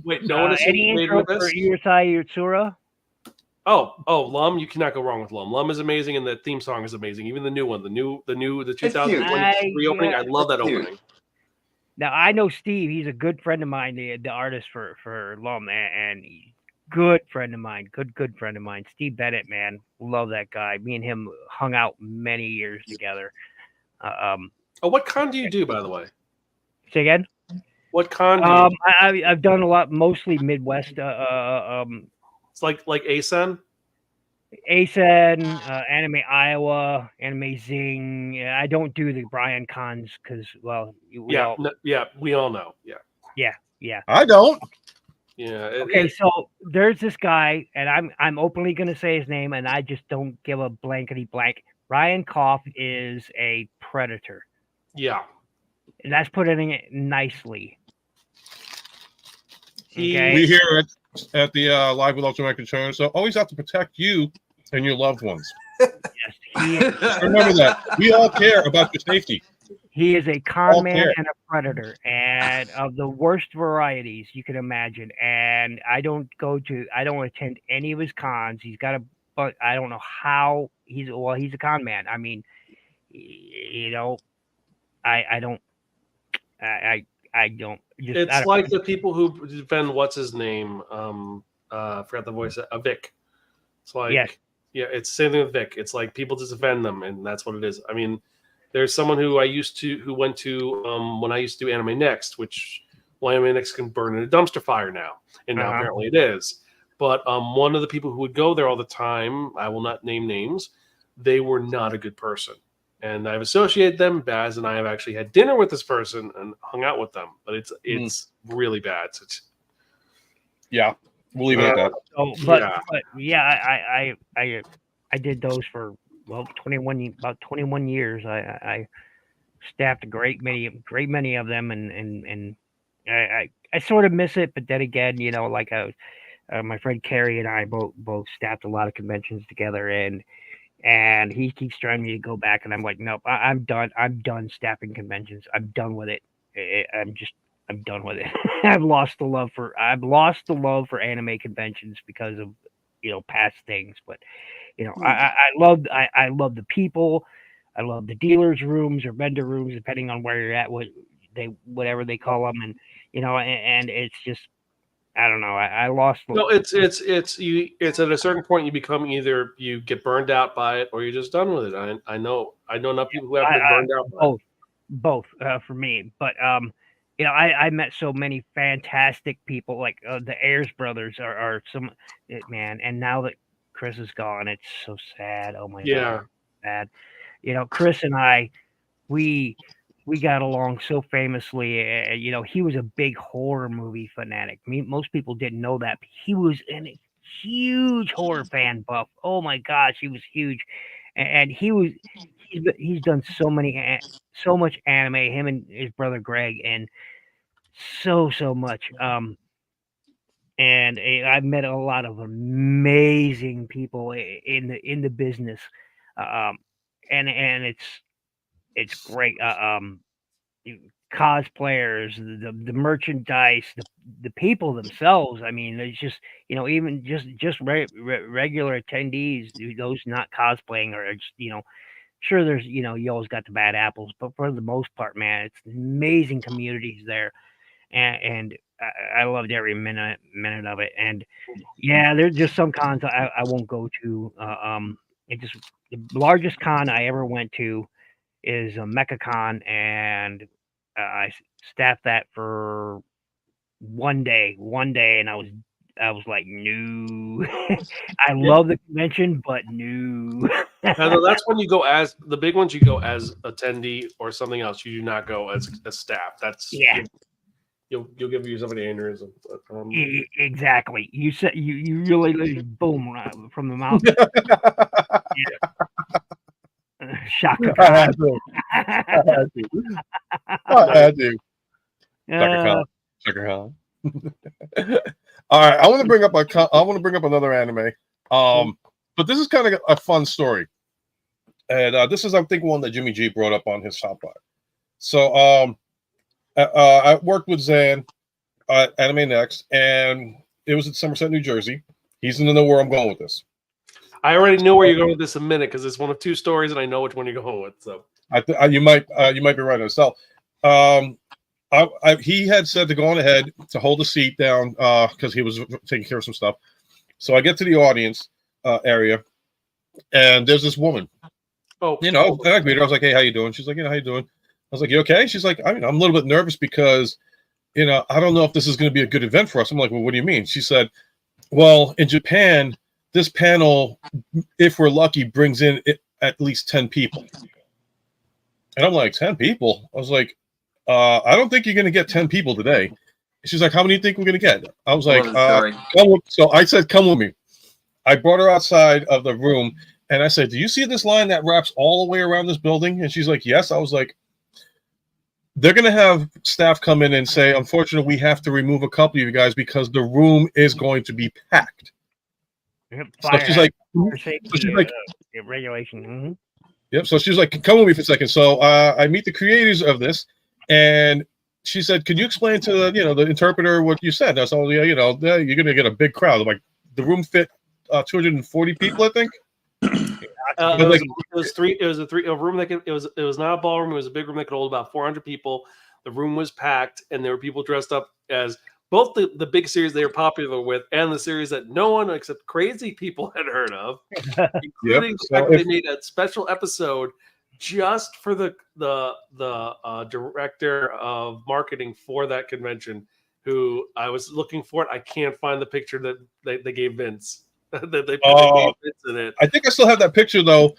Wait, no one has Any seen Made in intro for Abyss? Urusai Yatsura? Oh, Lum, you cannot go wrong with Lum. Lum is amazing, and the theme song is amazing. Even the new one, the 2023 opening. I love that opening. Now I know Steve. He's a good friend of mine, the artist for Lum, and good friend of mine, good friend of mine, Steve Bennett. Man, love that guy. Me and him hung out many years together. What con do you do, by the way? Say again. What con do you do? I've done a lot, mostly Midwest. It's like ASEN. ASEN, Anime Iowa, Anime Zing. Yeah, I don't do the Brian cons because, well, we all know. Yeah. I don't. Yeah. Okay, so there's this guy, and I'm openly going to say his name, and I just don't give a blankety blank. Ryan Koff is a predator. Yeah. And that's putting it nicely. Okay? We here at the Live with UltraMegatronus, so always have to protect you and your loved ones. Yes, remember that. We all care about your safety. He is a con man and a predator, and of the worst varieties you can imagine. And I don't attend any of his cons. He's got but I don't know how he's a con man. I mean, I don't. It's like the people who defend what's his name. I forgot the voice. Vic. It's like it's the same thing with Vic. It's like people just defend them, and that's what it is. I mean, there's someone who went to when I used to do Anime Next, which Anime Next can burn in a dumpster fire now, and now apparently it is. But one of the people who would go there all the time, I will not name names, they were not a good person. And I've associated them. Baz and I have actually had dinner with this person and hung out with them, but it's really bad. So we'll leave it at that. I did those for about 21 years. I staffed a great many of them, and I sort of miss it. But then again, like my friend Carrie and I both staffed a lot of conventions together, and he keeps trying me to go back, and I'm like, nope, I'm done. I'm done staffing conventions. I'm done with it. I'm done with it. I've lost the love for anime conventions because of past things. But I love the people. I love the dealers' rooms or vendor rooms, depending on where you're at. Whatever they call them, and and it's just. I don't know. I lost. No, it's at a certain point you become either you get burned out by it or you're just done with it. I know enough people who have been burned out by it. Both for me. But I met so many fantastic people, like the Ayers brothers are some man. And now that Chris is gone, it's so sad. Oh my God, sad. Chris and I, we got along so famously. He was a big horror movie fanatic. Most people didn't know that. But he was a huge horror fan buff. Oh my gosh, he was huge, and he's done so much anime. Him and his brother Greg, and so much. And I've met a lot of amazing people in the business, and it's great. Cosplayers, the merchandise, the people themselves. I mean, it's just even just regular attendees, those not cosplaying, or just sure there's you always got the bad apples, but for the most part, man, it's amazing communities there, and I loved every minute of it. And yeah, there's just some cons I won't go to. It just the largest con I ever went to is a MechaCon, and I staffed that for one day, and I was like, no. I love the convention, but no. Now, that's when you go as the big ones. You go as attendee or something else. You do not go as a staff. That's Yeah. You'll give yourself an aneurysm. But, Exactly. You said you really boom from the mouth. Shaka I had to. I had to. Sucker Khan. All right, I want to bring up another anime. But this is kind of a fun story, and this is I think one that Jimmy G brought up on his top 5. So I worked with Zan at Anime Next, and it was at Somerset, New Jersey. He's going to know where I'm going with this. I already know where you're going with this in a minute because it's one of 2 stories, and I know which one you're going with. So you might be right on yourself. He had said to go on ahead to hold the seat down because he was taking care of some stuff. So I get to the audience area, and there's this woman. Oh, and I greeted her. I was like, "Hey, how you doing?" She's like, "How you doing?" I was like, "You okay?" She's like, I'm a little bit nervous because, I don't know if this is going to be a good event for us." I'm like, "Well, what do you mean?" She said, "Well, in Japan, this panel, if we're lucky, brings in at least 10 people." And I'm like, 10 people? I was like, I don't think you're going to get 10 people today. She's like, "How many do you think we're going to get?" I was like, so I said, "Come with me." I brought her outside of the room, and I said, "Do you see this line that wraps all the way around this building?" And she's like, "Yes." I was like, "They're going to have staff come in and say, unfortunately, we have to remove a couple of you guys because the room is going to be packed." So she's like, regulation. Mm-hmm. Yep. So she was like, "Come with me for a second." So I meet the creators of this, and she said, "Can you explain to the interpreter what you said?" I said, "Oh, yeah, you're going to get a big crowd." I'm like, the room fit 240 people, I think. It was a room that it was not a ballroom. It was a big room that could hold about 400 people. The room was packed, and there were people dressed up as both the big series they were popular with and the series that no one except crazy people had heard of, including the fact that they made a special episode just for the director of marketing for that convention, who I was looking for it. I can't find the picture that they gave Vince. That they gave Vince in it. I think I still have that picture though.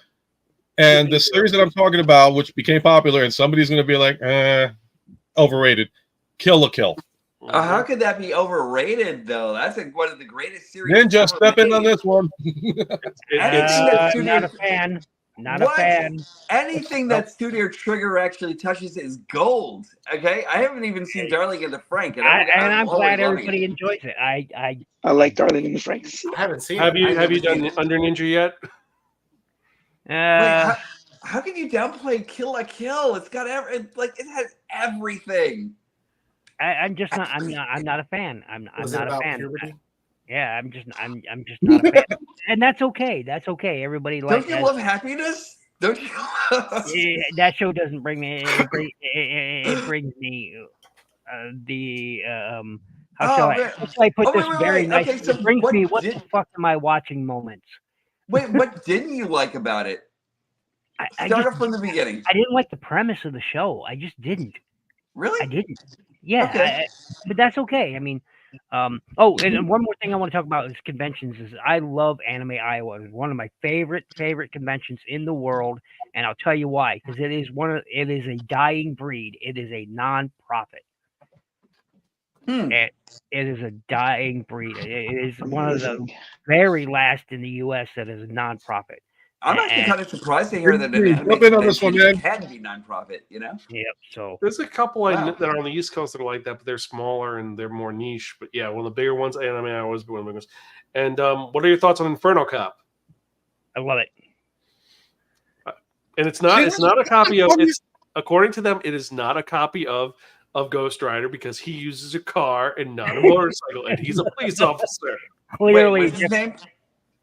And the series that I'm talking about, which became popular, and somebody's going to be like, overrated. Kill la Kill. How could that be overrated, though? That's one of the greatest series. Ninja, step in on this one. Not a fan. Not a fan. Anything that Studio Trigger actually touches is gold. Okay, I haven't even seen Darling in the Frank, and I'm glad everybody enjoys it. I like Darling in the Franks. I haven't seen. Have you done Under Ninja yet? Wait, how can you downplay Kill la Kill? It's got it has everything. I'm just not. I'm not a fan. I'm not a fan. Puberty? Yeah, I'm just not a fan, and that's okay. That's okay. Everybody likes. Don't you love happiness? Don't you? Yeah, that show doesn't bring me. It brings me the how shall I put this very nice? Okay, so it brings me what the fuck am I watching moments. Wait, what didn't you like about it? Start off from the beginning. I didn't like the premise of the show. I just didn't. Really? I didn't. Yeah, okay. But that's okay. I mean, and one more thing I want to talk about is conventions. Is I love Anime Iowa. It's one of my favorite conventions in the world, and I'll tell you why. Because it is a dying breed. It is a non-profit. It is a dying breed. It is one of the very last in the U.S. that is a non-profit. I'm actually kind of surprised to hear that can be non-profit, Yep. So there's a couple that are on the East Coast that are like that, but they're smaller and they're more niche. But yeah, one of the bigger ones, Anime Iowa is one of the biggest. And what are your thoughts on Inferno Cop? I love it. And it's not a copy of. It's according to them, it is not a copy of Ghost Rider because he uses a car and not a motorcycle, and he's a police officer. Clearly, what's his name?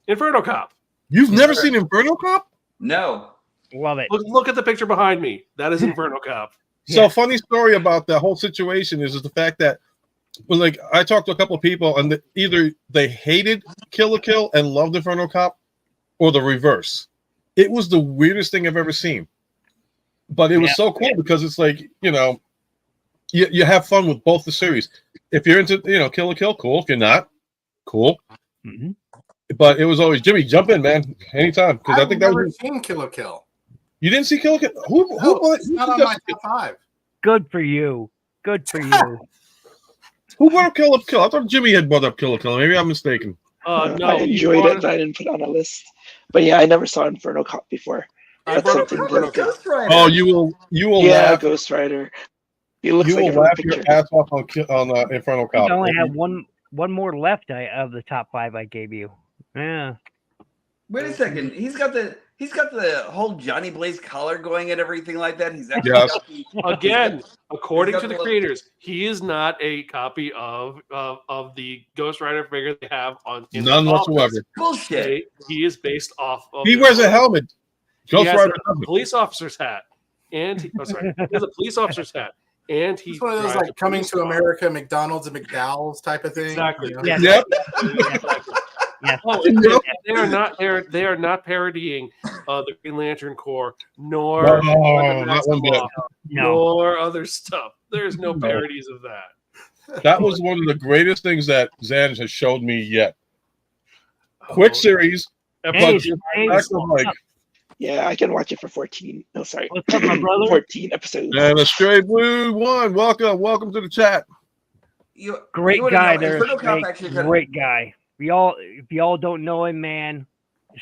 Inferno Cop. You've never seen Inferno Cop? No. Love it. Look at the picture behind me. That is Inferno Cop. So funny story about the whole situation is the fact that Well, like I talked to a couple of people, and either they hated Kill la Kill and loved Inferno Cop, or the reverse. It was the weirdest thing I've ever seen. But it was so cool because it's like, you know, you have fun with both the series. If you're into, you know, Kill la Kill, cool. If you're not, cool. Mm-hmm. But it was always, Jimmy, jump in, man, anytime. Because I think that was seen Kill la Kill. You didn't see Kill la Kill? It's not on my top 5. Good for you. Good for you. Who brought up Kill la Kill? I thought Jimmy had brought up Kill la Kill. Maybe I'm mistaken. No, I enjoyed it, but I didn't put it on a list. But yeah, I never saw Inferno Cop before. That's something Ghost Rider. Oh, you will yeah, laugh. Ghost Rider. He looks You like will it from laugh the your picture. ass off on Inferno Cop. I only have one more left of the top 5 I gave you. Yeah. Wait a second. He's got the whole Johnny Blaze collar going and everything like that. He's actually Yes. Again, according to the creators, he is not a copy of the Ghost Rider figure they have on. None whatsoever. Bullshit. He is based off of. He wears a helmet. He Ghost has Rider a police officer's hat, and he has a police officer's hat, and It's one of those drives like a Coming police to car. America, McDonald's, and McDowell's type of thing. Exactly. You know? Yes. Yep. Exactly. Yes. Oh, and they are not parodying the Green Lantern Corps, nor not one bit. nor other stuff. There's no parodies of that. That was one of the greatest things that Zan has showed me yet. Quick series. Hey, Like, Yeah, I can watch it for 14. No, sorry. what's up, my brother? 14 episodes. and a Stray Blue one. Welcome to the chat. Great you guy know, there. Inferno Cop Stray, actually kinda- great guy. If y'all don't know him, man,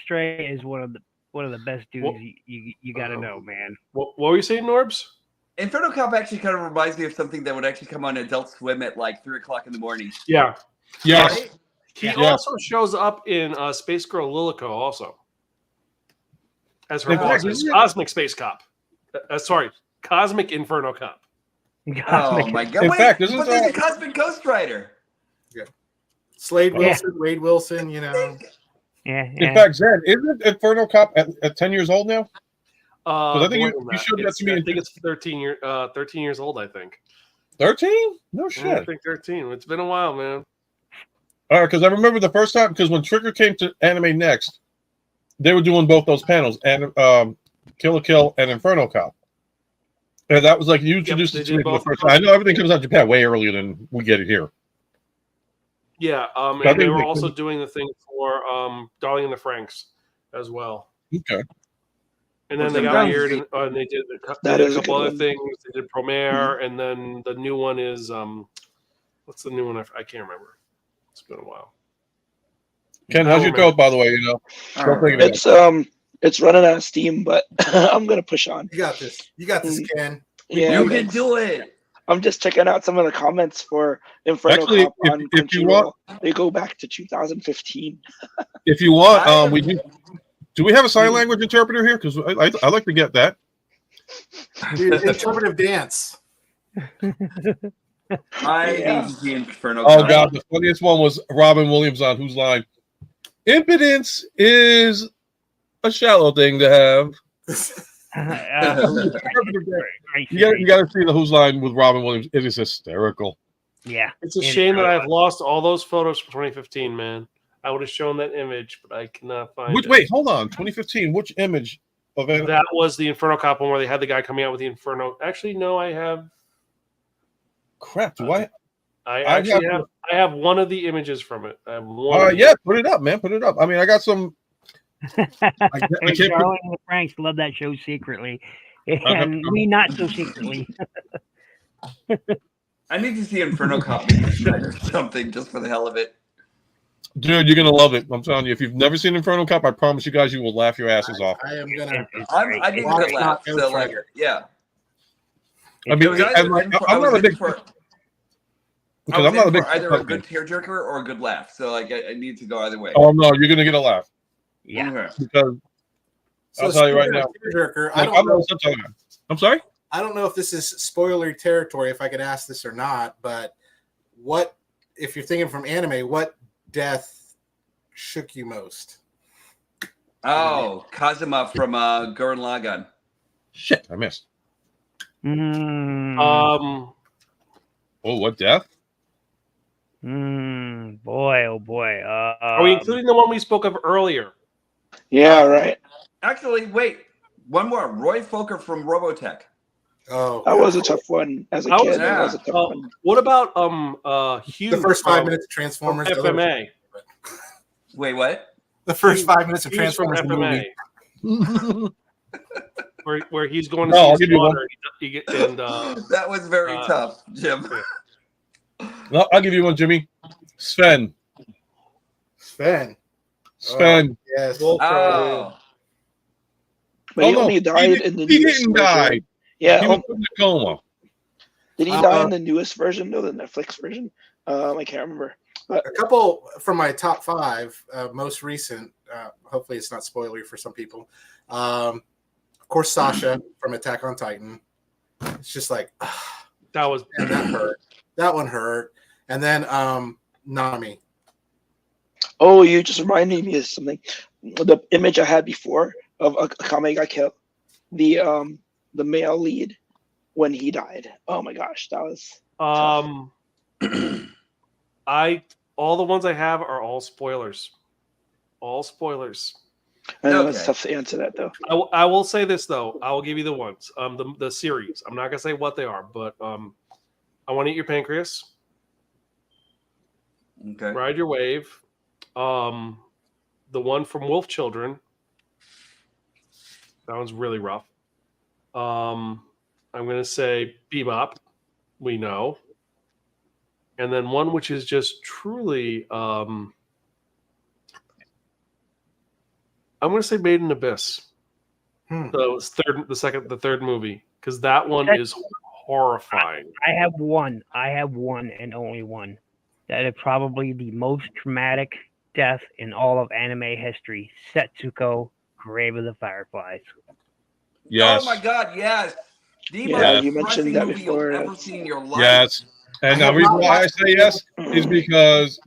Stray is one of the best dudes Well, you got to know, man. What were you saying, Norbs? Inferno Cop actually kind of reminds me of something that would actually come on Adult Swim at like 3:00 in the morning. Yeah. Yes. Right? He Yeah. also shows up in Space Girl Lilico also. As her In fact, boss, isn't it- Cosmic Space Cop. Sorry, Cosmic Inferno Cop. Oh my god! In Wait, fact, isn't but there's a that- Cosmic Ghost Rider. Slade Yeah. Wilson, Wade Wilson, you know. Yeah. In fact, Zan, isn't Inferno Cop at 10 years old now? I think More you than that. showed that It's- to me I in- think it's 13 years old. I think. 13? No Yeah, I shit. think 13. It's been a while, man. All right, because I remember the first time, because when Trigger came to Anime Next, they were doing both those panels, and Kill la Kill and Inferno Cop. And that was like, you introduced they it to me did for the both. first time. I know everything comes out in Japan way earlier than we get it here. Yeah, I and think they were they- also doing the thing for Darling in the Franxx as well. Okay. And then Which they I'm got down to weird, see. and they did a That is a couple good other one. things. They did Promare, and then the new one is what's the new one? I can't remember. It's been a while. Ken, how's your coat, by the way? You know, don't think about it. It's running out of steam, but I'm gonna push on. You got this. You got this, Ken. Yeah, You can thanks. do it. I'm just checking out some of the comments for Inferno Actually, Cop on if you Crunchyroll. want- They go back to 2015. If you want, I- we do we have a sign language interpreter here? Because I like to get that. Dude, interpretive dance. I Yeah. need to see Inferno Oh Cop. God, the funniest one was Robin Williams on whose line, "Impotence is a shallow thing to have." You got to see the whose line with Robin Williams. It is hysterical. Yeah. It's a shame that I've lost all those photos from 2015, man. I would have shown that image, but I cannot find it. Wait, hold on. 2015. Which image of it? That was the Inferno Cop one where they had the guy coming out with the Inferno. Actually, no, I have. Crap. Do I? I I actually have- have. I have one of the images from it. I have one. Yeah, put it up, man. Put it up. I mean, I got some. I Hey, can't. Darling and the Franks love that show secretly, Uh-huh. and we not so secretly. I need to see Inferno Cop or something just for the hell of it. Dude, you're gonna love it. I'm telling you. If you've never seen Inferno Cop, I promise you guys, you will laugh your asses off. I am gonna. I need a good laugh. So like, yeah. I mean, I and like, was I'm not a big. for Because I'm not a big. either a good tearjerker or a good laugh. So like, I need to go either way. Oh no, you're gonna get a laugh Yeah. Okay. because So I'll tell you right speaking now. of tearjerker, Like, I'm sorry. I don't know if this is spoiler territory, if I could ask this or not, but what, if you're thinking from anime, what death shook you most? Oh, Kazuma from Gurren Lagann. Shit, I missed. Mm. Oh, what death? Boy, oh boy. Are we including the one we spoke of earlier? Yeah, right. Actually, wait. One more. Roy Fokker from Robotech. Oh, That was a tough one as a That kid. was- That was a tough one. What about Hugh? the first 5 minutes of from Transformers. FMA. Wait, what? The first 5 minutes of Hughes from Transformers the movie. FMA. where he's going to No, see I'll his give you daughter. And That was very uh, tough, Jim. No, I'll give you one, Jimmy. Sven. Sven. Sven. Yes. Oh. But he only died in the He newest didn't version. die. Yeah. He was in a coma. Did he die in the newest version, though, the Netflix version? I can't remember. But A couple from my top 5, most recent. Hopefully, it's not spoilery for some people. Of course, Sasha from Attack on Titan. It's just like that was man, that hurt. That one hurt. And then Nami. oh, you just reminded me of something. The image I had before of Akame got killed. The male lead when he died. Oh my gosh, that was all the ones I have are all spoilers. All spoilers. I know Okay. it's tough to answer that though. I will say this though. I will give you the ones. The series. I'm not gonna say what they are, but I Want to Eat Your Pancreas. Okay. Ride Your Wave. The one from Wolf Children. That one's really rough. I'm gonna say Bebop. We know. And then one which is just truly I'm going to say Made in Abyss. The third movie, because that one is horrifying. I have one and only one. That is probably the most traumatic death in all of anime history. Setsuko, Grave of the Fireflies. Yes. Oh my God! Yes. The Yeah, most you mentioned that movie before. you'll ever see in your life. Yes. And the reason why I say yes is because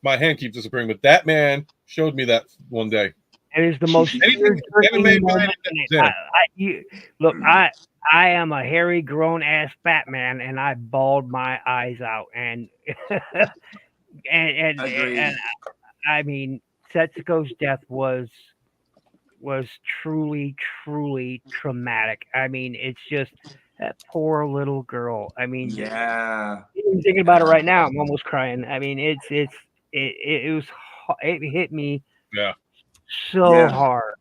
my hand keeps disappearing. But that man showed me that one day. It is the most Anything anime related, that's it. Look, I am a hairy, grown ass fat man, and I bawled my eyes out, and and I mean, Setsuko's death was truly traumatic. I mean, it's just that poor little girl. I mean, Yeah. even thinking about it right now, I'm almost crying. I mean, it hit me so hard.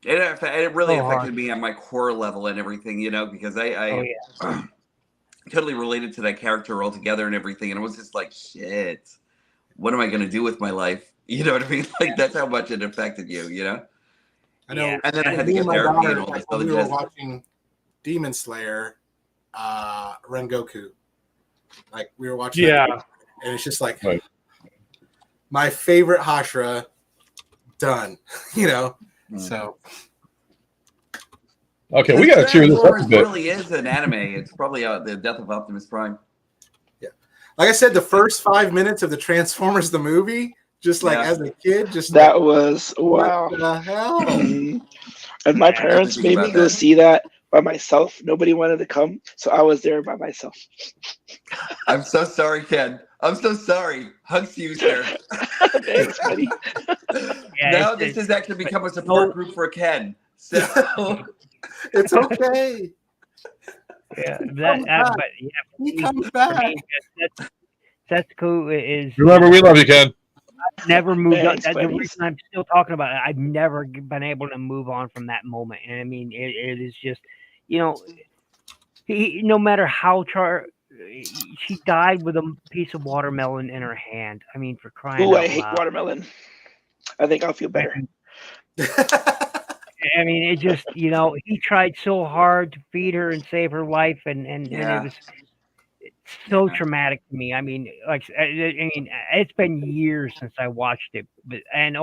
It really So affected hard. me on my core level and everything, because I totally related to that character altogether and everything. And it was just like, shit, what am I going to do with my life? You know what I mean? Like, that's how much it affected you, I know. And then I had to Me get and my therapy daughter, and all this like, when other we were jazz. watching Demon Slayer, Rengoku. Like we were watching, Yeah. that, and it's just like Right. my favorite Hashira done. So Okay, we got to cheer this up a Transformers bit. really is an anime. It's probably the death of Optimus Prime. like I said, the first 5 minutes of the Transformers the movie, just like as a kid, just That like, was wow. what the hell? And my Yeah, parents think made about me go that. see that by myself. Nobody wanted to come, so I was there by myself. I'm so sorry, Ken. I'm so sorry. Hugs to you, sir. Thanks, buddy. Now this has actually become a support group for Ken. So It's okay. Yeah, He comes back. Setsuko is Remember, we love you, Ken. never moved on. Thanks, That's the buddies. reason I'm still talking about it. I've never been able to move on from that moment. And I mean, it is just, he, no matter how she died with a piece of watermelon in her hand. I mean, for crying Ooh, out I hate loud. watermelon. I think I'll feel better. I mean, it just, he tried so hard to feed her and save her life, and it was so traumatic to me. I mean, it's been years since I watched it, and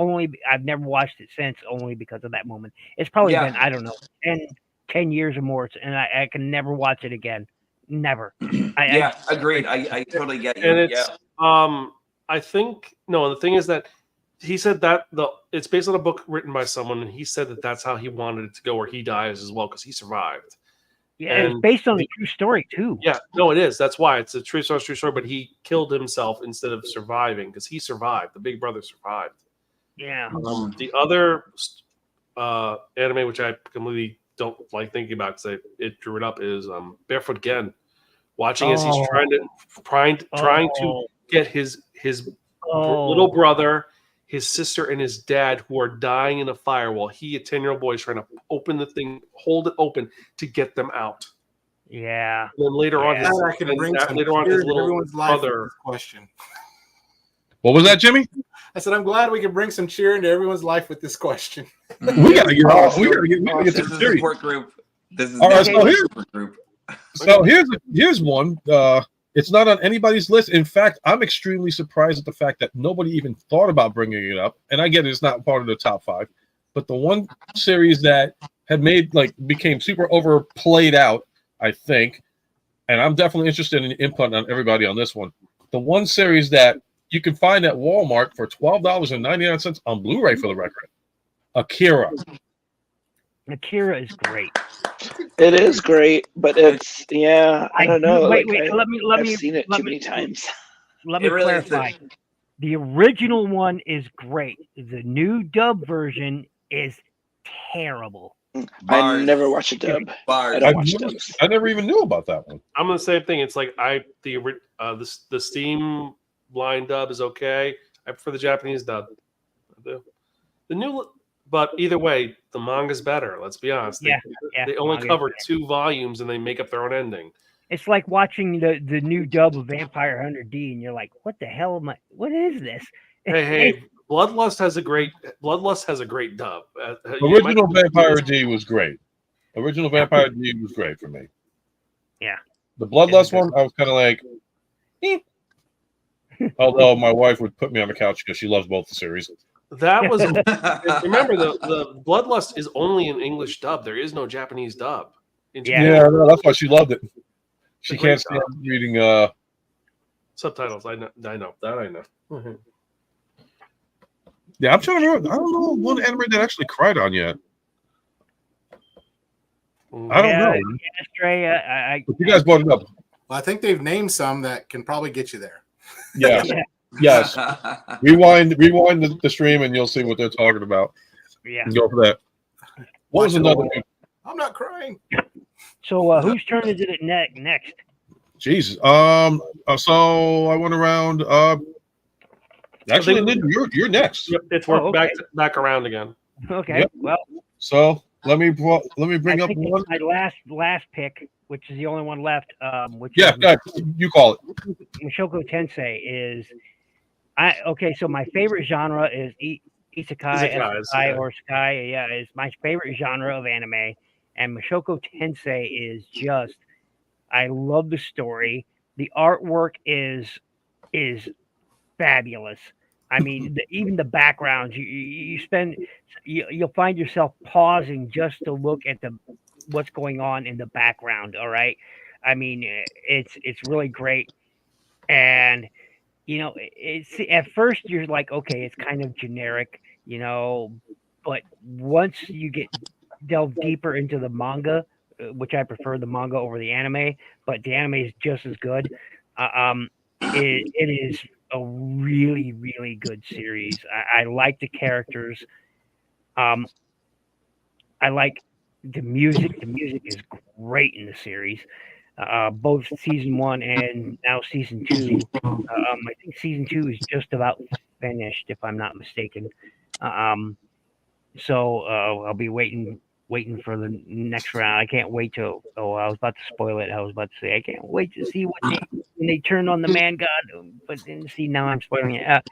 I've never watched it since, only because of that moment. It's probably been, I don't know, 10 years or more, and I can never watch it again. Never. Agreed. I totally get you. And it's I think the thing is that he said that it's based on a book written by someone, and he said that that's how he wanted it to go, where he dies as well, because he survived. Yeah, and it's based on a true story too. Yeah, no, it is. That's why it's a true story. But he killed himself instead of surviving because he survived. The big brother survived. Yeah. The other anime which I completely don't like thinking about because it drew it up is Barefoot Gen. Watching as he's trying to get his little brother, his sister, and his dad who are dying in a fire while he, a 10-year-old boy, is trying to open the thing, hold it open to get them out. Yeah. And then later on, his little brother. Question. What was that, Jimmy? I said, I'm glad we can bring some cheer into everyone's life with this question. We gotta get off. We gotta get to the series. Support group. This is all right. So support group. So here's one. It's not on anybody's list. In fact, I'm extremely surprised at the fact that nobody even thought about bringing it up. And I get it's not part of the top 5, but the one series that had became super overplayed out, I think, and I'm definitely interested in input on everybody on this one. The one series that you can find at Walmart for $12.99 on Blu-ray for the record, Akira. Akira is great. It is great, but it's I don't know. Wait, let me I've seen it too many times. Let me clarify. The original one is great. The new dub version is terrible. I never watched a dub. I don't watch dubs. I never even knew about that one. I'm the same thing. It's like the Steam line dub is okay. I prefer the Japanese dub. I do. The new, but either way, the manga's better. Let's be honest. They only cover 2 volumes and they make up their own ending. It's like watching the new dub of Vampire Hunter D, and you're like, "What the hell am I? What is this?" Hey, Bloodlust has a great dub. Original Vampire D was great. Original Vampire D was great for me. Yeah. The Bloodlust one, I was kind of like, although my wife would put me on the couch because she loves both the series. That was remember the Bloodlust is only an English dub. There is no Japanese dub. No, that's why she loved it. She can't stand reading subtitles. I know that. I know. Mm-hmm. Yeah, I'm trying to remember. I don't know one anime that actually cried on yet. I don't know. Stray, but you guys brought it up. Well, I think they've named some that can probably get you there. Yeah. Yes. Rewind the stream and you'll see what they're talking about. Yeah. And go for that. What was another one? I'm not crying. So whose turn is it next? Jesus. So I went around. Actually, Lynn, you're next. Yep, it's back around again. Okay. Yep. Well. So let me bring up one. My last pick, which is the only one left. Which you call it. Mushoku Tensei is. So my favorite genre is isekai or Sky. Yeah, is my favorite genre of anime, and Mushoku Tensei is just. I love the story. The artwork is fabulous. I mean, even the backgrounds. You'll find yourself pausing just to look at what's going on in the background. All right, I mean, it's really great, and it's at first you're like, okay, it's kind of generic, but once you delve deeper into the manga, which I prefer the manga over the anime, but the anime is just as good. It is a really, really good series. I like the characters. I like the music. The music is great in the series. Both season 1 and now season 2. I think season 2 is just about finished, if I'm not mistaken. So I'll be waiting for the next round. I can't wait till. Oh, I was about to spoil it. I was about to say I can't wait to see when they turn on the man god. But then see now I'm spoiling it.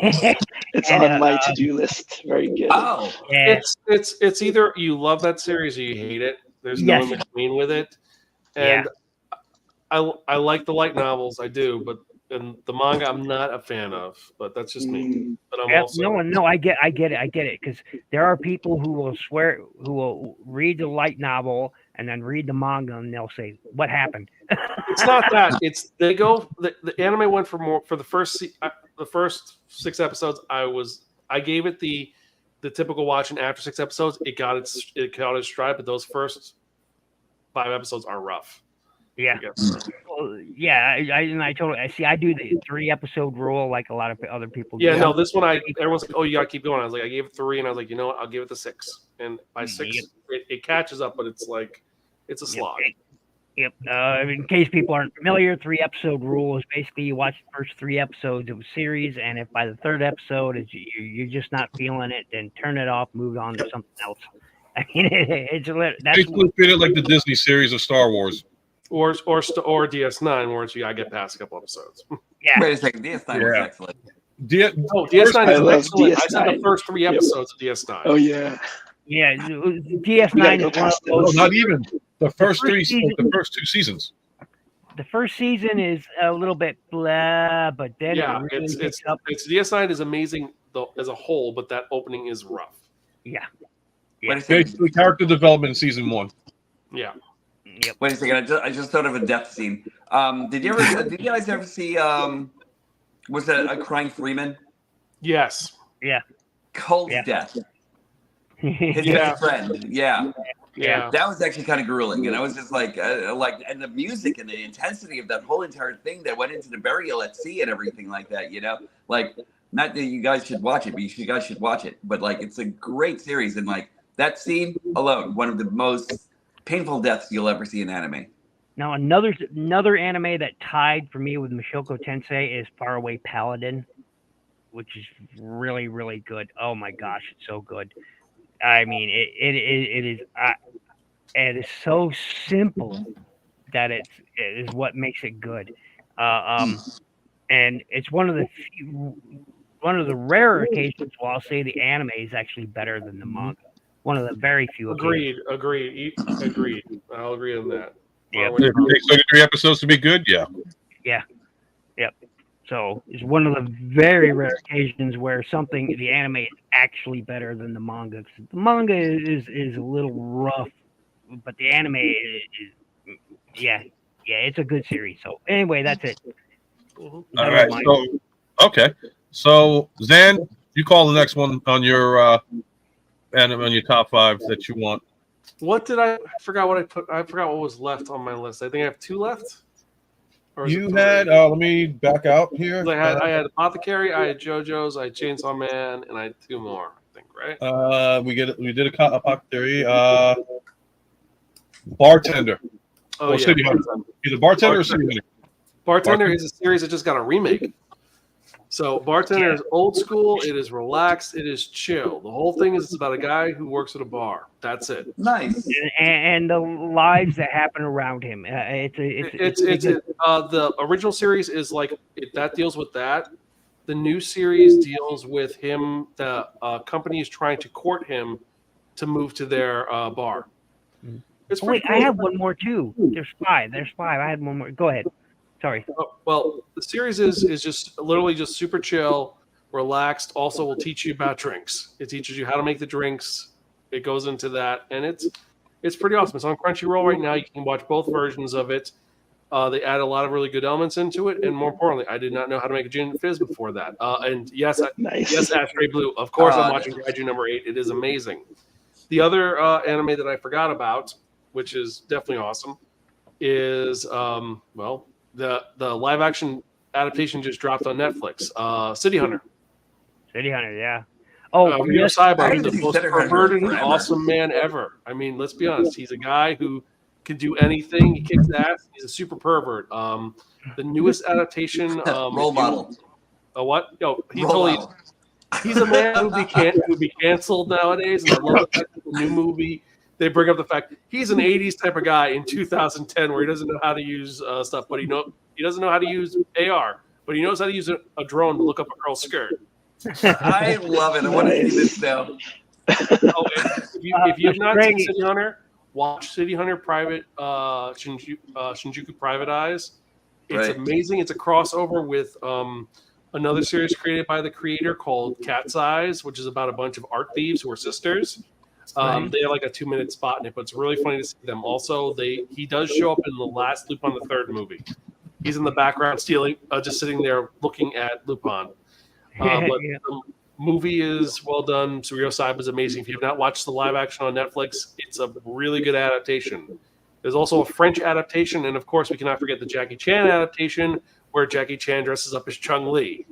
It's on my to-do list. Very good. Oh, yeah. It's either you love that series or you hate it. There's no in between with it. And I like the light novels. I do, but and the manga I'm not a fan of. But that's just me. But I'm also no. I get it because there are people who will read the light novel and then read the manga and they'll say, "What happened?" It's not that. It's they go. The anime went for the first 6 episodes. I gave it the typical watch, and after 6 episodes, it got its stride. But those first 5 episodes are rough. Yeah. Well, yeah. I totally. I see. I do the 3-episode rule like a lot of other people do. Yeah, no, this one everyone's like, oh, you gotta keep going. I was like, I gave it 3, and I was like, you know what, I'll give it the 6. And by 6, it catches up, but it's like it's a slog. Yep. In case people aren't familiar, 3-episode rule is basically you watch the first 3 episodes of a series, and if by the 3rd episode you're just not feeling it, then turn it off, move on to something else. I mean, that's basically treat it like the Disney series of Star Wars. Or DS9, where you gotta get past a couple episodes. Yeah. Wait a second, DS9 was excellent. DS9 is excellent. DS9. I said the first 3 episodes of DS9. Oh yeah. Yeah, DS9 is one of No, those. not even the first The first season. the first 2 seasons. The first season is a little bit blah, but then Yeah, it really picks up. it's DS9 is amazing though as a whole, but that opening is rough. Yeah. Wait a second. Basically, character development in season 1. Yeah. Yep. Wait a second. I just thought of a death scene. Did you guys ever see? Was that a Crying Freeman? Yes. Yeah. Cold Yeah. death. His Yeah. best friend. Yeah. Yeah. That was actually kind of grueling, and I was just like, and the music and the intensity of that whole entire thing that went into the burial at sea and everything like that. You know, like not that you guys should watch it, but you guys should watch it. But like, it's a great series, and like that scene alone, one of the most painful deaths you'll ever see in anime. Now another anime that tied for me with Mashoko Tensei is Faraway Paladin, which is really, really good. Oh my gosh, it's so good. I mean, it is so simple that it is what makes it good. And it's one of the rare occasions where I'll say the anime is actually better than the manga. One of the very few. Agreed. I'll agree on that. Yeah. It takes 33 episodes to be good. Yeah. Yeah. Yep. So it's one of the very rare occasions where the anime is actually better than the manga. The manga is a little rough, but the anime is it's a good series. So anyway, that's it. All right. So, okay. So Zan, you call the next one on your anime on your top 5 that you want. What did I forgot what I put? I forgot what was left on my list. I think I have 2 left. Or is it You 3? had let me back out here. I had Apothecary, I had JoJo's, I had Chainsaw Man, and I had 2 more. I think, right? We did a Apothecary. Bartender. Oh yeah. City Hunter. Either Bartender or City Hunter. Bartender is a series that just got a remake. So Bartender is old school. It is relaxed. It is chill. The whole thing is about a guy who works at a bar. That's it. Nice. And the lives that happen around him. The original series is like that deals with that. The new series deals with him. The company is trying to court him to move to their bar. It's wait, cool. I have one more too. There's 5. I had one more. Go ahead. Sorry. Well, the series is just literally just super chill, relaxed. Also, will teach you about drinks. It teaches you how to make the drinks. It goes into that, and it's pretty awesome. It's on Crunchyroll right now. You can watch both versions of it. They add a lot of really good elements into it, and more importantly, I did not know how to make a gin fizz before that. And yes, yes, Astray Blue. Of course, I'm watching Kaiju number 8. It is amazing. The other anime that I forgot about, which is definitely awesome, is the live action adaptation just dropped on Netflix. City Hunter. City Hunter, yeah. Oh, Ryo Saiba is the seen most City Hunter perverted, forever. awesome man ever. I mean, let's be honest. He's a guy who can do anything. He kicks ass. He's a super pervert. The newest adaptation, Role model. What? Yo, Role he's a man who'd be canceled nowadays. And I love the fact that the new movie they bring up the fact he's an 80s type of guy in 2010 where he doesn't know how to use stuff, but he doesn't know how to use AR, but he knows how to use a drone to look up a girl's skirt. I love it. I want to see this now. If you have not seen City Hunter, watch City Hunter Shinjuku Private Eyes. It's amazing. It's a crossover with another series created by the creator called Cat's Eyes, which is about a bunch of art thieves who are sisters. They have like a 2-minute spot in it, but it's really funny to see them. Also, he does show up in the last Lupin the Third movie. He's in the background, just sitting there looking at Lupin. But the movie is well done. Ryo Saiba is amazing. If you have not watched the live action on Netflix, it's a really good adaptation. There's also a French adaptation, and of course, we cannot forget the Jackie Chan adaptation, where Jackie Chan dresses up as Chung Li.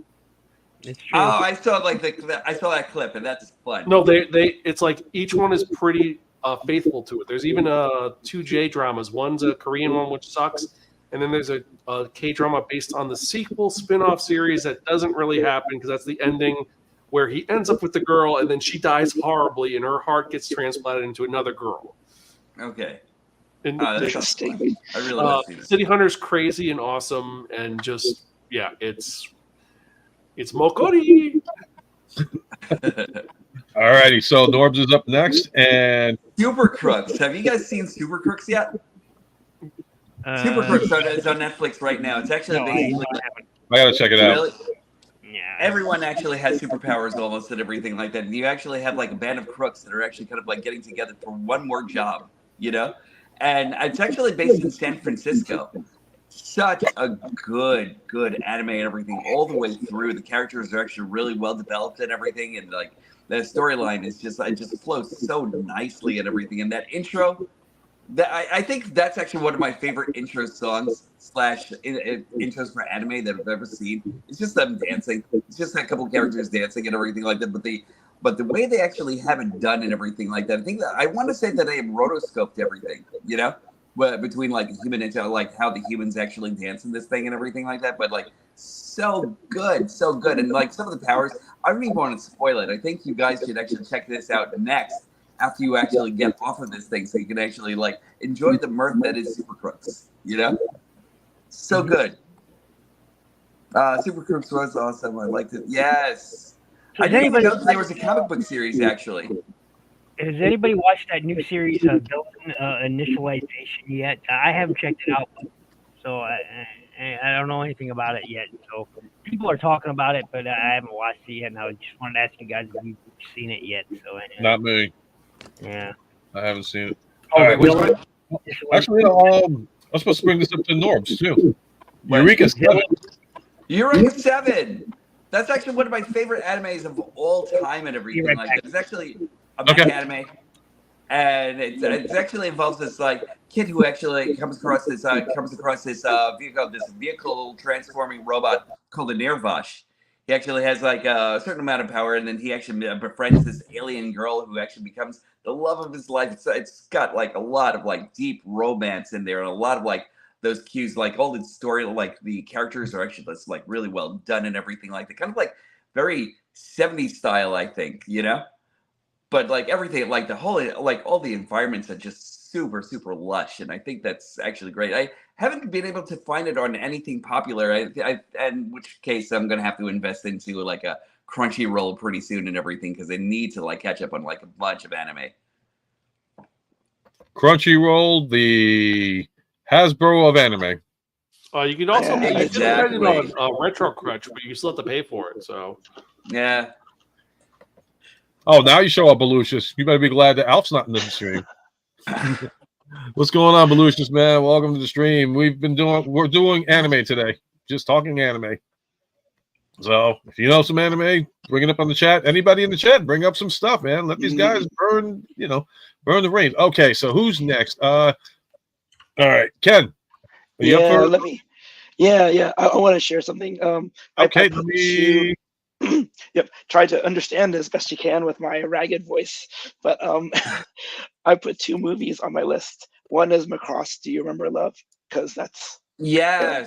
It's true. Oh, I saw I saw that clip, and that's fun. No, it's like each one is pretty faithful to it. There's even 2 J dramas. One's a Korean one, which sucks, and then there's a K drama based on the sequel spin-off series that doesn't really happen because that's the ending where he ends up with the girl and then she dies horribly and her heart gets transplanted into another girl. Okay. And that's interesting. I really want to see this. City Hunter's crazy and awesome, and just it's Mokori. Alrighty, so Norbs is up next, and Super Crooks. Have you guys seen Super Crooks yet? Super Crooks is on Netflix right now. It's actually basically. I gotta check it out. Really, everyone actually has superpowers almost and everything like that. And you actually have like a band of crooks that are actually kind of like getting together for one more job, you know? And it's actually based in San Francisco. Such a good anime and everything all the way through. The characters are actually really well developed and everything, and like the storyline is just flows so nicely and everything. And that intro, I think that's actually one of my favorite intro songs / intros for anime that I've ever seen. It's just them dancing. It's just a couple characters dancing and everything like that. But the way they actually have it done and everything like that, I think that I want to say that they have rotoscoped everything, you know, between like human and like how the humans actually dance in this thing and everything like that. But like so good, and like some of the powers, I don't even want to spoil it. I think you guys should actually check this out next after you actually get off of this thing, so you can actually like enjoy the mirth that is Super Crooks. You know, so good. Super Crooks was awesome. I liked it. Yes. I didn't even know there was a comic book series, actually. Has anybody watched that new series, Built-in Initialization, yet? I haven't checked it out, so I don't know anything about it yet. So people are talking about it, but I haven't watched it yet, and I just wanted to ask you guys if you've seen it yet. So not me. Yeah. I haven't seen it. Oh, all right, actually, I'm supposed to bring this up to Norbs, too. Eureka 7. Eureka 7! That's actually one of my favorite animes of all time and everything like that. It's actually a mech anime, and it actually involves this like kid who actually comes across this vehicle transforming robot called a Nirvash. He actually has like a certain amount of power, and then he actually befriends this alien girl who actually becomes the love of his life. It's got like a lot of like deep romance in there, and a lot of like those cues, like all the story, like the characters are actually just like really well done and everything like that. Kind of like very 70s style, I think, you know? But like everything, like the whole, like all the environments are just super lush. And I think that's actually great. I haven't been able to find it on anything popular. In which case I'm going to have to invest into like a Crunchyroll pretty soon and everything, because I need to like catch up on like a bunch of anime. Crunchyroll, the Hasbro of anime. You can also get it on Retro Crunch, but you still have to pay for it. So yeah. Oh, now you show up, Belucius. You better be glad that Alf's not in the stream. What's going on, Belucius, man? Welcome to the stream. We're doing anime today. Just talking anime. So if you know some anime, bring it up on the chat. Anybody in the chat, bring up some stuff, man. Let these guys burn the range. Okay, so who's next? All right, Ken. Are you up for it? I want to share something. Okay, yep, try to understand as best you can with my ragged voice. But I put 2 movies on my list. One is Macross. Do you remember Love? Because that's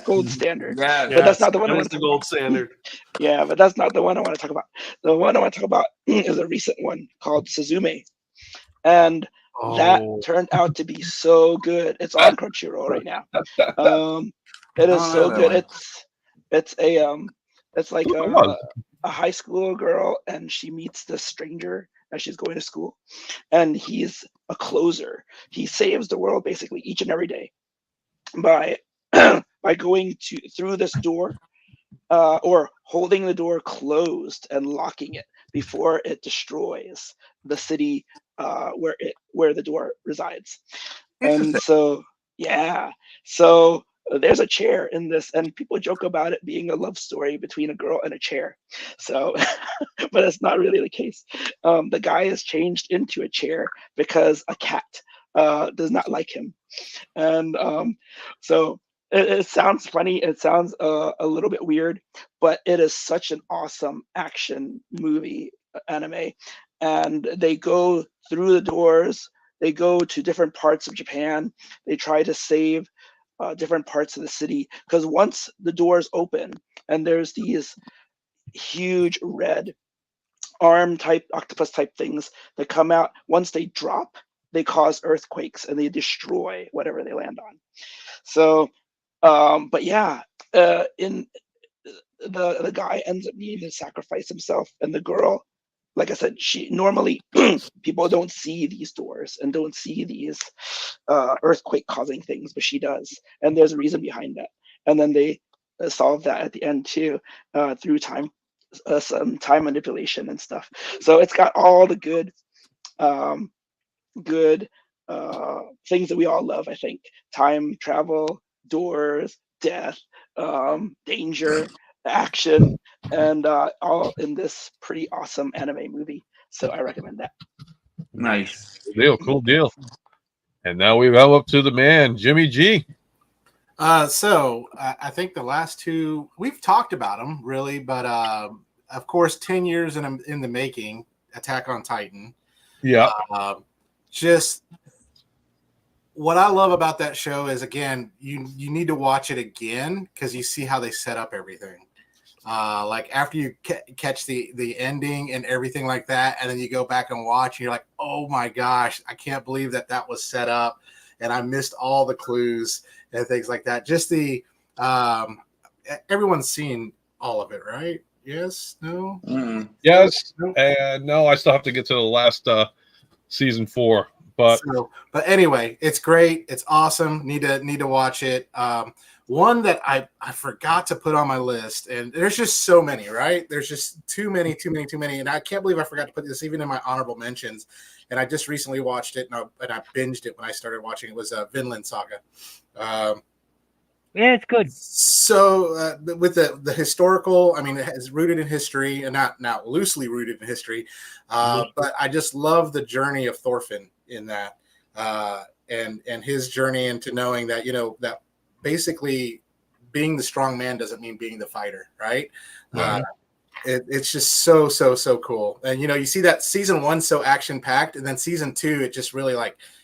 gold standard. Yeah, but that's not the one. That is the gold standard. Yeah, but that's not the one I want to talk about. The one I want to talk about is a recent one called Suzume, and that turned out to be so good. It's on Crunchyroll right now. It is so good. It's like a high school girl, and she meets this stranger as she's going to school, and he's a closer. He saves the world basically each and every day by going through this door, or holding the door closed and locking it before it destroys the city where the door resides. And so there's a chair in this, and people joke about it being a love story between a girl and a chair. So, but it's not really the case. The guy is changed into a chair because a cat does not like him, and so it sounds funny. It sounds a little bit weird, but it is such an awesome action movie anime, and they go through the doors. They go to different parts of Japan. They try to save different parts of the city, because once the doors open and there's these huge red arm type octopus type things that come out, once they drop, they cause earthquakes and they destroy whatever they land on. So but yeah, in the guy ends up needing to sacrifice himself, and the girl, like I said, she normally people don't see these doors and don't see these earthquake causing things, but she does, and there's a reason behind that. And then they solve that at the end too, through some time manipulation and stuff. So it's got all the good things that we all love. I think time travel, doors, death, danger, action, and all in this pretty awesome anime movie. So I recommend that. Nice. Cool deal. And now we go up to the man, Jimmy G. So I think the last two, we've talked about them really, but of course, 10 years in the making, Attack on Titan. Yeah. Just what I love about that show is, again, you need to watch it again because you see how they set up everything. Like after you catch the ending and everything like that, and then you go back and watch, and you're like, oh my gosh, I can't believe that was set up, and I missed all the clues and things like that. Just the everyone's seen all of it, right? Yes, no, yes, and no. I still have to get to the last season 4. But anyway, it's great. It's awesome. Need to watch it. One that I forgot to put on my list, and there's just so many, right? There's just too many, and I can't believe I forgot to put this even in my honorable mentions. And I just recently watched it, and I binged it when I started watching it. Was Vinland Saga. Yeah, it's good. So with the historical, I mean, it's rooted in history, and not loosely rooted in history, but I just love the journey of Thorfinn in that, and his journey into knowing that, that basically being the strong man doesn't mean being the fighter, right? It's just so cool. And you see that season 1 so action packed, and then season 2 it just really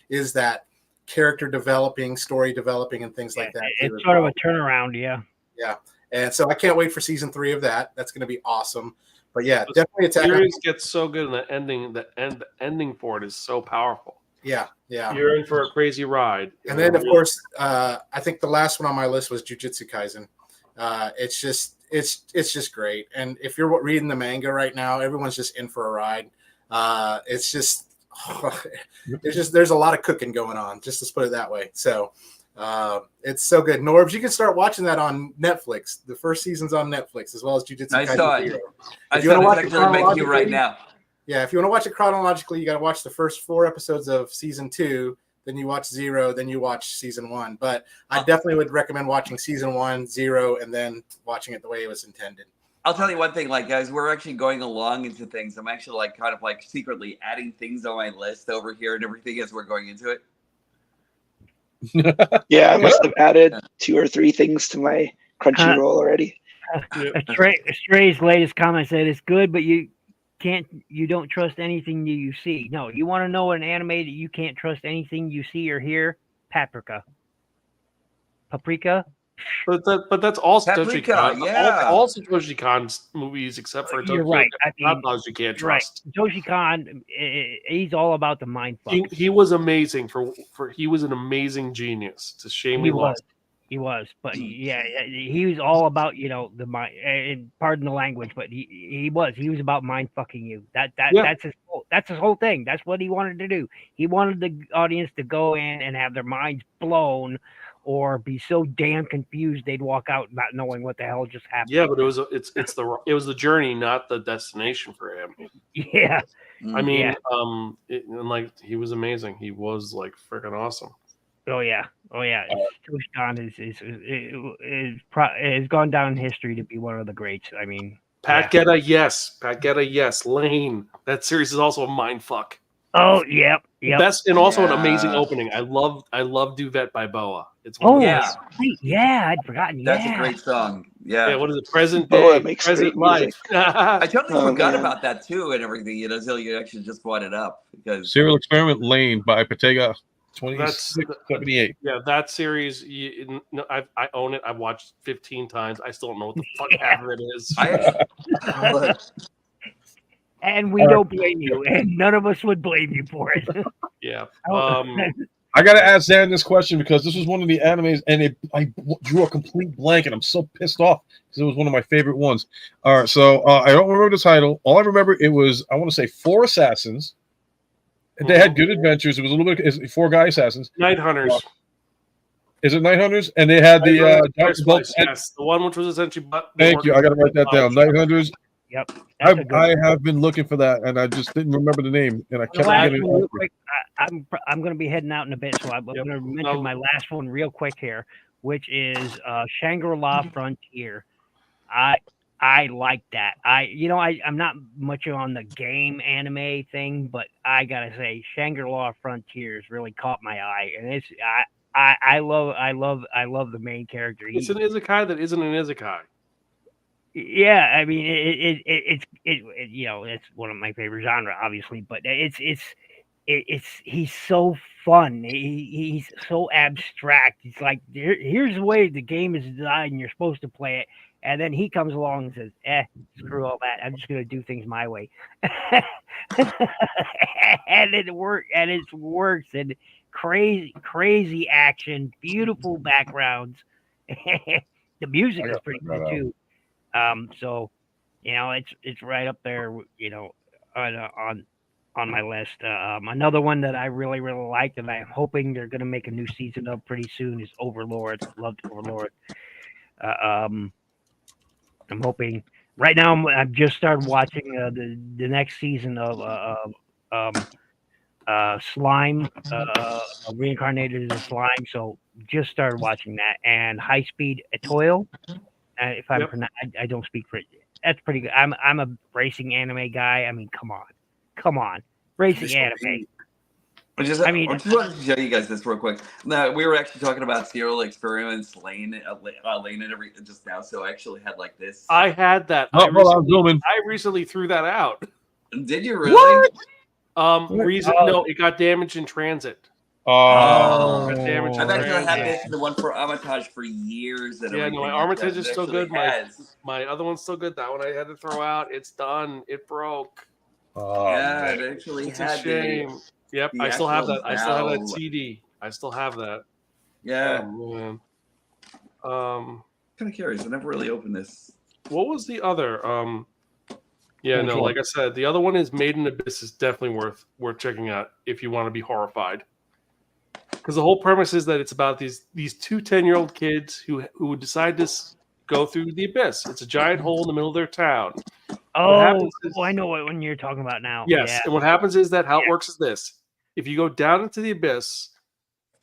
is that character developing, story developing, and things like that. It's sort of a turnaround, yeah. And so I can't wait for season 3 of that. That's going to be awesome. But yeah, definitely Attack. The series gets so good, and the ending for it is so powerful. Yeah. You're in for a crazy ride. And then, of course, I think the last one on my list was Jujutsu Kaisen. It's just great. And if you're reading the manga right now, everyone's just in for a ride. It's just there's a lot of cooking going on, just to put it that way. So it's so good. Norbs, you can start watching that on Netflix. The first season's on Netflix, as well as Jujutsu Kaisen. I saw it actually making you right now. Yeah, if you want to watch it chronologically, you got to watch the first 4 episodes of season 2, then you watch 0, then you watch season 1. But I definitely would recommend watching season 1, 0, and then watching it the way it was intended. I'll tell you one thing, guys, we're actually going along into things. I'm actually kind of secretly adding things on my list over here and everything as we're going into it. Yeah, I must have added 2 or 3 things to my Crunchyroll already. Stray's latest comment said it's good, but you don't trust anything you see. No, you want to know an anime that you can't trust anything you see or hear? Paprika. But that's all Satoshi Kon. Yeah. All Satoshi Kon's movies except for You're right. you can't trust. Right. Satoshi Kon, he's all about the mind fuck. He was amazing he was an amazing genius. It's a shame he lost. He was, but yeah, he was all about the mind. And pardon the language, but he was about mind fucking you. That's his whole thing. That's what he wanted to do. He wanted the audience to go in and have their minds blown, or be so damn confused they'd walk out not knowing what the hell just happened. Yeah, but it was the journey, not the destination for him. Yeah, I mean, he was amazing. He was freaking awesome. Oh yeah. Satoshi Kon has gone down in history to be one of the greats. I mean, Pat Guetta, yes. Lane. That series is also a mind fuck. Oh, yep. Best, and also an amazing Yeah. opening. I love Duvet by Boa. It's one Oh, of the Yeah. best. right. Yeah, I'd forgotten. That's a Yeah. great song. Yeah. Yeah, what is it? Present Boa day, makes present great music. life. I totally Oh, forgot man. about that too and everything, until you actually just brought it up because Serial Experiment Lane by Patega, That's 2678. yeah, that series. I own it. I've watched 15 times. I still don't know what the fuck half of it is. And we don't blame you, and none of us would blame you for it. Yeah. I gotta ask Zan this question because this was one of the animes, and I drew a complete blank, and I'm so pissed off because it was one of my favorite ones. All right, so I don't remember the title. All I remember, it was, I want to say, 4 assassins. They had good adventures. It was a little bit 4 guy assassins. Night Hunters. Is it Night Hunters? And they had the yes, the one which was essentially. Thank you. I got to write that down. Night Hunters. Yep. I have been looking for that, and I just didn't remember the name, and I kept getting real quick. I'm going to be heading out in a bit, so I'm going to mention my last one real quick here, which is Shangri-La Frontier. I like that. I'm not much on the game anime thing, but I gotta say Shangri-La Frontiers really caught my eye, and it's I love the main character. It's an isekai that isn't an isekai. Yeah, I mean it's it's one of my favorite genre, obviously, but he's so fun. He's so abstract. He's like, here's the way the game is designed, and you're supposed to play it. And then he comes along and says, screw all that. I'm just going to do things my way. And it works. And crazy action, beautiful backgrounds. The music is pretty good too. So, it's right up there, on my list. Another one that I really, really liked, and I'm hoping they're going to make a new season of pretty soon, is Overlord. Loved Overlord. I'm hoping. Right now, I've just started watching the next season of Slime, reincarnated as a slime. So just started watching that, and High Speed Etoile. If I'm I don't speak for it. That's pretty good. I'm a racing anime guy. I mean, come on, racing anime. I just wanted to show you guys this real quick. Now, we were actually talking about Serial Experiments Lane and everything just now, so I actually had like this. I had that. I recently threw that out. Did you really? What? No, it got damaged in transit. Oh, I've actually had this, the one for Armitage, for years. And yeah, no, my Armitage is still good. My other one's still good. That one I had to throw out. It's done. It broke. Yeah, it actually it's a shame. Yep, I still have that. I still have that CD. I still have that. Yeah. Oh, man. Kind of curious. I never really opened this. What was the other? Like I said, the other one is Made in Abyss. Is definitely worth checking out if you want to be horrified. Because the whole premise is that it's about these 2 10-year-old kids who decide to go through the abyss. It's a giant hole in the middle of their town. I know what one you're talking about now. Yes, yeah. And what happens is that how it works is this. If you go down into the abyss,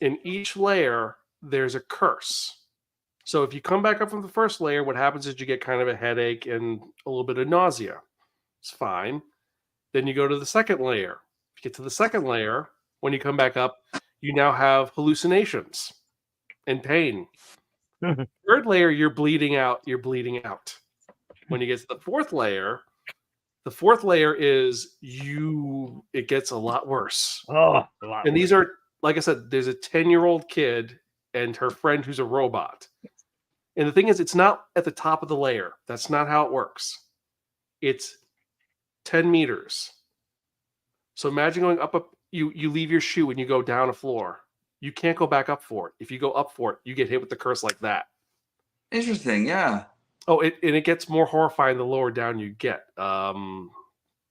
in each layer, there's a curse. So if you come back up from the first layer, what happens is you get kind of a headache and a little bit of nausea. It's fine. Then you go to the second layer. If you get to the second layer, when you come back up, you now have hallucinations and pain. Third layer, you're bleeding out. When you get to the fourth layer is it gets a lot worse. Oh, a lot. And these are, like I said, there's a 10-year-old kid and her friend who's a robot. And the thing is, it's not at the top of the layer. That's not how it works. It's 10 meters. So imagine going up, you leave your shoe and you go down a floor. You can't go back up for it. If you go up for it, you get hit with the curse like that. Interesting, yeah. Oh, it gets more horrifying the lower down you get.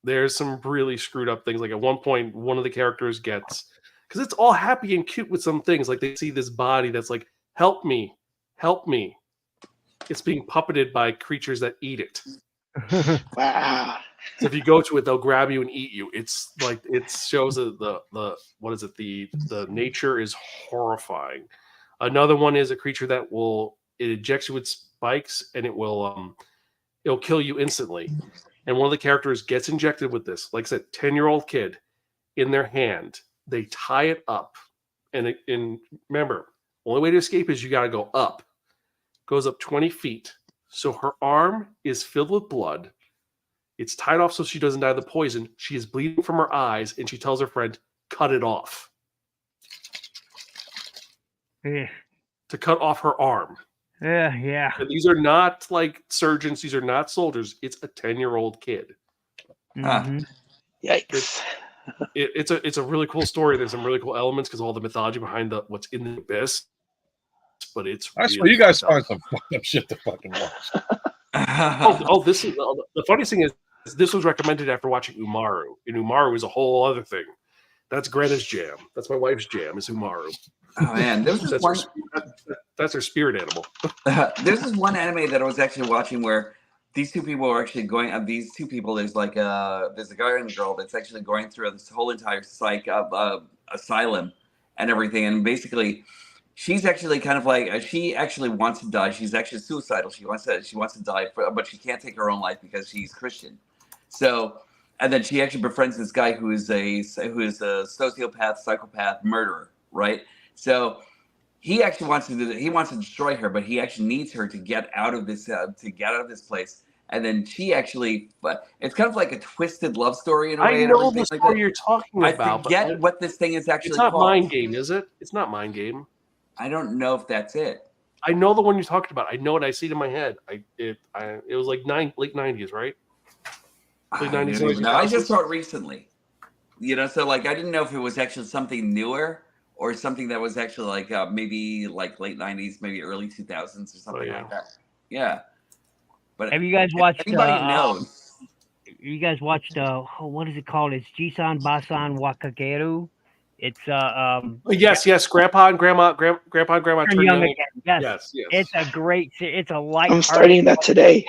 There's some really screwed up things. Like at one point, one of the characters gets, because it's all happy and cute with some things. Like they see this body that's like, help me. It's being puppeted by creatures that eat it. Wow. So if you go to it, they'll grab you and eat you. It's like, it shows the what is it? The nature is horrifying. Another one is a creature that it injects you with spikes and it'll kill you instantly. And one of the characters gets injected with this. Like I said, 10-year-old kid. in their hand. They tie it up, and remember, only way to escape is you got to go up. Goes up 20 feet. So her arm is filled with blood. It's tied off so she doesn't die of the poison. She is bleeding from her eyes, and she tells her friend, cut it off. To cut off her arm. Yeah. And these are not like surgeons. These are not soldiers. It's a 10-year-old kid. Mhm. Yikes. It's a really cool story. There's some really cool elements because all the mythology behind what's in the abyss. But it's That's really where you guys fucked up. find some fucked up shit to fucking watch. This is the funniest thing is this was recommended after watching Umaru, and Umaru is a whole other thing. That's Greta's jam. That's my wife's jam. Is Umaru. Oh man, there was this one. That's her spirit animal. There's this one anime that I was actually watching where these two people are actually going. These two people, there's like there's a guy and a girl that's actually going through this whole entire asylum and everything, and basically. She's actually kind of like she actually wants to die. She's actually suicidal. She wants to die, but she can't take her own life because she's Christian. So, and then she actually befriends this guy who is a sociopath, psychopath, murderer, right? So, he actually wants to destroy her, but he actually needs her to get out of this place. And then she actually, but it's kind of like a twisted love story in a way. I know the story you're talking about. I forget what this thing is actually. It's not called. Mind Game, is it? It's not Mind Game. I don't know if that's it. I know the one you're talking about. I know it. I see it in my head. It was like late 90s, right? Late 90s. No, I just saw it recently. So like I didn't know if it was actually something newer or something that was actually like maybe like late 90s, maybe early 2000s or something like that. Yeah. But have you guys watched? Anybody knows? You guys watched? What is it called? It's Jisan Basan Wakageru. It's yes, Grandpa and Grandma turn young again. Yes. It's a great. It's a light. I'm starting that today.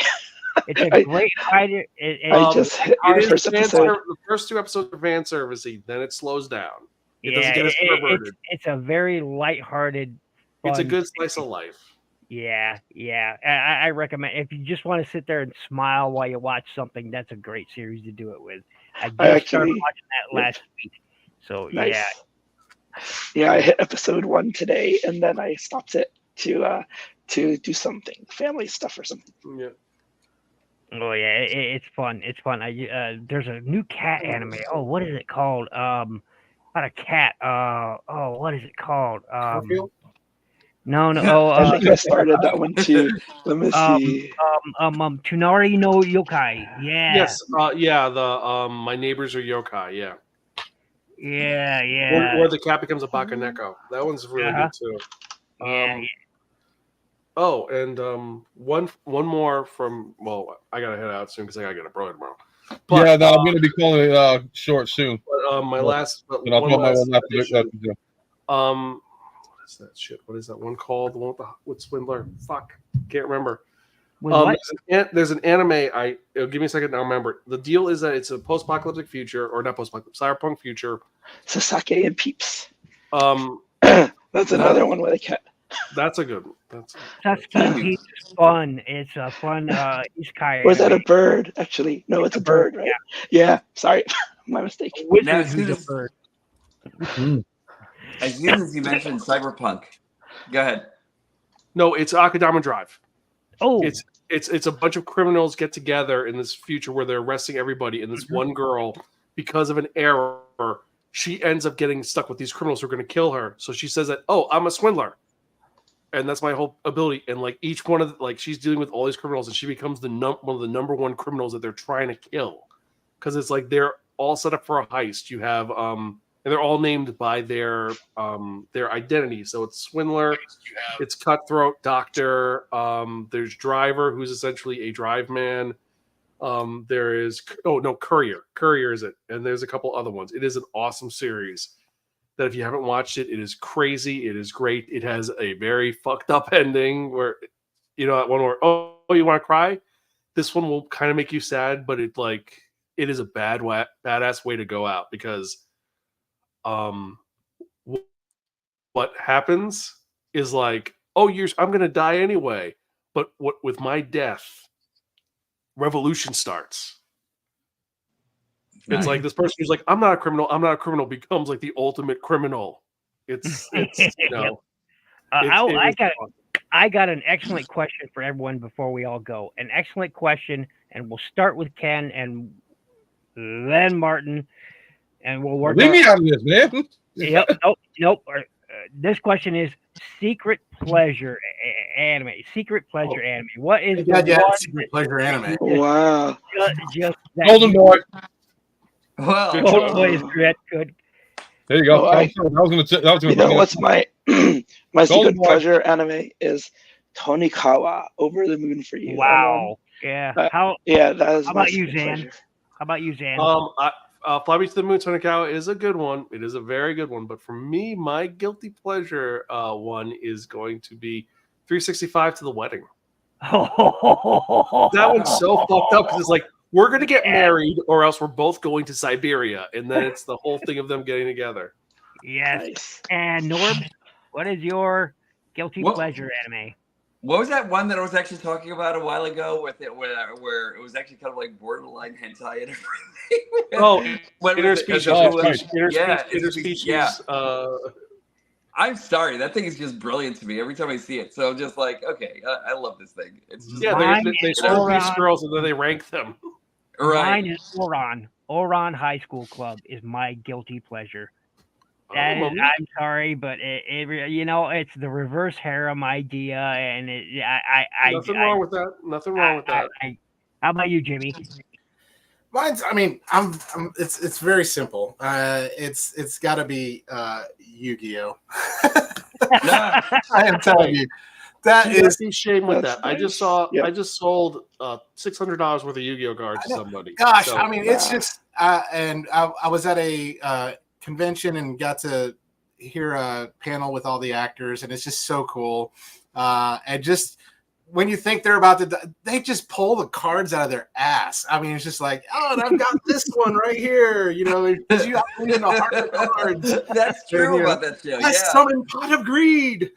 It's a great fighter. I just hit the first episode. The first 2 episodes are fan servicey, then it slows down. It doesn't get as perverted. It's a very lighthearted. It's a good slice of life. Yeah. I recommend if you just want to sit there and smile while you watch something. That's a great series to do it with. I started watching that last week. So nice. Yeah, I hit episode 1 today, and then I stopped it to do something, family stuff or something. Yeah. Oh yeah, it's fun. It's fun. There's a new cat anime. Oh, what is it called? Not a cat. What is it called? No. I think I started that one too. Let me see. Tunari no Yokai. Yeah. Yes. The My Neighbors Are Yokai. Yeah. Yeah. Where the cat becomes a Bakaneko. That one's really good too. Yeah. Oh, and one more from. Well, I gotta head out soon because I gotta get a brother tomorrow. But, I'm gonna be calling it short soon. But my last. And I'll put my one after this. What is that shit? What is that one called? The one with Swindler? Fuck, can't remember. There's an anime. Give me a second. I'll remember. The deal is that it's a post-apocalyptic future, or not post-apocalyptic, cyberpunk future. Sasake and Peeps. That's another one with a cat. That's a good one. Sasake is fun. It's a fun isekai. Or is that a bird? Actually, no, it's a bird, right? Yeah. Sorry, my mistake. As soon as you mentioned cyberpunk, go ahead. No, it's Akadama Drive. Oh, it's a bunch of criminals get together in this future where they're arresting everybody, and this one girl, because of an error, she ends up getting stuck with these criminals who are going to kill her. So she says that, I'm a swindler, and that's my whole ability. And like each one of she's dealing with all these criminals, and she becomes one of the number one criminals that they're trying to kill, because it's like they're all set up for a heist. You have and they're all named by their identity. So it's Swindler, it's Cutthroat, Doctor, there's Driver, who's essentially a drive man. There is Courier. Courier is it. And there's a couple other ones. It is an awesome series that if you haven't watched it, it is crazy. It is great. It has a very fucked up ending where, that one where, you want to cry? This one will kind of make you sad, but it is a badass way to go out because what happens is I'm gonna die anyway, but with my death, revolution starts. It's like this person who's like, I'm not a criminal becomes like the ultimate criminal. It's you know. I got an excellent question for everyone before we all go. An excellent question, and we'll start with Ken and then Martin, and we'll work. Leave me out of this, man. Yep. Nope. This question is secret pleasure anime. Secret pleasure anime. What is secret pleasure anime? Wow. Just Golden Boy. Well, Golden Boy is good. Good. There you go. Oh, I was gonna You know what's my my secret Boy. pleasure anime is Tonikawa, Over the Moon for You. Wow. Yeah. Yeah, that is. How my about you, secret Zan? pleasure. How about you, Zan? Fly Me to the Moon Tonikawa is a good one. It is a very good one. But for me, my guilty pleasure one is going to be 365 to the Wedding. That one's so fucked up because it's like, we're going to get married or else we're both going to Siberia. And then it's the whole thing of them getting together. Yes. Nice. And Norb, what is your guilty pleasure anime? What was that one that I was actually talking about a while ago with it, where it was actually kind of like borderline hentai and everything? Oh, interspecies. Interspecies. Yeah. I'm sorry, that thing is just brilliant to me every time I see it. So I'm just like, okay, I love this thing. It's just they score these girls and then they rank them. Right. Mine is Oran. Oran High School Club is my guilty pleasure. I'm sorry, but it you know, it's the reverse harem idea, and Nothing wrong with that. Nothing wrong with that. How about you, Jimmy? Mine's. I mean, it's very simple. It's got to be Yu-Gi-Oh. I am telling you, that is shame with that. I just sold $600 worth of Yu-Gi-Oh cards to somebody. Gosh, so, I mean, it's just. And I was at a convention and got to hear a panel with all the actors, and it's just so cool. And just when you think they're about to, they just pull the cards out of their ass. I mean, it's just like, oh, and I've got this one right here. You know, because you have to in the heart of cards. That's true about that show. I summon Pot of Greed.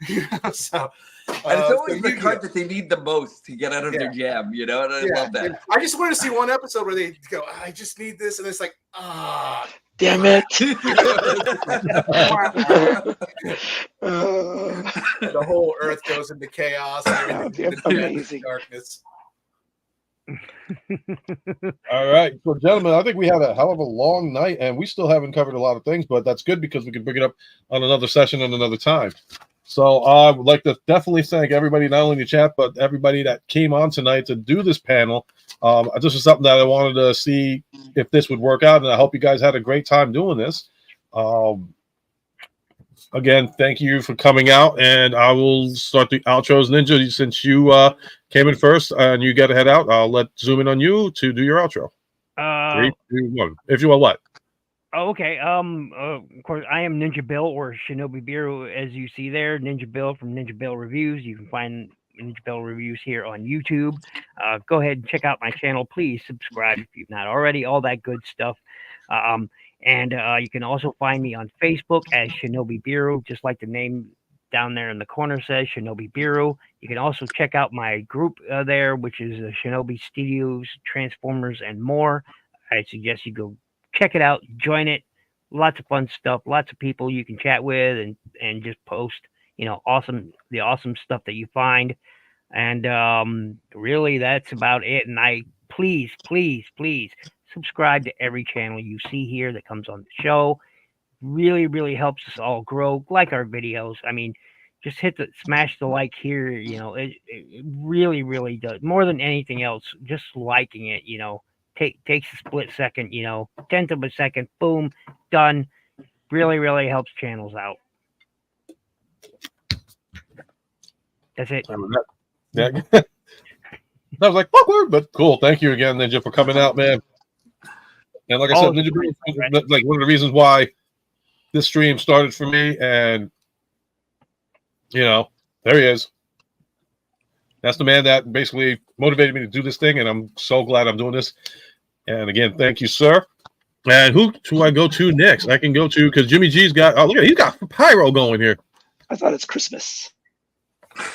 So. And it's always the card that they need the most to get out of their jam, you know? And I love that. And I just want to see one episode where they go, I just need this. And it's like, damn it. The whole earth goes into chaos. And amazing. Darkness. All right. So, gentlemen, I think we had a hell of a long night, and we still haven't covered a lot of things, but that's good because we can bring it up on another session and another time. So I would like to definitely thank everybody, not only in the chat, but everybody that came on tonight to do this panel. This was something that I wanted to see if this would work out, and I hope you guys had a great time doing this. Again, thank you for coming out, and I will start the outros. Ninja, since you came in first and you got to head out, I'll zoom in on you to do your outro. 3, 2, 1. If you want what? Oh, okay. Of course, I am Ninja Bill or Shinobi Bureau, as you see there. Ninja Bill from Ninja Bill Reviews. You can find Ninja Bill Reviews here on YouTube. Go ahead and check out my channel. Please subscribe if you've not already. All that good stuff. And you can also find me on Facebook as Shinobi Bureau, just like the name down there in the corner says, Shinobi Bureau. You can also check out my group there, which is Shinobi Studios, Transformers, and more. I suggest you go check it out, join it. Lots of fun stuff, lots of people you can chat with and just post, you know, the awesome stuff that you find. And really that's about it. And I please subscribe to every channel you see here that comes on the show. Really helps us all grow. Like our videos. I mean, just smash the like here, you know, it really does. More than anything else, just liking it, you know. Takes a split second, you know, 10th of a second, boom, done. Really helps channels out. That's it. That was like awkward, but cool. Thank you again, Ninja, for coming out, man. And like I said, Ninja, like one of the reasons why this stream started for me, and you know, there he is. That's the man that basically motivated me to do this thing, and I'm so glad I'm doing this. And again, thank you, sir. And who do I go to next? I can go to, because Jimmy G's got, oh, look at, he's got Pyro going here. I thought it's Christmas.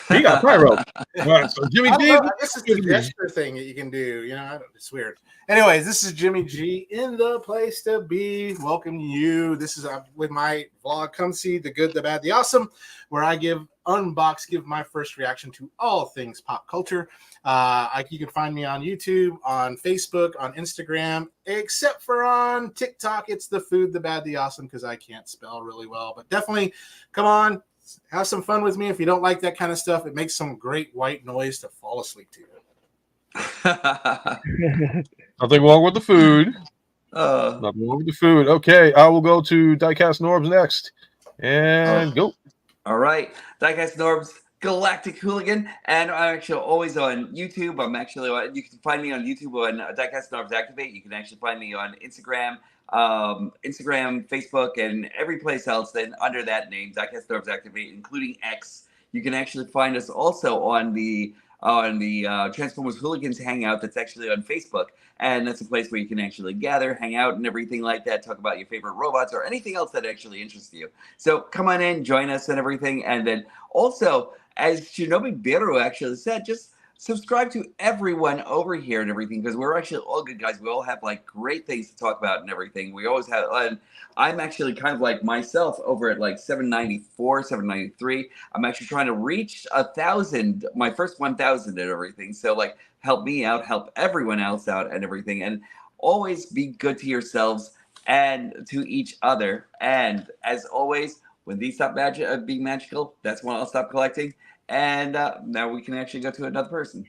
He got pyro. All right, so Jimmy G. This is the gesture thing that you can do. It's weird. Anyways, this is Jimmy G in the place to be. Welcome you. This is with my vlog. Come see the good, the bad, the awesome, where I give my first reaction to all things pop culture. You can find me on YouTube, on Facebook, on Instagram, except for on TikTok. It's the food, the bad, the awesome, because I can't spell really well. But definitely come on, have some fun with me. If you don't like that kind of stuff, it makes some great white noise to fall asleep to. Nothing wrong with the food. Nothing wrong with the food. Okay, I will go to Diecast Norbs next. And go. All right. Diecast Norbs, Galactic Hooligan. And I'm actually always on YouTube. You can find me on YouTube on Diecast Norbs Activate. You can actually find me on Instagram, Facebook, and every place else then under that name, Diecast Norbs Activate, including X. You can actually find us also on the Transformers Hooligans Hangout that's actually on Facebook. And that's a place where you can actually gather, hang out, and everything like that, talk about your favorite robots or anything else that actually interests you. So come on in, join us and everything. And then also, as Shinobi Biru actually said, just subscribe to everyone over here and everything, because we're actually all good guys. We all have like great things to talk about and everything. We always have, and I'm actually kind of like myself over at like 794, 793. I'm actually trying to reach 1,000, my first 1,000 and everything. So like, help me out, help everyone else out and everything. And always be good to yourselves and to each other. And as always, when these stop being magical, that's when I'll stop collecting. And now we can actually go to another person.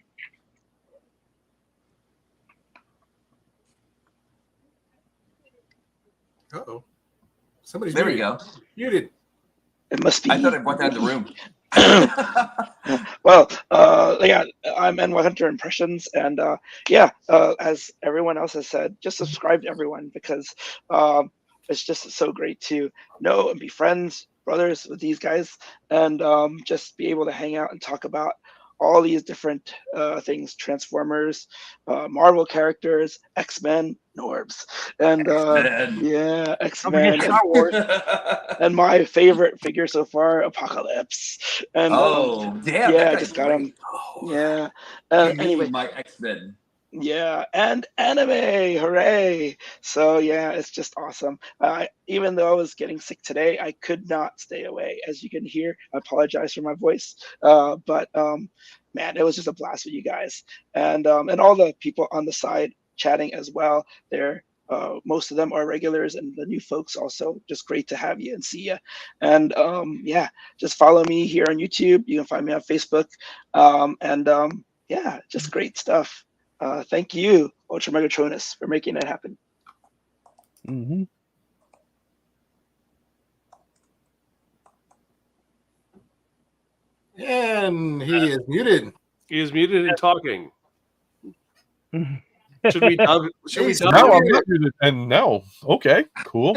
Uh-oh. Somebody's there muted. we go. Muted. It must be. I thought I brought down the room. Well, yeah, I'm NY Hunter Impressions, and as everyone else has said, just subscribe to everyone, because it's just so great to know and be friends, brothers with these guys, and just be able to hang out and talk about all these different things: Transformers, Marvel characters, X-Men, Norbs, and X-Men, Star Wars. and my favorite figure so far, Apocalypse. And damn! I just got him. Yeah. Anyway, my X-Men. Yeah, and anime, hooray! So yeah, it's just awesome. Even though I was getting sick today, I could not stay away. As you can hear, I apologize for my voice, but man, it was just a blast with you guys, and all the people on the side chatting as well. They're most of them are regulars, and the new folks also. Just great to have you and see you. And just follow me here on YouTube. You can find me on Facebook, just great stuff. Thank you, UltraMegatronus, for making it happen. Mm-hmm. And he is muted. He is muted and talking. Should we dub? Now I'm not muted, and no. Okay, cool.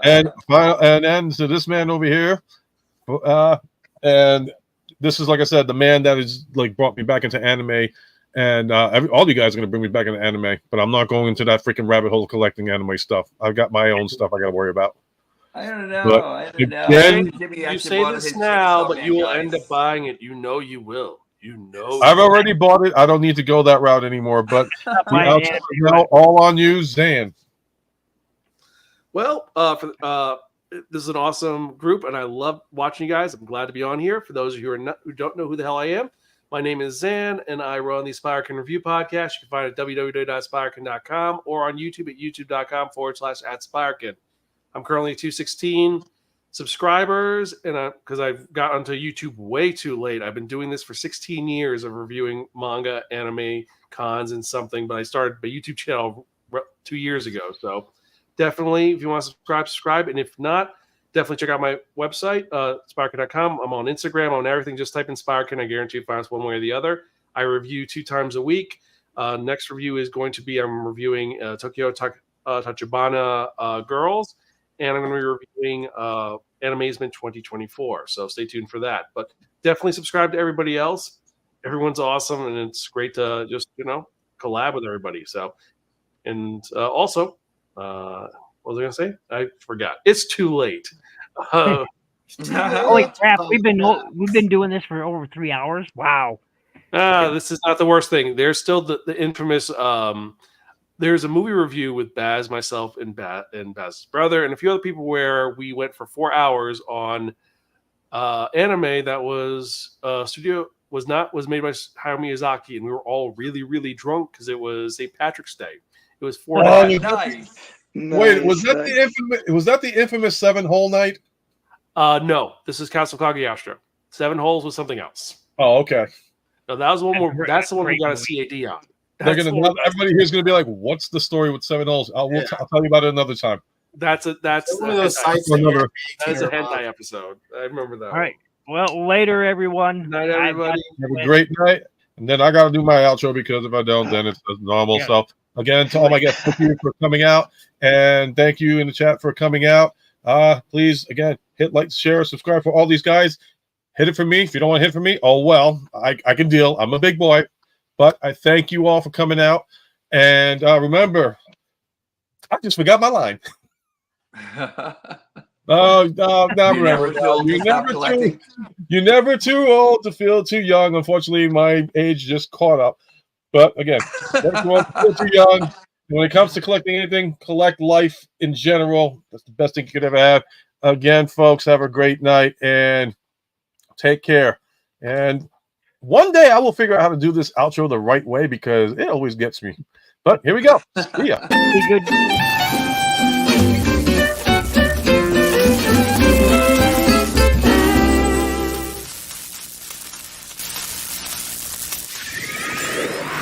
and then so this man over here, and this is, like I said, the man that is like brought me back into anime. And all you guys are going to bring me back into anime, but I'm not going into that freaking rabbit hole collecting anime stuff. I've got my own stuff I got to worry about. I don't know. But Again, you say this now, but you will end up buying it. You know you will. You know. I've already bought it. I don't need to go that route anymore. But all on you, Zan. Well, this is an awesome group, and I love watching you guys. I'm glad to be on here. For those of you who don't know who the hell I am, my name is Zan, and I run the Spiraken Review Podcast. You can find it at www.spiraken.com or on YouTube at youtube.com/@Spiraken. I'm currently at 216 subscribers, and because I've got onto YouTube way too late. I've been doing this for 16 years of reviewing manga, anime, cons, and something, but I started my YouTube channel 2 years ago. So definitely, if you want to subscribe, and if not, definitely check out my website, Spiraken.com. I'm on Instagram, on everything. Just type in Spiraken. I guarantee you find us one way or the other. I review 2 times a week. Next review is going to be I'm reviewing Tokyo Tachibana Girls, and I'm going to be reviewing Animazement 2024. So stay tuned for that. But definitely subscribe to everybody else. Everyone's awesome, and it's great to just collab with everybody. So, and also, what was I going to say? I forgot. It's too late. Holy crap! We've been doing this for over 3 hours. Wow. This is not the worst thing. There's still the infamous. There's a movie review with Baz, myself, and Baz's brother, and a few other people where we went for 4 hours on anime that was was made by Hayao Miyazaki, and we were all really, really drunk because it was St. Patrick's Day. It was 4 days. Nice. Wait, was that the infamous 7 Hole Night? No, this is Castle Cagliostro. 7 Holes was something else. Oh, okay. No, that was one more. That's the one we got a CAD on. Everybody here's gonna be like, "What's the story with 7 Holes?" I'll tell you about it another time. That's one of those sites. That is a hentai episode. I remember that. All right. Well, later, everyone. Good night, everybody. Have a great night. And then I got to do my outro because if I don't, then it's normal. So again, to all my guests, thank you for coming out, and thank you in the chat for coming out. Please, again, hit like, share, subscribe for all these guys. Hit it for me. If you don't want to hit for me, oh well, I can deal. I'm a big boy. But I thank you all for coming out. And remember, I just forgot my line. You're never too old to feel too young. Unfortunately, my age just caught up. But again, never too old to feel too young. When it comes to collecting anything, collect life in general. That's the best thing you could ever have. Again, folks, have a great night and take care. And one day I will figure out how to do this outro the right way because it always gets me. But here we go. See ya. Be good.